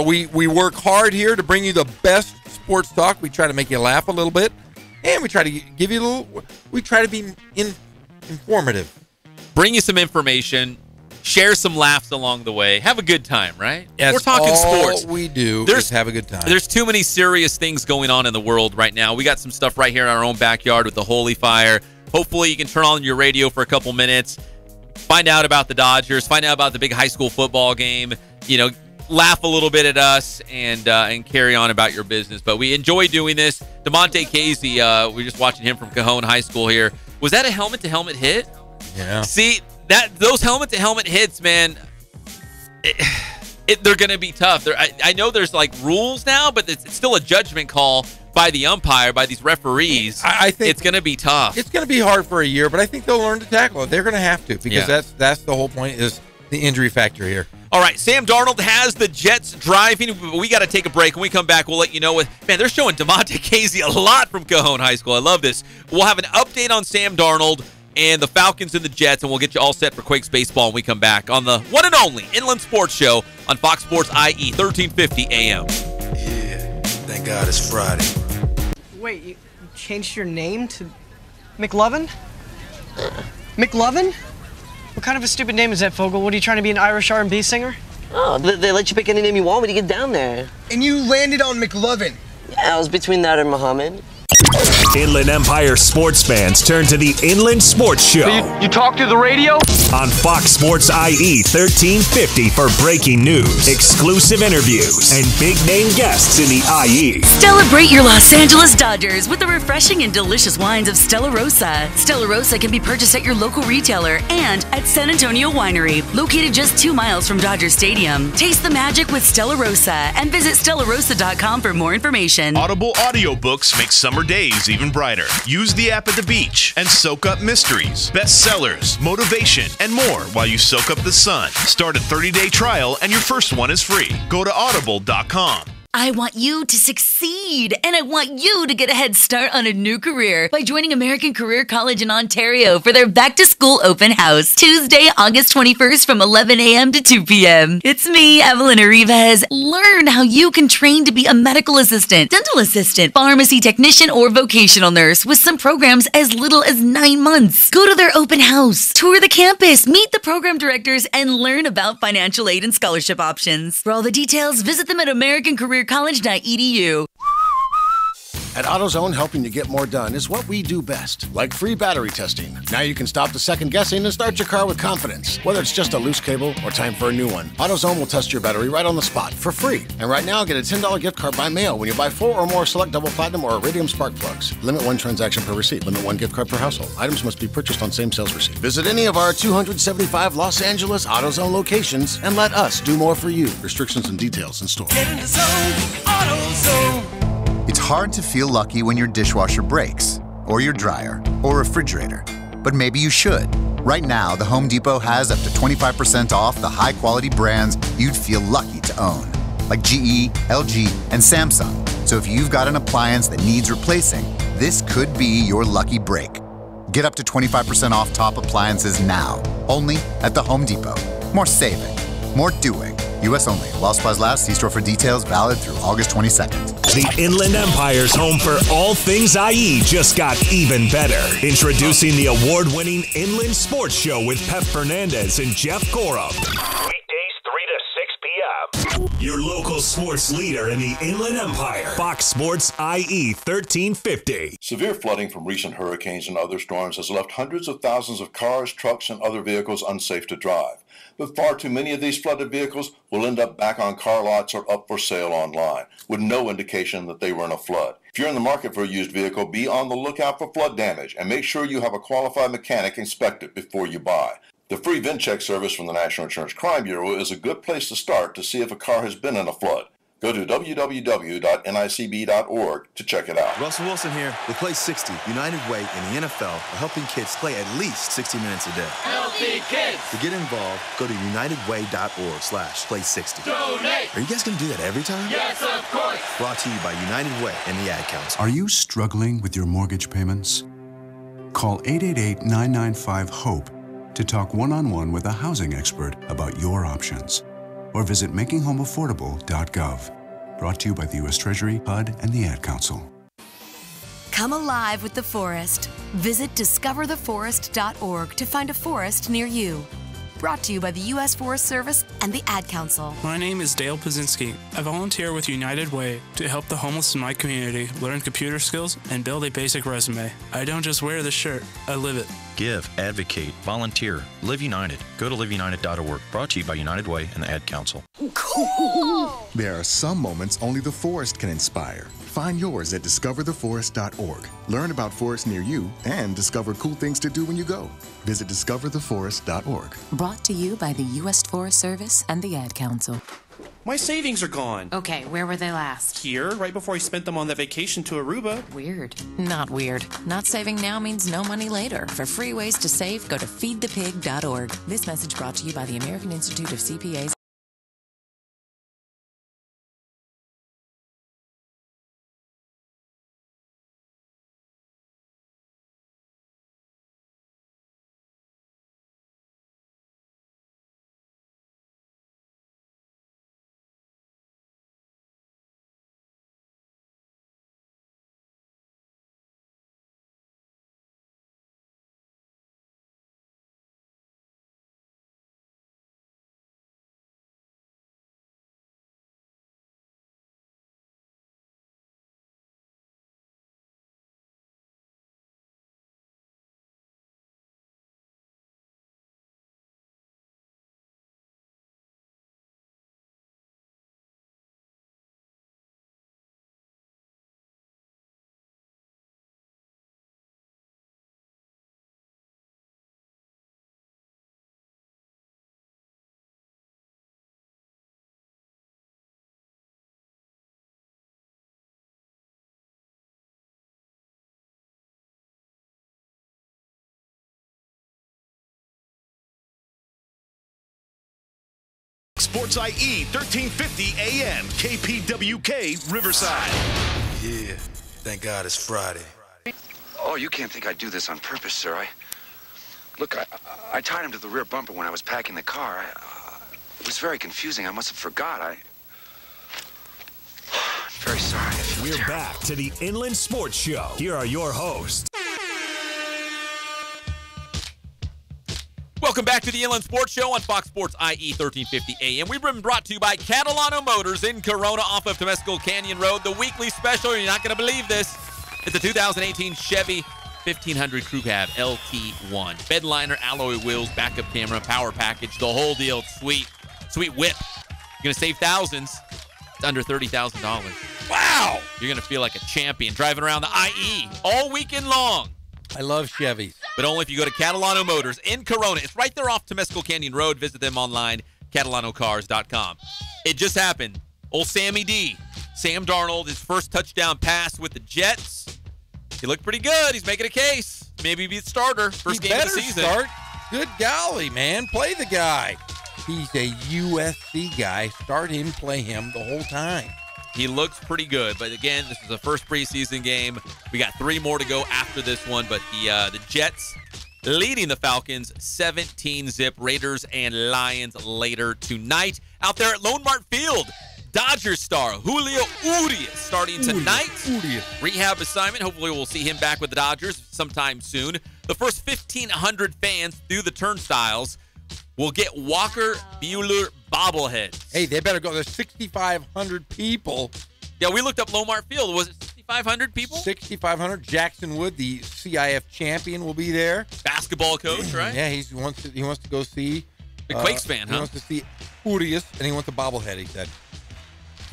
[SPEAKER 4] We work hard here to bring you the best sports talk. We try to make you laugh a little bit. And we try to give you we try to be informative.
[SPEAKER 3] Bring you some information, share some laughs along the way, have a good time, right?
[SPEAKER 4] Yes,
[SPEAKER 3] we're talking sports.
[SPEAKER 4] All we do is have a good time.
[SPEAKER 3] There's too many serious things going on in the world right now. We got some stuff right here in our own backyard with the Holy Fire. Hopefully you can turn on your radio for a couple minutes, find out about the Dodgers, find out about the big high school football game, laugh a little bit at us and carry on about your business. But we enjoy doing this. DeMonte Casey, we're just watching him from Cajon High School here. Was that a helmet-to-helmet hit?
[SPEAKER 4] Yeah.
[SPEAKER 3] See, those helmet-to-helmet hits, man, they're going to be tough. I know there's like rules now, but it's still a judgment call by the umpire, by these referees.
[SPEAKER 4] I think
[SPEAKER 3] it's going to be tough.
[SPEAKER 4] It's going to be hard for a year, but I think they'll learn to tackle it. They're going to have to because that's the whole point is the injury factor here.
[SPEAKER 3] All right, Sam Darnold has the Jets driving. We got to take a break. When we come back, we'll let you know. They're showing DeMonte Casey a lot from Cajon High School. I love this. We'll have an update on Sam Darnold and the Falcons and the Jets, and we'll get you all set for Quakes baseball when we come back on the one and only Inland Sports Show on Fox Sports IE 1350 AM.
[SPEAKER 2] Yeah, thank God it's Friday.
[SPEAKER 5] Wait, you changed your name to McLovin? McLovin? What kind of a stupid name is that, Fogel? What, are you trying to be an Irish R&B singer?
[SPEAKER 6] Oh, they let you pick any name you want when you get down there.
[SPEAKER 5] And you landed on McLovin.
[SPEAKER 6] Yeah, I was between that and Muhammad.
[SPEAKER 1] Inland Empire sports fans turn to the Inland Sports Show.
[SPEAKER 5] So you talk through the radio?
[SPEAKER 1] On Fox Sports IE 1350 for breaking news, exclusive interviews, and big-name guests in the IE.
[SPEAKER 7] Celebrate your Los Angeles Dodgers with the refreshing and delicious wines of Stella Rosa. Stella Rosa can be purchased at your local retailer and at San Antonio Winery, located just 2 miles from Dodger Stadium. Taste the magic with Stella Rosa and visit StellaRosa.com for more information.
[SPEAKER 9] Audible audiobooks make summer days even brighter. Use the app at the beach and soak up mysteries, bestsellers, motivation, and more while you soak up the sun. Start a 30-day trial and your first one is free. Go to audible.com.
[SPEAKER 7] I want you to succeed, and I want you to get a head start on a new career by joining American Career College in Ontario for their back-to-school open house, Tuesday, August 21st from 11 a.m. to 2 p.m. It's me, Evelyn Arribas. Learn how you can train to be a medical assistant, dental assistant, pharmacy technician, or vocational nurse with some programs as little as 9 months. Go to their open house, tour the campus, meet the program directors, and learn about financial aid and scholarship options. For all the details, visit them at AmericanCareerCollege.edu.
[SPEAKER 8] At AutoZone, helping you get more done is what we do best, like free battery testing. Now you can stop the second guessing and start your car with confidence. Whether it's just a loose cable or time for a new one, AutoZone will test your battery right on the spot for free. And right now, get a $10 gift card by mail when you buy 4 or more select double platinum or iridium spark plugs. Limit 1 transaction per receipt. Limit 1 gift card per household. Items must be purchased on same sales receipt. Visit any of our 275 Los Angeles AutoZone locations and let us do more for you. Restrictions and details in store.
[SPEAKER 10] Get in the zone, AutoZone.
[SPEAKER 11] It's hard to feel lucky when your dishwasher breaks, or your dryer, or refrigerator. But maybe you should. Right now, the Home Depot has up to 25% off the high-quality brands you'd feel lucky to own, like GE, LG, and Samsung. So if you've got an appliance that needs replacing, this could be your lucky break. Get up to 25% off top appliances now, only at the Home Depot. More saving, more doing. U.S. only. While supplies last, see store for details. Valid through August 22nd.
[SPEAKER 1] The Inland Empire's home for all things IE just got even better. Introducing the award-winning Inland Sports Show with Pep Fernandez and Jeff Corum.
[SPEAKER 17] Weekdays 3 to 6 p.m.
[SPEAKER 1] your local sports leader in the Inland Empire. Fox Sports IE 1350.
[SPEAKER 12] Severe flooding from recent hurricanes and other storms has left hundreds of thousands of cars, trucks, and other vehicles unsafe to drive. But far too many of these flooded vehicles will end up back on car lots or up for sale online, with no indication that they were in a flood. If you're in the market for a used vehicle, be on the lookout for flood damage and make sure you have a qualified mechanic inspect it before you buy. The free VinCheck service from the National Insurance Crime Bureau is a good place to start to see if a car has been in a flood. Go to www.nicb.org to check it out.
[SPEAKER 25] Russell Wilson here with Play 60, United Way and the NFL are helping kids play at least 60 minutes a day.
[SPEAKER 10] Healthy kids!
[SPEAKER 25] To get involved, go to unitedway.org/play60.
[SPEAKER 10] Donate!
[SPEAKER 25] Are you guys going to do that every time?
[SPEAKER 10] Yes, of course!
[SPEAKER 25] Brought to you by United Way and the Ad Council.
[SPEAKER 13] Are you struggling with your mortgage payments? Call 888-995-HOPE to talk one-on-one with a housing expert about your options. Or visit makinghomeaffordable.gov. Brought to you by the U.S. Treasury, HUD, and the Ad Council.
[SPEAKER 29] Come alive with the forest. Visit discovertheforest.org to find a forest near you. Brought to you by the U.S. Forest Service and the Ad Council.
[SPEAKER 14] My name is Dale Pazinski. I volunteer with United Way to help the homeless in my community learn computer skills and build a basic resume. I don't just wear the shirt, I live it.
[SPEAKER 15] Give, advocate, volunteer, Live United. Go to liveunited.org. Brought to you by United Way and the Ad Council.
[SPEAKER 18] Cool! There are some moments only the forest can inspire. Find yours at discovertheforest.org. Learn about forests near you and discover cool things to do when you go. Visit discovertheforest.org.
[SPEAKER 29] Brought to you by the U.S. Forest Service and the Ad Council.
[SPEAKER 19] My savings are gone.
[SPEAKER 29] Okay, where were they last?
[SPEAKER 19] Here, right before I spent them on that vacation to Aruba.
[SPEAKER 29] Weird. Not weird. Not saving now means no money later. For free ways to save, go to feedthepig.org. This message brought to you by the American Institute of CPAs.
[SPEAKER 9] Sports IE 1350 AM, KPWK, Riverside.
[SPEAKER 2] Yeah, thank God it's Friday.
[SPEAKER 20] Oh, you can't think I'd do this on purpose, sir. Look, I tied him to the rear bumper when I was packing the car. It was very confusing. I must have forgot. I'm very sorry.
[SPEAKER 1] We're back to the Inland Sports Show. Here are your hosts.
[SPEAKER 3] Welcome back to the Inland Sports Show on Fox Sports IE 1350 AM. We've been brought to you by Catalano Motors in Corona off of Temescal Canyon Road. The weekly special, you're not going to believe this. It's a 2018 Chevy 1500 Crew Cab LT1. Bedliner, alloy wheels, backup camera, power package, the whole deal. It's sweet. Sweet whip. You're going to save thousands. It's under $30,000. Wow! You're going to feel like a champion driving around the IE all weekend long.
[SPEAKER 4] I love Chevys.
[SPEAKER 3] But only if you go to Catalano Motors in Corona. It's right there off Temescal Canyon Road. Visit them online, CatalanoCars.com. It just happened. Old Sammy D, Sam Darnold, his first touchdown pass with the Jets. He looked pretty good. He's making a case. Maybe be the starter. First game of the season.
[SPEAKER 4] Start. Good golly, man. Play the guy. He's a USC guy. Start him, play him the whole time.
[SPEAKER 3] He looks pretty good, but again, this is the first preseason game. We got 3 more to go after this one, but the Jets leading the Falcons 17-zip. Raiders and Lions later tonight. Out there at Lone Mart Field, Dodgers star Julio Urias starting tonight. Rehab assignment. Hopefully we'll see him back with the Dodgers sometime soon. The first 1,500 fans through the turnstiles will get Walker Buehler bobbleheads.
[SPEAKER 4] Hey, they better go. There's 6,500 people.
[SPEAKER 3] Yeah, we looked up Lomart Field. Was it 6,500 people?
[SPEAKER 4] 6,500. Jackson Wood, the CIF champion, will be there.
[SPEAKER 3] Basketball coach, right?
[SPEAKER 4] Yeah, he wants to go see.
[SPEAKER 3] Big Quakes fan, huh?
[SPEAKER 4] He wants to see Urias, and he wants a bobblehead, he said.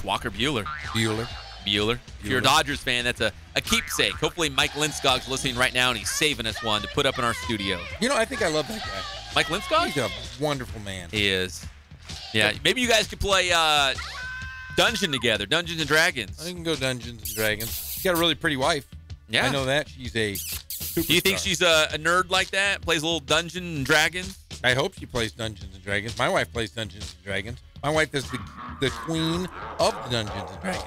[SPEAKER 3] Walker Buehler.
[SPEAKER 4] Buehler.
[SPEAKER 3] If you're a Dodgers fan, that's a keepsake. Hopefully Mike Linskog's listening right now, and he's saving us one to put up in our studio.
[SPEAKER 4] You know, I think I love that guy.
[SPEAKER 3] Mike Linskog?
[SPEAKER 4] He's a wonderful man.
[SPEAKER 3] He is. Yeah, maybe you guys could play Dungeon together, Dungeons and Dragons.
[SPEAKER 4] I can go Dungeons and Dragons. She's got a really pretty wife.
[SPEAKER 3] Yeah.
[SPEAKER 4] I know that. She's a superstar.
[SPEAKER 3] Do you think she's a nerd like that? Plays a little Dungeons and Dragons?
[SPEAKER 4] I hope she plays Dungeons and Dragons. My wife plays Dungeons and Dragons. My wife is the queen of the Dungeons and Dragons.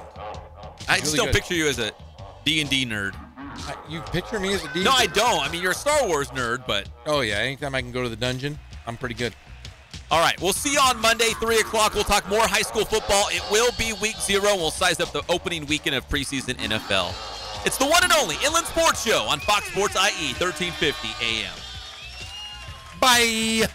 [SPEAKER 3] I still picture you as a D&D nerd.
[SPEAKER 4] You picture me as a D&D?
[SPEAKER 3] No, I don't. I mean, you're a Star Wars nerd, but...
[SPEAKER 4] Oh, yeah. Anytime I can go to the dungeon, I'm pretty good.
[SPEAKER 3] All right. We'll see you on Monday, 3 o'clock. We'll talk more high school football. It will be week 0. We'll size up the opening weekend of preseason NFL. It's the one and only Inland Sports Show on Fox Sports IE, 1350 AM.
[SPEAKER 4] Bye.